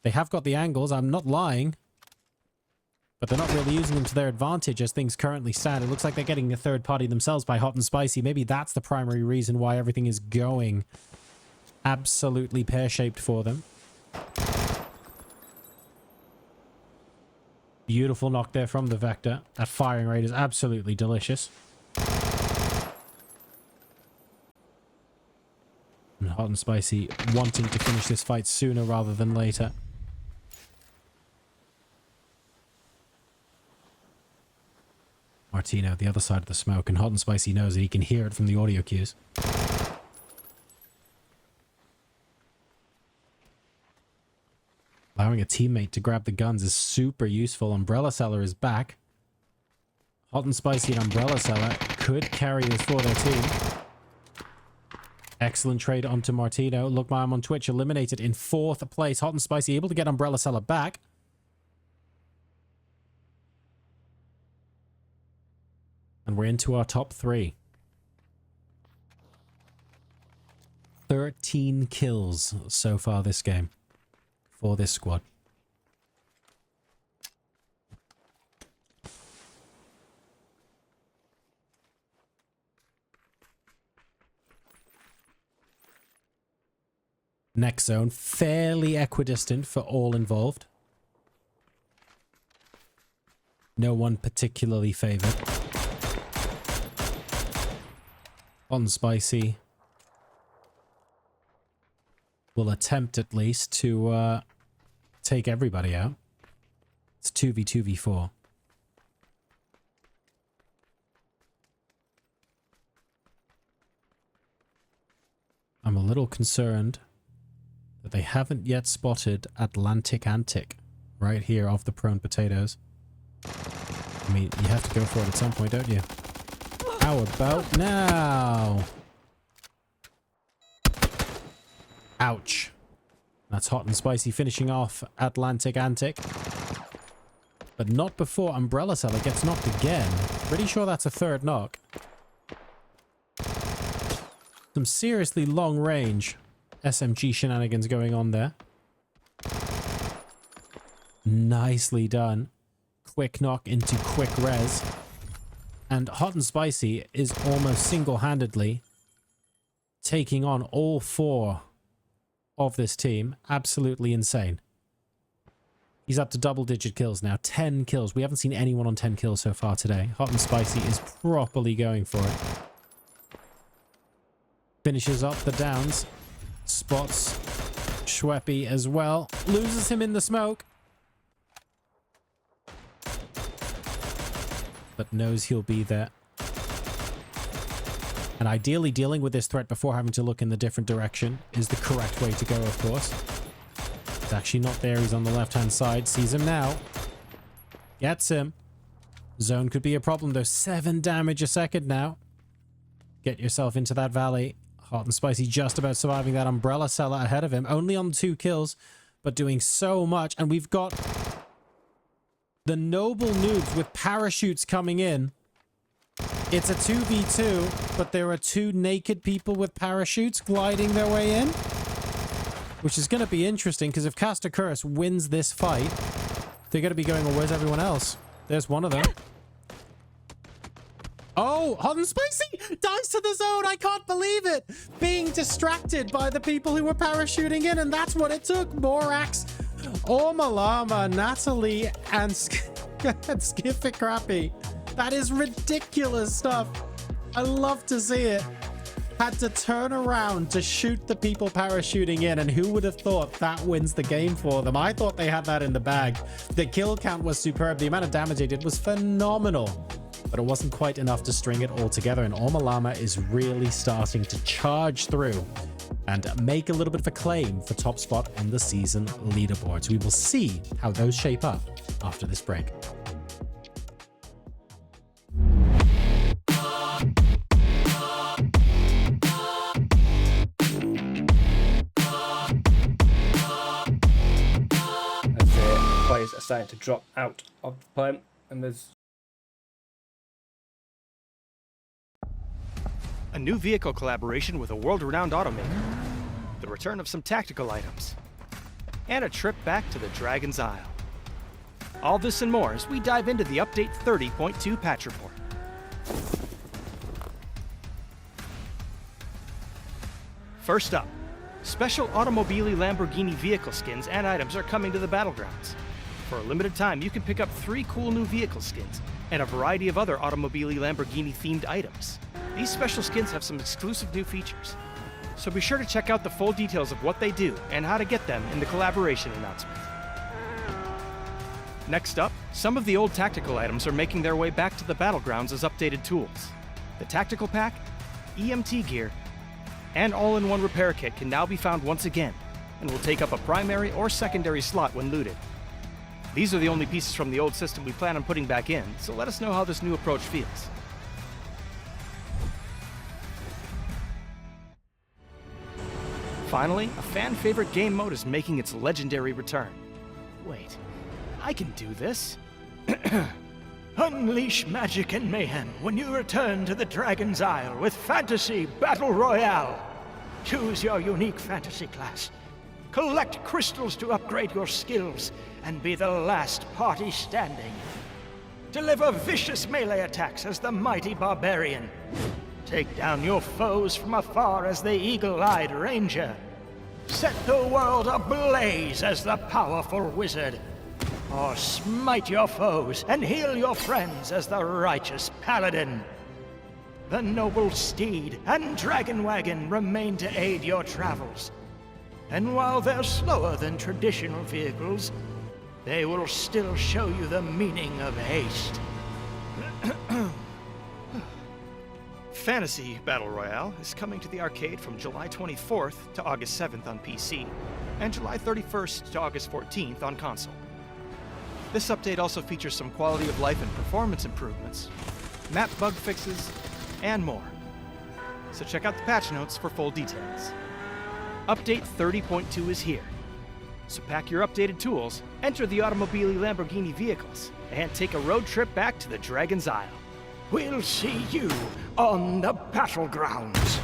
they have got the angles. I'm not lying. But they're not really using them to their advantage as things currently stand. It looks like they're getting a third party themselves by Hot and Spicy. Maybe that's the primary reason why everything is going absolutely pear-shaped for them. Beautiful knock there from the Vector. That firing rate is absolutely delicious. And Hot and Spicy wanting to finish this fight sooner rather than later. Martino, the other side of the smoke, and Hot and Spicy knows that he can hear it from the audio cues. Allowing a teammate to grab the guns is super useful. Umbrella Seller is back. Hot and Spicy and Umbrella Seller could carry this for their team. Excellent trade onto Martino. Look, I'm on Twitch, eliminated in 4th place. Hot and Spicy able to get Umbrella Seller back. And we're into our top 3. 13 kills so far this game for this squad. Next zone, fairly equidistant for all involved. No one particularly favored. On Spicy will attempt at least to take everybody out. It's 2v2v4. I'm a little concerned that they haven't yet spotted Atlantic Antic right here off the prone potatoes. I mean, you have to go for it at some point, don't you? How about now? Ouch. That's Hot and Spicy finishing off Atlantic Antic. But not before Umbrella Seller gets knocked again. Pretty sure that's a 3rd knock. Some seriously long range SMG shenanigans going on there. Nicely done. Quick knock into quick res. And Hot and Spicy is almost single-handedly taking on all 4 of this team. Absolutely insane. He's up to double-digit kills now. 10 kills. We haven't seen anyone on 10 kills so far today. Hot and Spicy is properly going for it. Finishes up the downs. Spots Schweppy as well. Loses him in the smoke. But knows he'll be there. And ideally, dealing with this threat before having to look in the different direction is the correct way to go, of course. He's actually not there. He's on the left-hand side. Sees him now. Gets him. Zone could be a problem, though. 7 damage a second now. Get yourself into that valley. Hot and Spicy just about surviving that umbrella seller ahead of him. Only on 2 kills, but doing so much. And we've got the noble noobs with parachutes coming in. It's a 2v2, but there are 2 naked people with parachutes gliding their way in. Which is going to be interesting, because if Caster Curse wins this fight, they're going to be going, well, where's everyone else? There's one of them. Oh, Hot and Spicy dies to the zone. I can't believe it. Being distracted by the people who were parachuting in, and that's what it took. Morax, Ormalama, Natalie, and Skiffic Crappy. That is ridiculous stuff. I love to see it. Had to turn around to shoot the people parachuting in, and who would have thought that wins the game for them? I thought they had that in the bag. The kill count was superb. The amount of damage they did was phenomenal. But it wasn't quite enough to string it all together, and Ormalama is really starting to charge through and make a little bit of a claim for top spot on the season leaderboards. We will see how those shape up after this break. As players are starting to drop out of the plane, and there's a new vehicle collaboration with a world-renowned automaker, the return of some tactical items, and a trip back to the Dragon's Isle. All this and more as we dive into the Update 30.2 patch report. First up, special Automobili Lamborghini vehicle skins and items are coming to the Battlegrounds. For a limited time, you can pick up 3 cool new vehicle skins and a variety of other Automobili Lamborghini themed items. These special skins have some exclusive new features, so be sure to check out the full details of what they do and how to get them in the collaboration announcement. Next up, some of the old tactical items are making their way back to the Battlegrounds as updated tools. The Tactical Pack, EMT gear, and all-in-one repair kit can now be found once again, and will take up a primary or secondary slot when looted. These are the only pieces from the old system we plan on putting back in, so let us know how this new approach feels. Finally, a fan-favorite game mode is making its legendary return. Wait, I can do this. Unleash magic and mayhem when you return to the Dragon's Isle with Fantasy Battle Royale. Choose your unique fantasy class. Collect crystals to upgrade your skills and be the last party standing. Deliver vicious melee attacks as the mighty barbarian. Take down your foes from afar as the eagle-eyed ranger. Set the world ablaze as the powerful wizard. Or smite your foes and heal your friends as the righteous paladin. The noble steed and dragon wagon remain to aid your travels. And while they're slower than traditional vehicles, they will still show you the meaning of haste. Fantasy Battle Royale is coming to the arcade from July 24th to August 7th on PC, and July 31st to August 14th on console. This update also features some quality of life and performance improvements, map bug fixes, and more. So check out the patch notes for full details. Update 30.2 is here. So pack your updated tools, enter the Automobili Lamborghini vehicles, and take a road trip back to the Dragon's Isle. We'll see you on the Battlegrounds.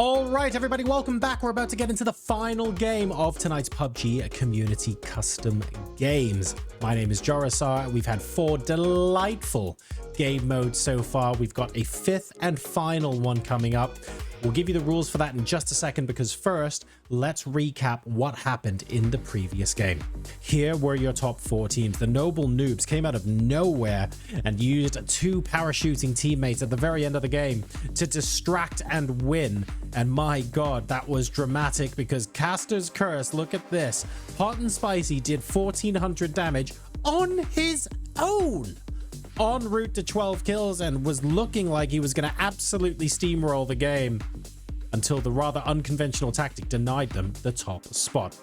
All right, everybody, welcome back. We're about to get into the final game of tonight's PUBG Community Custom Games. My name is Jorosar. We've had 4 delightful game modes so far. We've got a 5th and final one coming up. We'll give you the rules for that in just a second, because first, let's recap what happened in the previous game. Here were your top 4 teams. The Noble Noobs came out of nowhere and used 2 parachuting teammates at the very end of the game to distract and win. And my god, that was dramatic, because Caster's Curse, look at this. Hot and Spicy did 1400 damage on his own, en route to 12 kills, and was looking like he was going to absolutely steamroll the game until the rather unconventional tactic denied them the top spot.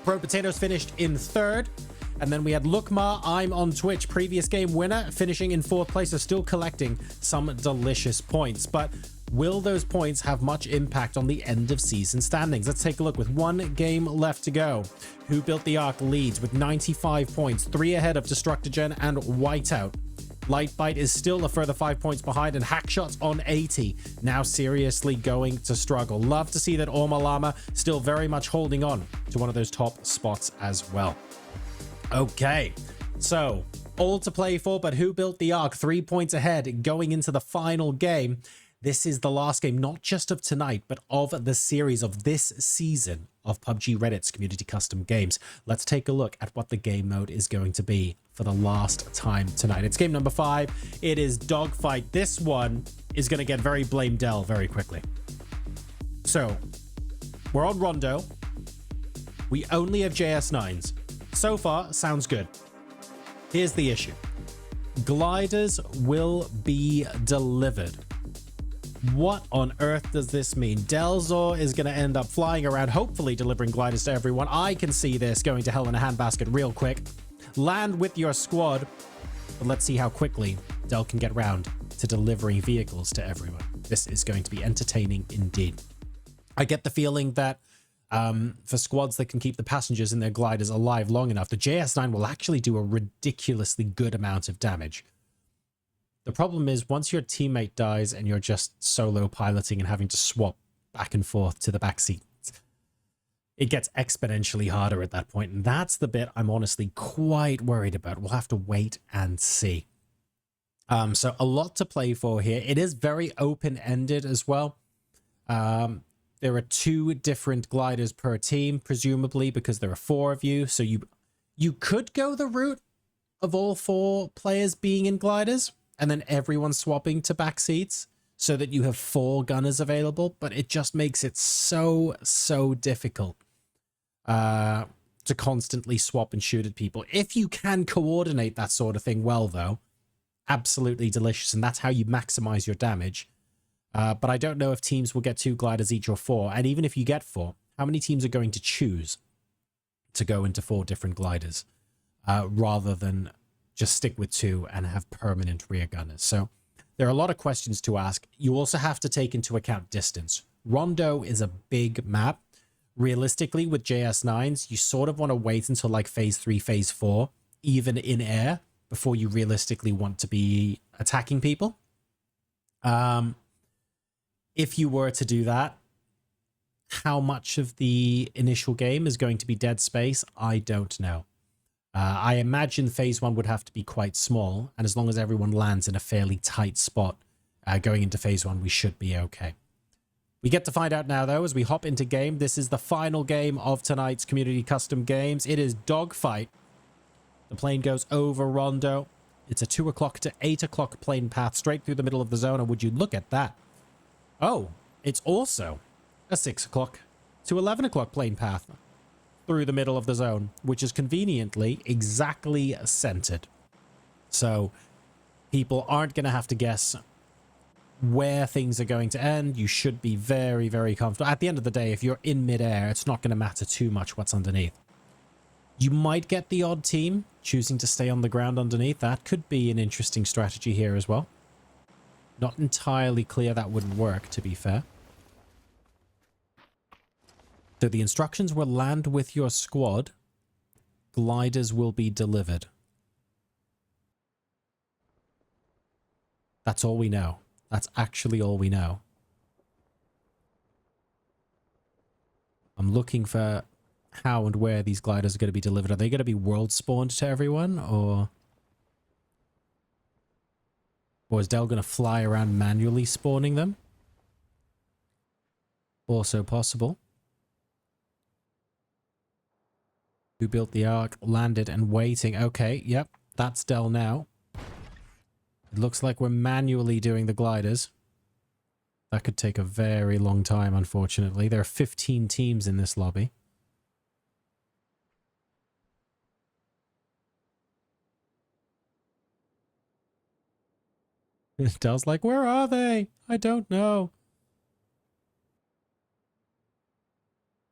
Pro Potatoes finished in 3rd, and then we had Lookmar, I'm on Twitch, previous game winner, finishing in 4th place, so still collecting some delicious points. But will those points have much impact on the end of season standings? Let's take a look. With 1 game left to go, Who Built the Ark leads with 95 points, 3 ahead of Destructogen and Whiteout. Lightbite is still a further 5 points behind, and Hackshot's on 80, now seriously going to struggle. Love to see that Ormalama still very much holding on to one of those top spots as well. Okay, so all to play for, but Who Built the Ark 3 points ahead going into the final game. This is the last game, not just of tonight, but of the series of this season of PUBG Reddit's Community Custom Games. Let's take a look at what the game mode is going to be for the last time tonight. It's game number 5. It is Dogfight. This one is going to get very Blame Dell very quickly. So, we're on Rondo. We only have JS9s. So far, sounds good. Here's the issue. Gliders will be delivered. What on earth does this mean? Delzor is going to end up flying around, hopefully delivering gliders to everyone. I can see this going to hell in a handbasket real quick. Land with your squad, but let's see how quickly Del can get around to delivering vehicles to everyone. This is going to be entertaining indeed. I get the feeling that for squads that can keep the passengers in their gliders alive long enough, the JS9 will actually do a ridiculously good amount of damage. The problem is, once your teammate dies and you're just solo piloting and having to swap back and forth to the back seat, it gets exponentially harder at that point. And that's the bit I'm honestly quite worried about. We'll have to wait and see. So a lot to play for here. It is very open-ended as well. There are 2 different gliders per team, presumably, because there are 4 of you. So you could go the route of all 4 players being in gliders, and then everyone swapping to back seats so that you have 4 gunners available, but it just makes it so difficult to constantly swap and shoot at people. If you can coordinate that sort of thing well, though, absolutely delicious, and that's how you maximize your damage. But I don't know if teams will get 2 gliders each or 4, and even if you get 4, how many teams are going to choose to go into 4 different gliders rather than just stick with 2 and have permanent rear gunners? So there are a lot of questions to ask. You also have to take into account distance. Rondo is a big map. Realistically, with JS9s, you sort of want to wait until like phase 3, phase 4, even in air, before you realistically want to be attacking people. If you were to do that, how much of the initial game is going to be dead space? I don't know. I imagine phase 1 would have to be quite small, and as long as everyone lands in a fairly tight spot going into phase 1, we should be okay. We get to find out now, though, as we hop into game. This is the final game of tonight's Community Custom Games. It is Dogfight. The plane goes over Rondo. It's a 2 o'clock to 8 o'clock plane path straight through the middle of the zone, and would you look at that? Oh, it's also a 6 o'clock to 11 o'clock plane path through the middle of the zone, which is conveniently exactly centered. So people aren't going to have to guess where things are going to end. You should be very, very comfortable. At the end of the day, if you're in midair, it's not going to matter too much what's underneath. You might get the odd team choosing to stay on the ground underneath. That could be an interesting strategy here as well. Not entirely clear that would work, to be fair. So the instructions were land with your squad. Gliders will be delivered. That's all we know. That's actually all we know. I'm looking for how and where these gliders are going to be delivered. Are they going to be world spawned to everyone, or is Dell going to fly around manually spawning them? Also possible. Who built the Ark, landed and waiting. Okay, yep, that's Dell now. It looks like we're manually doing the gliders. That could take a very long time, unfortunately. There are 15 teams in this lobby. Dell's like, where are they? I don't know.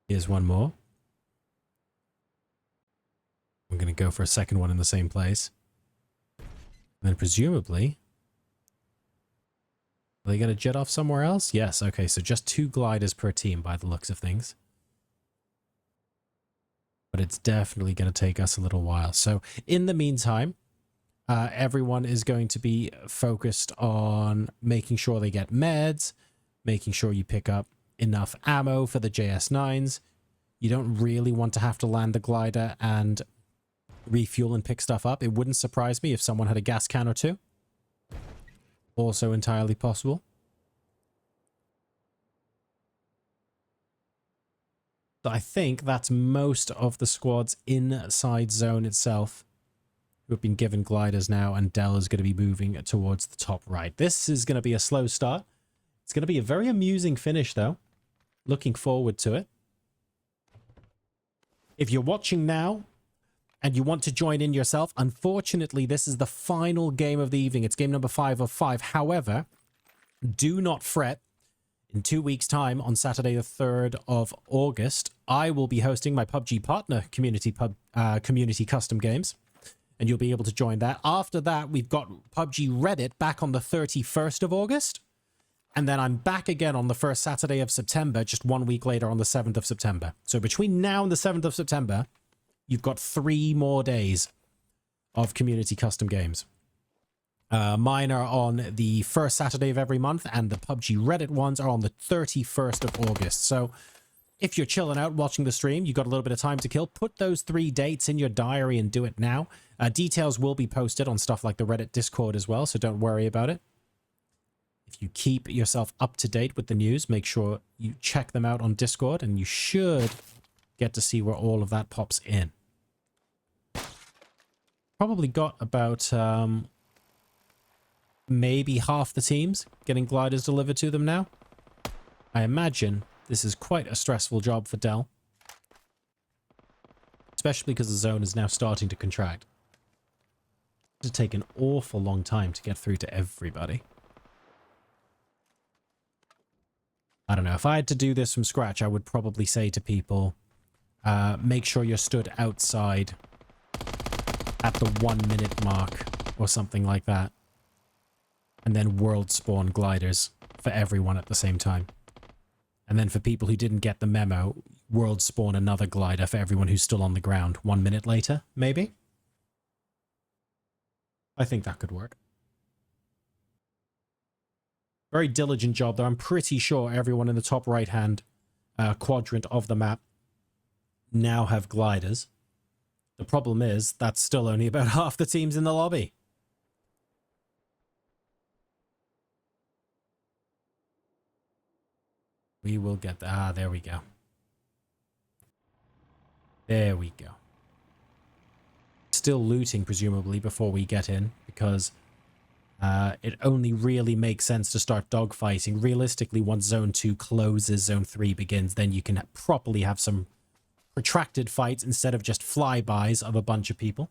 Here's one more. I'm going to go for a second one in the same place. And then presumably... Are they going to jet off somewhere else? Yes, okay, so just 2 gliders per team by the looks of things. But it's definitely going to take us a little while. So in the meantime, everyone is going to be focused on making sure they get meds, making sure you pick up enough ammo for the JS9s. You don't really want to have to land the glider and refuel and pick stuff up. It wouldn't surprise me if someone had a gas can or 2. Also entirely possible. So I think that's most of the squads inside zone itself who have been given gliders now, and Dell is going to be moving towards the top right. This is going to be a slow start. It's going to be a very amusing finish, though. Looking forward to it. If you're watching now and you want to join in yourself, unfortunately, this is the final game of the evening. It's game number 5 of 5. However, do not fret. In 2 weeks' time, on Saturday, the 3rd of August, I will be hosting my PUBG partner community custom games, and you'll be able to join that. After that, we've got PUBG Reddit back on the 31st of August, and then I'm back again on the first Saturday of September, just 1 week later on the 7th of September. So between now and the 7th of September, you've got 3 more days of community custom games. Mine are on the first Saturday of every month, and the PUBG Reddit ones are on the 31st of August. So if you're chilling out watching the stream, you've got a little bit of time to kill, put those 3 dates in your diary and do it now. Details will be posted on stuff like the Reddit Discord as well, so don't worry about it. If you keep yourself up to date with the news, make sure you check them out on Discord, and you should get to see where all of that pops in. Probably got about maybe half the teams getting gliders delivered to them now. I imagine this is quite a stressful job for Dell, especially because the zone is now starting to contract. It'll take an awful long time to get through to everybody. I don't know. If I had to do this from scratch, I would probably say to people, make sure you're stood outside at the 1 minute mark or something like that. And then world spawn gliders for everyone at the same time. And then for people who didn't get the memo, world spawn another glider for everyone who's still on the ground 1 minute later, maybe? I think that could work. Very diligent job, though. I'm pretty sure everyone in the top right-hand quadrant of the map now have gliders. The problem is, that's still only about half the teams in the lobby. We will get that. Ah, there we go. There we go. Still looting, presumably, before we get in, because it only really makes sense to start dogfighting. Realistically, once Zone 2 closes, Zone 3 begins, then you can properly have some protracted fights instead of just flybys of a bunch of people.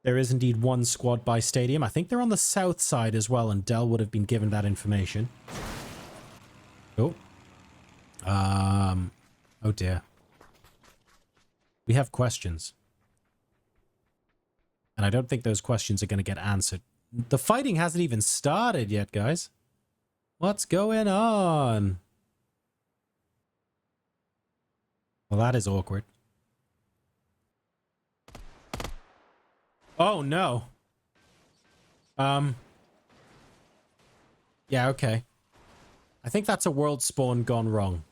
There is indeed one squad by stadium. I think they're on the south side as well, and Dell would have been given that information. Oh. Oh dear. We have questions. And I don't think those questions are going to get answered. The fighting hasn't even started yet, guys. What's going on? Well, that is awkward. Oh, no. Yeah, okay. I think that's a world spawn gone wrong.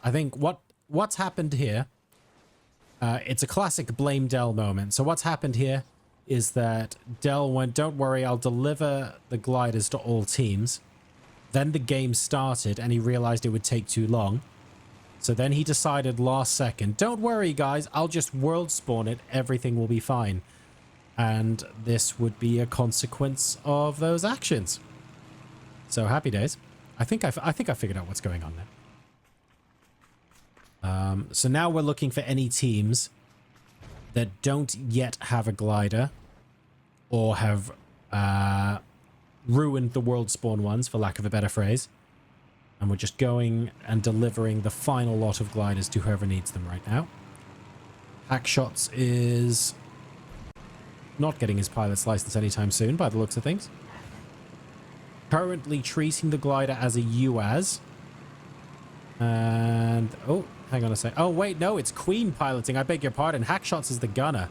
I think what's happened here, it's a classic blame Dell moment. So what's happened here is that Dell went, don't worry, I'll deliver the gliders to all teams. Then the game started and he realized it would take too long. So then he decided last second, don't worry guys, I'll just world spawn it, everything will be fine. And this would be a consequence of those actions. So happy days. I think I figured out what's going on there. So now we're looking for any teams that don't yet have a glider or have ruined the world spawn ones, for lack of a better phrase. And we're just going and delivering the final lot of gliders to whoever needs them right now. Hackshots is not getting his pilot's license anytime soon, by the looks of things. Currently treating the glider as a UAS. And, oh, hang on a sec. Oh, wait, no, it's Queen piloting. I beg your pardon. Hackshots is the gunner.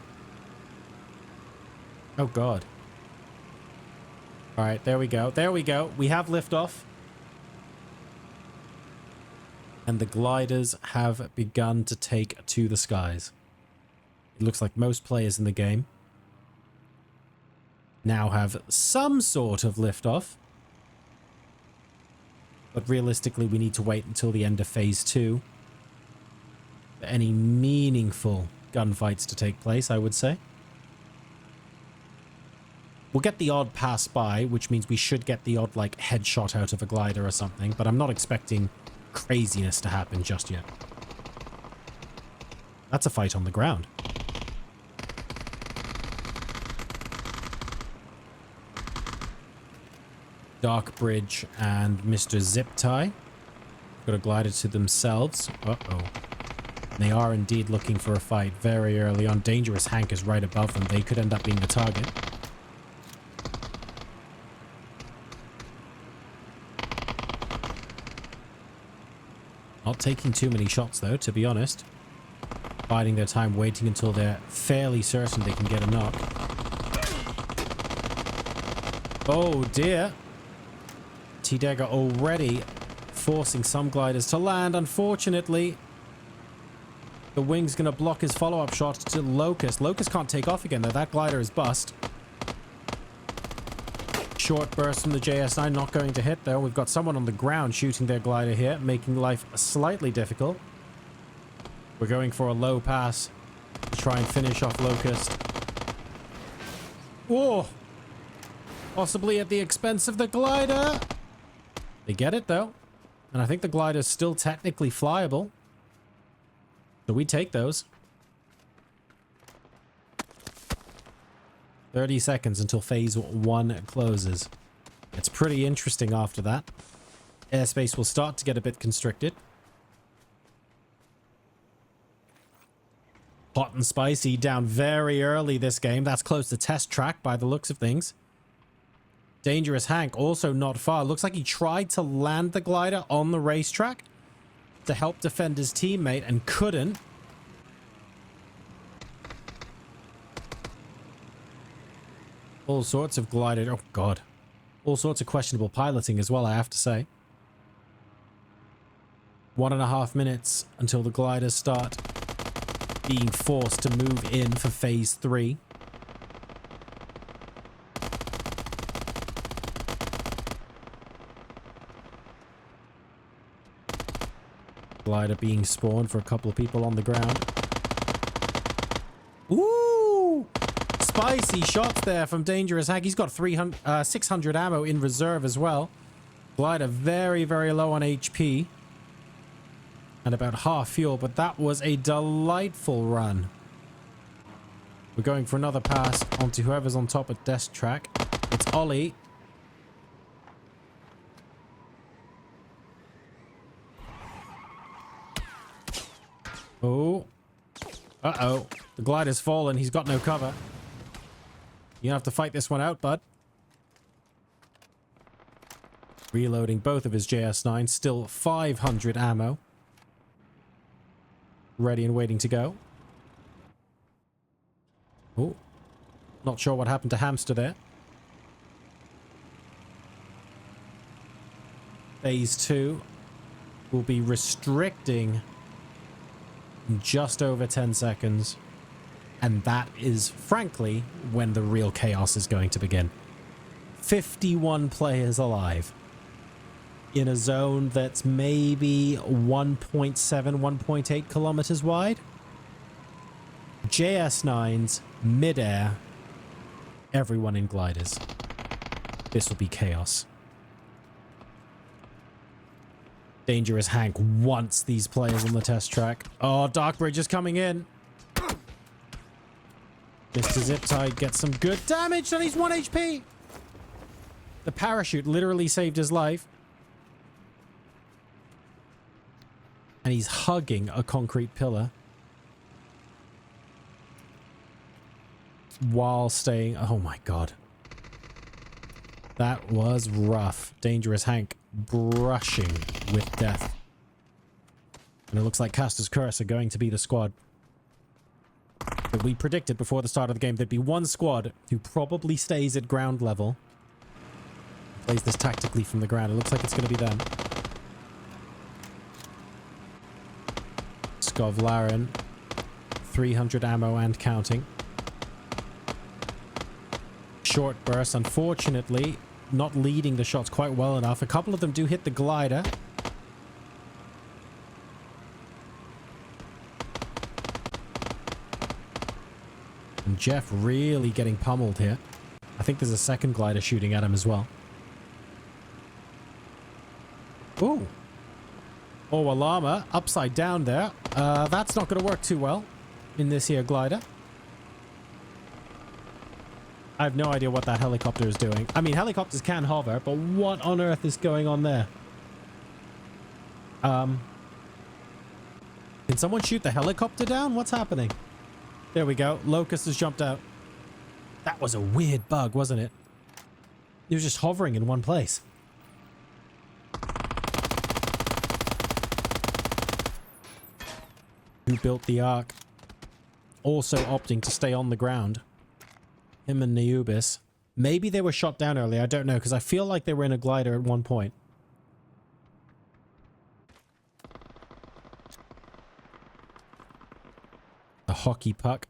Oh, God. All right, there we go. There we go. We have liftoff. And the gliders have begun to take to the skies. It looks like most players in the game now have some sort of liftoff. But realistically, we need to wait until the end of Phase 2 for any meaningful gunfights to take place, I would say. We'll get the odd pass by, which means we should get the odd, like, headshot out of a glider or something, but I'm not expecting craziness to happen just yet. That's a fight on the ground. Dark Bridge and Mr. Zip Tie got a glider to themselves. Uh-oh. They are indeed looking for a fight very early on. Dangerous Hank is right above them. They could end up being the target. Not taking too many shots, though, to be honest. Biding their time, waiting until they're fairly certain they can get a knock. Oh, dear. T-Dagger already forcing some gliders to land. Unfortunately, the wing's going to block his follow-up shot to Locust. Locust can't take off again, though. That glider is bust. Short burst from the JS9, not going to hit, though. We've got someone on the ground shooting their glider here, making life slightly difficult. We're going for a low pass to try and finish off Locust. Whoa! Possibly at the expense of the glider. They get it, though. And I think the glider's still technically flyable. So we take those. 30 seconds until Phase 1 closes. It's pretty interesting after that. Airspace will start to get a bit constricted. Hot and Spicy down very early this game. That's close to test track by the looks of things. Dangerous Hank also not far. Looks like he tried to land the glider on the racetrack to help defend his teammate and couldn't. All sorts of glider. Oh, God. All sorts of questionable piloting as well, I have to say. 1.5 minutes until the gliders start being forced to move in for Phase 3. Glider being spawned for a couple of people on the ground. Ooh! Spicy shots there from Dangerous Hank. He's got 600 ammo in reserve as well. Glider very, very low on HP. And about half fuel, but that was a delightful run. We're going for another pass onto whoever's on top of desk track. It's Ollie. Oh. Uh-oh. The glider's fallen. He's got no cover. You're gonna have to fight this one out, bud. Reloading both of his JS9. Still 500 ammo. Ready and waiting to go. Oh. Not sure what happened to Hamster there. Phase 2 will be restricting in just over 10 seconds. And that is, frankly, when the real chaos is going to begin. 51 players alive in a zone that's maybe 1.7, 1.8 kilometers wide. JS9s, midair, everyone in gliders. This will be chaos. Dangerous Hank wants these players on the test track. Oh, Darkbridge is coming in. Mr. Ziptide gets some good damage and he's 1 HP. The parachute literally saved his life. And he's hugging a concrete pillar. While staying... Oh my god. That was rough. Dangerous Hank brushing with death. And it looks like Caster's Curse are going to be the squad. But we predicted before the start of the game there'd be one squad who probably stays at ground level. Plays this tactically from the ground. It looks like it's going to be them. Skovlaren. 300 ammo and counting. Short burst, unfortunately, not leading the shots quite well enough. A couple of them do hit the glider. And Jeff really getting pummeled here. I think there's a second glider shooting at him as well. Ooh. Oh, a llama upside down there. That's not going to work too well in this here glider. I have no idea what that helicopter is doing. I mean, helicopters can hover, but what on earth is going on there? Can someone shoot the helicopter down? What's happening? There we go. Locust has jumped out. That was a weird bug, wasn't it? He was just hovering in one place. Who built the Ark? Also opting to stay on the ground. Him and Neubis. Maybe they were shot down earlier. I don't know, because I feel like they were in a glider at one point. A hockey puck.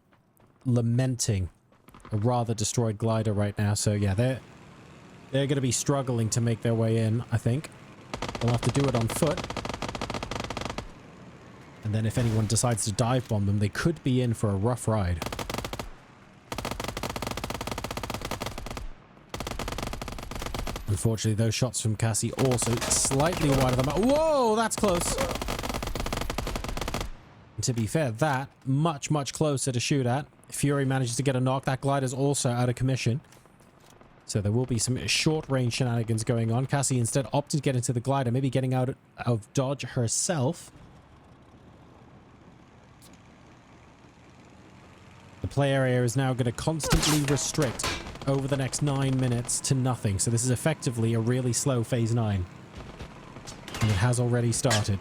Lamenting a rather destroyed glider right now. So yeah, they're going to be struggling to make their way in, I think. They'll have to do it on foot. And then if anyone decides to dive bomb them, they could be in for a rough ride. Unfortunately, those shots from Cassie also slightly wide of them. Whoa, that's close. And to be fair, that much, much closer to shoot at. Fury manages to get a knock. That glider's also out of commission. So there will be some short-range shenanigans going on. Cassie instead opted to get into the glider, maybe getting out of dodge herself. The play area is now going to constantly restrict over the next 9 minutes to nothing. So this is effectively a really slow phase 9. And it has already started.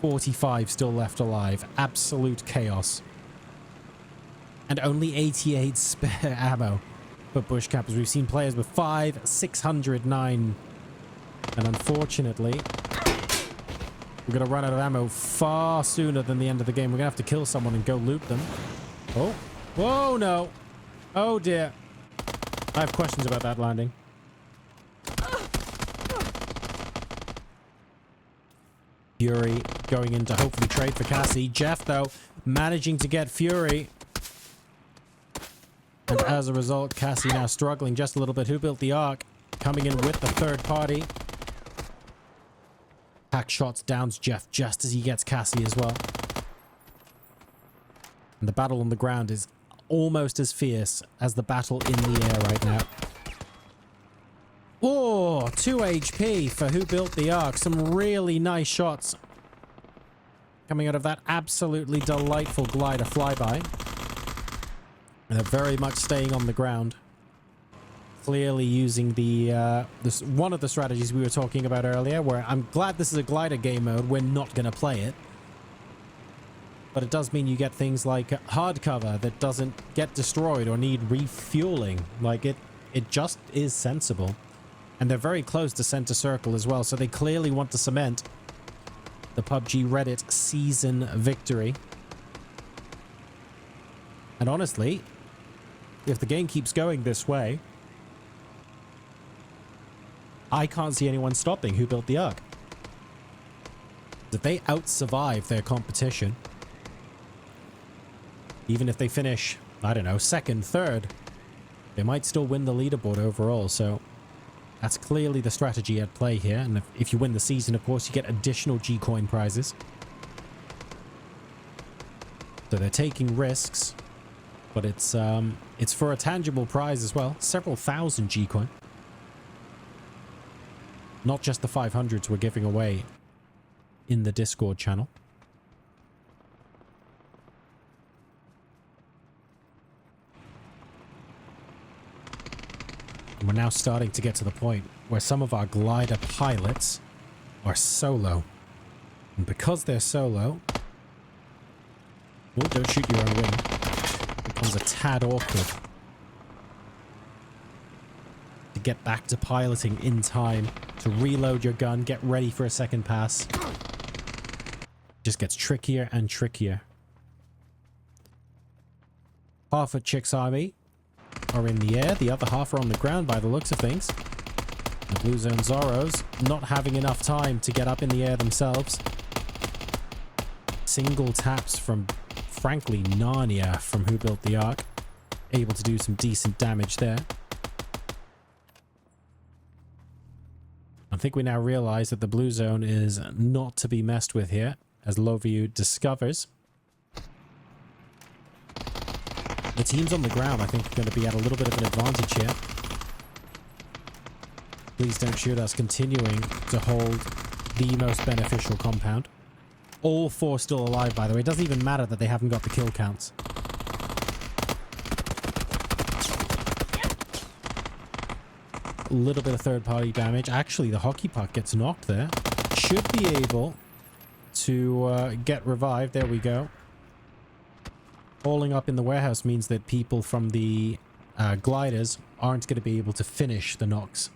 45 still left alive. Absolute chaos. And only 88 spare ammo for bush cappers. We've seen players with 5, 609. And unfortunately, we're going to run out of ammo far sooner than the end of the game. We're going to have to kill someone and go loot them. Oh. Whoa, no. Oh, dear. I have questions about that landing. Fury going in to hopefully trade for Cassie. Jeff, though, managing to get Fury. And as a result, Cassie now struggling just a little bit. Who built the Ark? Coming in with the third party. Hack shots downs Jeff just as he gets Cassie as well. And the battle on the ground is almost as fierce as the battle in the air right now. Oh, 2 HP for Who Built the Ark. Some really nice shots coming out of that absolutely delightful glider flyby. And they're very much staying on the ground. Clearly using the one of the strategies we were talking about earlier, where I'm glad this is a glider game mode. We're not going to play it. But it does mean you get things like hardcover that doesn't get destroyed or need refueling. Like, it just is sensible. And they're very close to center circle as well, so they clearly want to cement the PUBG Reddit season victory. And honestly, if the game keeps going this way, I can't see anyone stopping Who Built the Ark. If they out-survive their competition, even if they finish, I don't know, second, third, they might still win the leaderboard overall. So that's clearly the strategy at play here. And if you win the season, of course, you get additional G-Coin prizes. So they're taking risks, but it's for a tangible prize as well. Several thousand G-Coin. Not just the 500s we're giving away in the Discord channel. And we're now starting to get to the point where some of our glider pilots are solo. And because they're solo... Oh, don't shoot your own wing. It becomes a tad awkward to get back to piloting in time, to reload your gun, get ready for a second pass. Just gets trickier and trickier. Half of Chick's army are in the air. The other half are on the ground by the looks of things. The Blue Zone Zoros not having enough time to get up in the air themselves. Single taps from, frankly, Narnia from Who Built the Ark. Able to do some decent damage there. I think we now realize that the Blue Zone is not to be messed with here, as Loview discovers. The teams on the ground, I think, are going to be at a little bit of an advantage here. Please don't shoot us, continuing to hold the most beneficial compound. All four still alive, by the way. It doesn't even matter that they haven't got the kill counts. A little bit of third-party damage. Actually, the hockey puck gets knocked there. Should be able to get revived. There we go. Hauling up in the warehouse means that people from the gliders aren't going to be able to finish the knocks.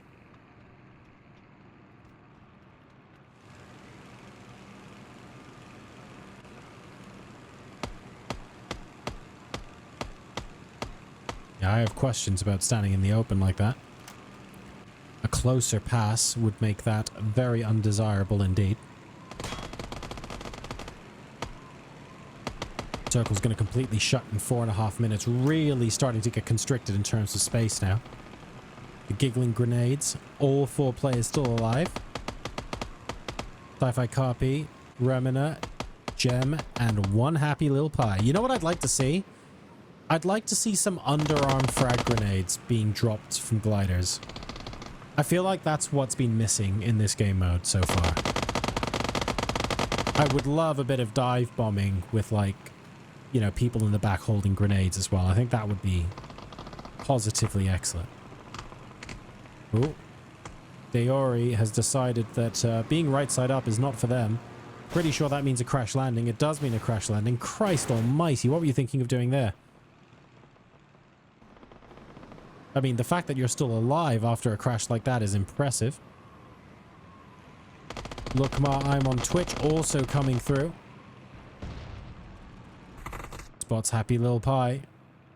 Yeah, I have questions about standing in the open like that. A closer pass would make that very undesirable indeed. Circle's going to completely shut in 4.5 minutes. Really starting to get constricted in terms of space now. The giggling grenades. All four players still alive. Sci-Fi Copy, Remina, Gem, and one happy little pie. You know what I'd like to see? I'd like to see some underarm frag grenades being dropped from gliders. I feel like that's what's been missing in this game mode so far. I would love a bit of dive bombing with, like, you know, people in the back holding grenades as well. I think that would be positively excellent. Ooh. Deori has decided that being right side up is not for them. Pretty sure that means a crash landing. It does mean a crash landing. Christ almighty, what were you thinking of doing there? I mean, the fact that you're still alive after a crash like that is impressive. Look, I'm on Twitch also coming through. Spot's happy little pie.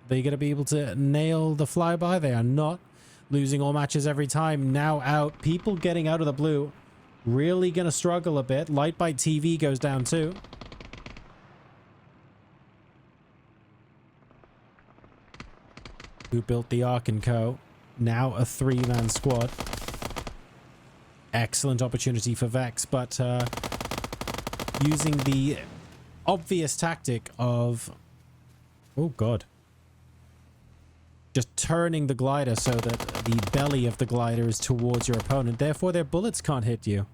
They're going to be able to nail the flyby. They are not. Losing all matches every time. Now out. People getting out of the blue. Really going to struggle a bit. Lightbite TV goes down too. Who Built the Ark & Co. Now a 3-man squad. Excellent opportunity for Vex, but using the obvious tactic of... Oh, God. Just turning the glider so that the belly of the glider is towards your opponent. Therefore, their bullets can't hit you.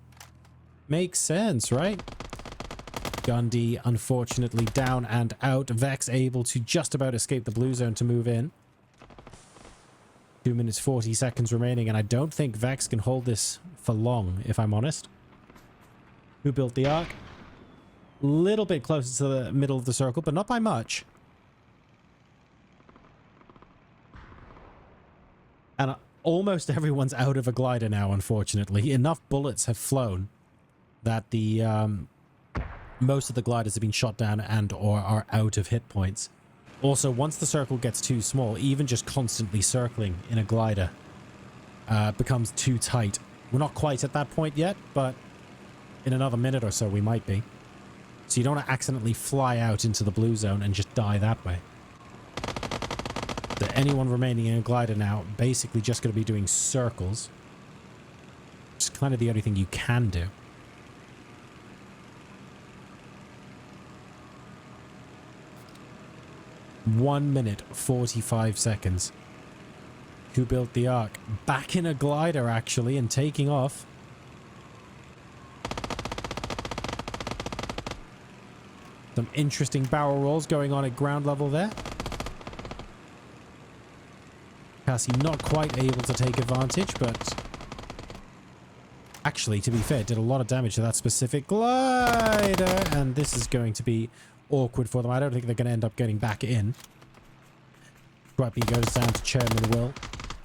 Makes sense, right? Gundy, unfortunately, down and out. Vex able to just about escape the blue zone to move in. 2 minutes 40 seconds remaining, and I don't think Vex can hold this for long, if I'm honest. Who Built the Ark? Little bit closer to the middle of the circle, but not by much. And almost everyone's out of a glider now, unfortunately. Enough bullets have flown that the most of the gliders have been shot down and or are out of hit points. Also, once the circle gets too small, even just constantly circling in a glider becomes too tight. We're not quite at that point yet, but in another minute or so we might be. So you don't want to accidentally fly out into the blue zone and just die that way. So anyone remaining in a glider now basically just going to be doing circles. It's kind of the only thing you can do. One minute, 45 seconds. Who built the Ark? Back in a glider, actually, and taking off. Some interesting barrel rolls going on at ground level there. Cassie not quite able to take advantage, but actually, to be fair, did a lot of damage to that specific glider, and this is going to be awkward for them. I don't think they're going to end up getting back in. Scrappy goes down to Chairman Will.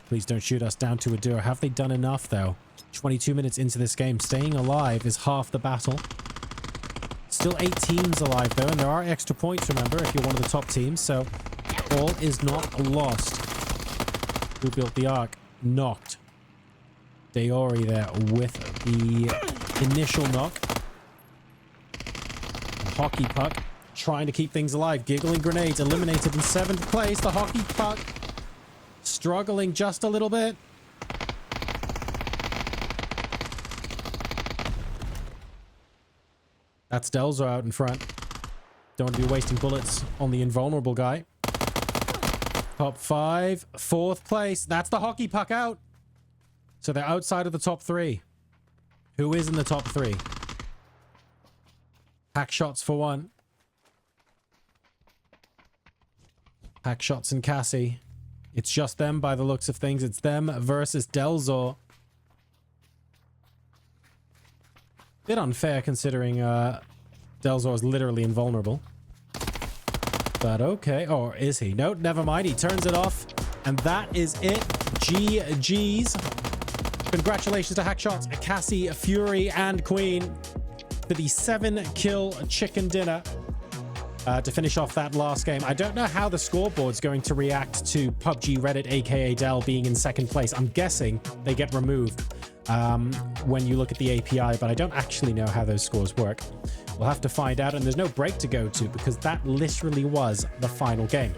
Please don't shoot us. Down to a duo. Have they done enough, though? 22 minutes into this game. Staying alive is half the battle. Still 8 teams alive, though, and there are extra points, remember, if you're one of the top teams, so all is not lost. Who built the Ark? Knocked. Deori there with the initial knock. And Hockey Puck trying to keep things alive. Giggling Grenades eliminated in 7th place. The Hockey Puck struggling just a little bit. That's Delzo out in front. Don't want to be wasting bullets on the invulnerable guy. Top 5, 4th place. That's the Hockey Puck out. So they're outside of the top 3. Who is in the top 3? Hack Shots for one. Hack Shots and Cassie. It's just them by the looks of things. It's them versus Delzor. Bit unfair considering Delzor is literally invulnerable. But okay. Or is he? No, never mind. He turns it off. And that is it. GG's. Congratulations to Hackshots, Cassie, Fury, and Queen for the 7-kill chicken dinner to finish off that last game. I don't know how the scoreboard's going to react to PUBG Reddit, aka Dell, being in 2nd place. I'm guessing they get removed when you look at the API, but I don't actually know how those scores work. We'll have to find out, and there's no break to go to because that literally was the final game.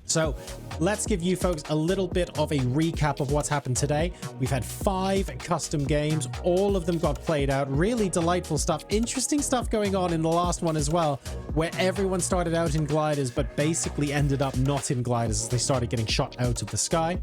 So let's give you folks a little bit of a recap of what's happened today. We've had 5 custom games. All of them got played out. Really delightful stuff. Interesting stuff going on in the last one as well, where everyone started out in gliders, but basically ended up not in gliders as they started getting shot out of the sky.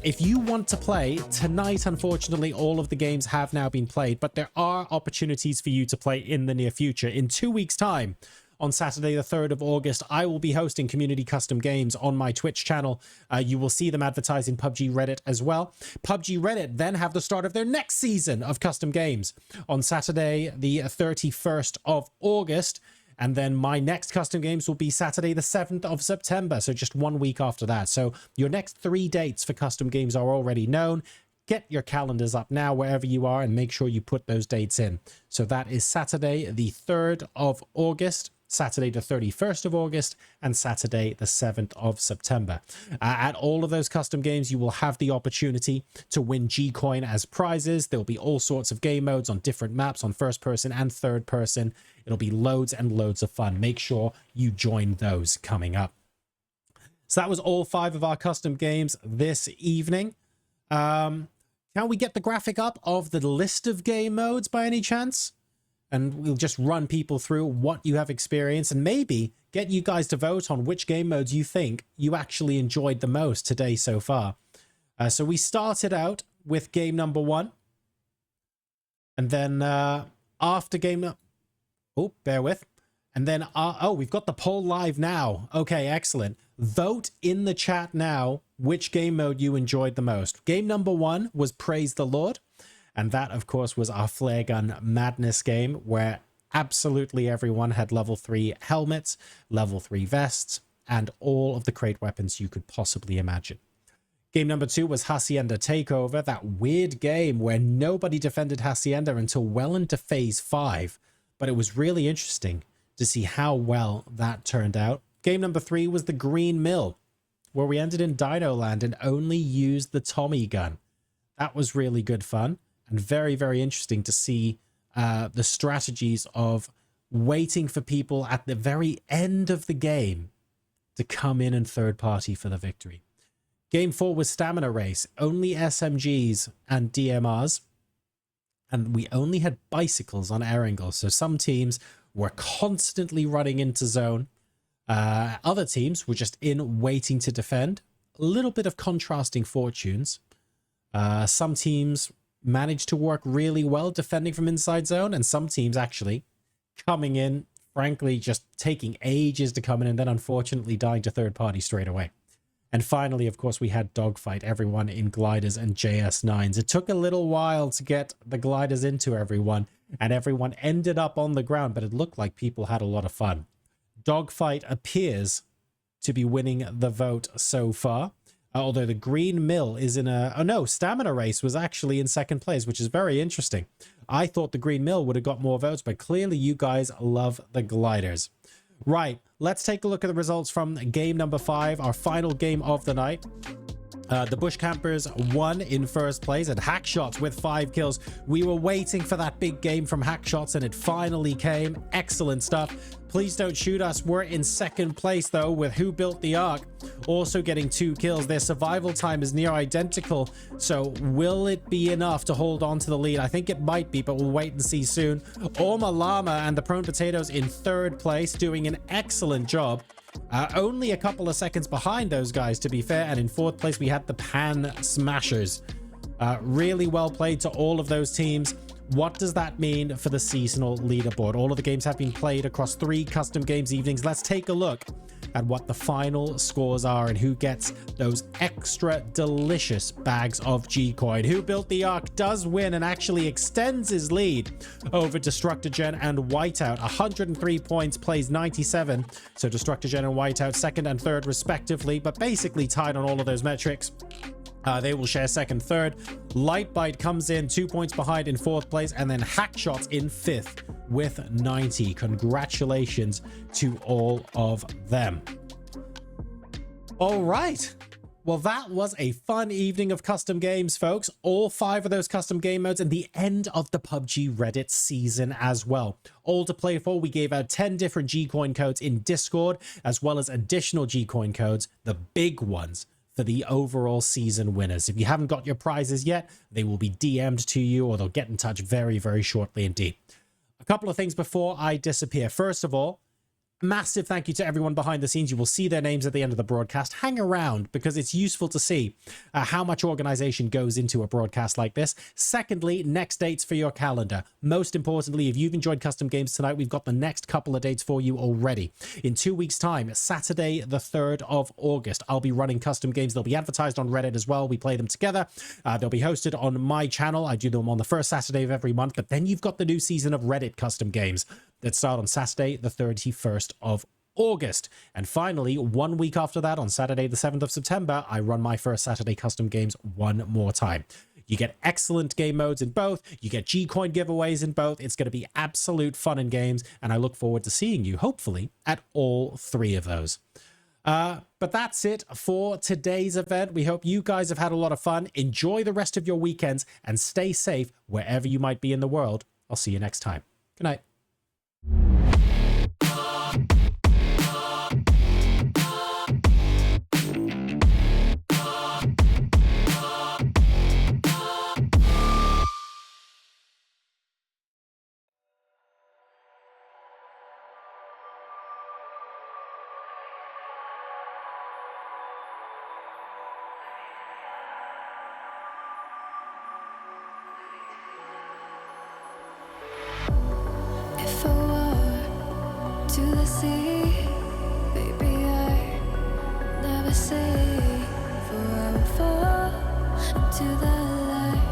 If you want to play tonight, unfortunately, all of the games have now been played, but there are opportunities for you to play in the near future. In 2 weeks' time, on Saturday, the 3rd of August, I will be hosting community custom games on my Twitch channel. You will see them advertised in PUBG Reddit as well. PUBG Reddit then have the start of their next season of custom games on Saturday, the 31st of August. And then my next custom games will be Saturday, the 7th of September. So just 1 week after that. So your next 3 dates for custom games are already known. Get your calendars up now wherever you are and make sure you put those dates in. So that is Saturday, the 3rd of August. Saturday the 31st of August, and Saturday the 7th of September. At all of those custom games, you will have the opportunity to win G-Coin as prizes. There will be all sorts of game modes on different maps, on 1st person and 3rd person. It'll be loads and loads of fun. Make sure you join those coming up. So that was all 5 of our custom games this evening. Can we get the graphic up of the list of game modes by any chance? And we'll just run people through what you have experienced and maybe get you guys to vote on which game modes you think you actually enjoyed the most today so far. So we started out with game number 1. And then after game... Oh, bear with. And then... oh, we've got the poll live now. Okay, excellent. Vote in the chat now which game mode you enjoyed the most. Game number 1 was Praise the Lord. And that, of course, was our Flare Gun Madness game, where absolutely everyone had level 3 helmets, level 3 vests, and all of the crate weapons you could possibly imagine. Game number 2 was Hacienda Takeover, that weird game where nobody defended Hacienda until well into phase 5. But it was really interesting to see how well that turned out. Game number 3 was the Green Mill, where we ended in Dino Land and only used the Tommy gun. That was really good fun and very, very interesting to see the strategies of waiting for people at the very end of the game to come in and third party for the victory. Game 4 was Stamina Race, only SMGs and DMRs, and we only had bicycles on Erangel, so some teams were constantly running into zone. Other teams were just in waiting to defend. A little bit of contrasting fortunes. Some teams managed to work really well defending from inside zone, and some teams actually coming in, frankly, just taking ages to come in and then unfortunately dying to third party straight away. And finally, of course, we had Dogfight, everyone in gliders and JS9s. It took a little while to get the gliders into everyone, and everyone ended up on the ground, but it looked like people had a lot of fun. Dogfight appears to be winning the vote so far, although the Green Mill is in a... Oh no, Stamina Race was actually in second place, which is very interesting. I thought the Green Mill would have got more votes, but clearly you guys love the gliders. Right, let's take a look at the results from game number 5, our final game of the night. The Bush Campers won in first place, and Hackshots with 5 kills. We were waiting for that big game from Hackshots, and it finally came. Excellent stuff. Please don't shoot us. We're in second place, though, with Who Built the Ark also getting 2 kills. Their survival time is near identical, so will it be enough to hold on to the lead? I think it might be, but we'll wait and see soon. Orma Llama and the Prone Potatoes in third place, doing an excellent job. Only a couple of seconds behind those guys, to be fair, and in fourth place we had the Pan Smashers. Really well played to all of those teams. What does that mean for the seasonal leaderboard? All of the games have been played across 3 custom games evenings. Let's take a look at what the final scores are and who gets those extra delicious bags of G-Coin. Who Built the Ark does win and actually extends his lead over Destructogen and Whiteout. 103 points, plays 97. So Destructogen and Whiteout second and third respectively, but basically tied on all of those metrics. They will share second, third. Lightbite comes in 2 points behind in fourth place, and then Hackshots in fifth with 90. Congratulations to all of them. All right. Well, that was a fun evening of custom games, folks. All 5 of those custom game modes and the end of the PUBG Reddit season as well. All to play for. We gave out 10 different G-Coin codes in Discord, as well as additional G-Coin codes, the big ones, for the overall season winners. If you haven't got your prizes yet, they will be DM'd to you, or they'll get in touch very, very shortly indeed. A couple of things before I disappear. First of all, massive thank you to everyone behind the scenes. You will see their names at the end of the broadcast. Hang around because it's useful to see how much organization goes into a broadcast like this. Secondly, next dates for your calendar. Most importantly, if you've enjoyed custom games tonight, we've got the next couple of dates for you already. In 2 weeks' time, Saturday, the 3rd of August, I'll be running custom games. They'll be advertised on Reddit as well. We play them together. They'll be hosted on my channel. I do them on the first Saturday of every month, but then you've got the new season of Reddit custom games that start on Saturday, the 31st of August. And finally, 1 week after that, on Saturday, the 7th of September, I run my first Saturday custom games one more time. You get excellent game modes in both. You get G-Coin giveaways in both. It's going to be absolute fun in games, and I look forward to seeing you, hopefully, at all 3 of those. But that's it for today's event. We hope you guys have had a lot of fun. Enjoy the rest of your weekends, and stay safe wherever you might be in the world. I'll see you next time. Good night. If I were to the sea, baby, I never say, for I will fall into the light.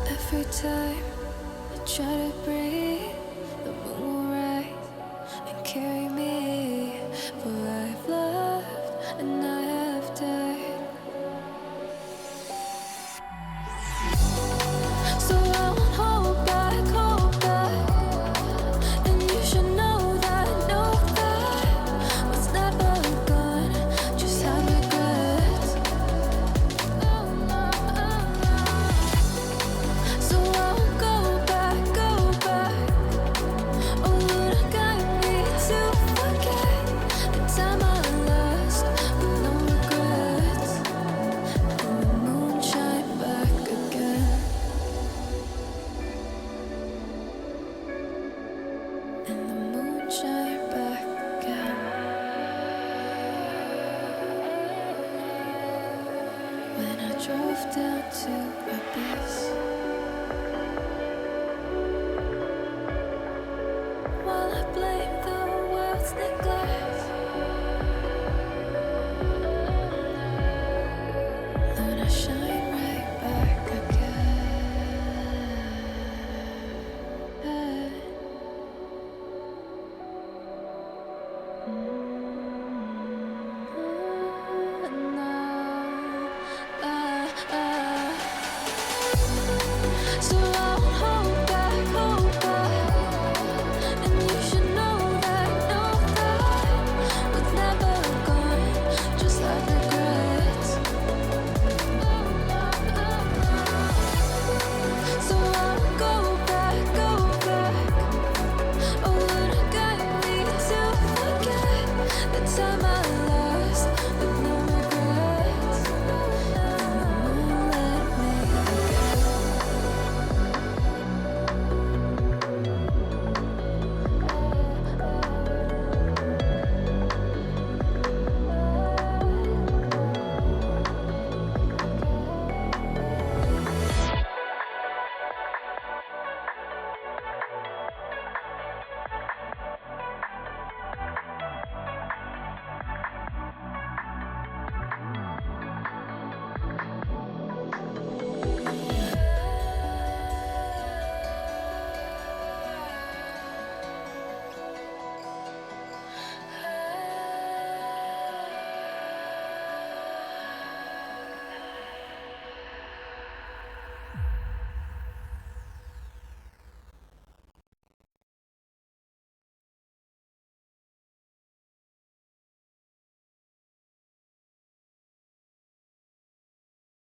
Every time I try to breathe, the moon will rise and carry me, for I've loved and I have died. So I won't hold back, and you should know that was never good. Just have regrets. So I won't go back. Oh, look, I need to forget the time I lost with no regrets. And the moonshine back again. And the moonshine back again. When I drove down to Abyss.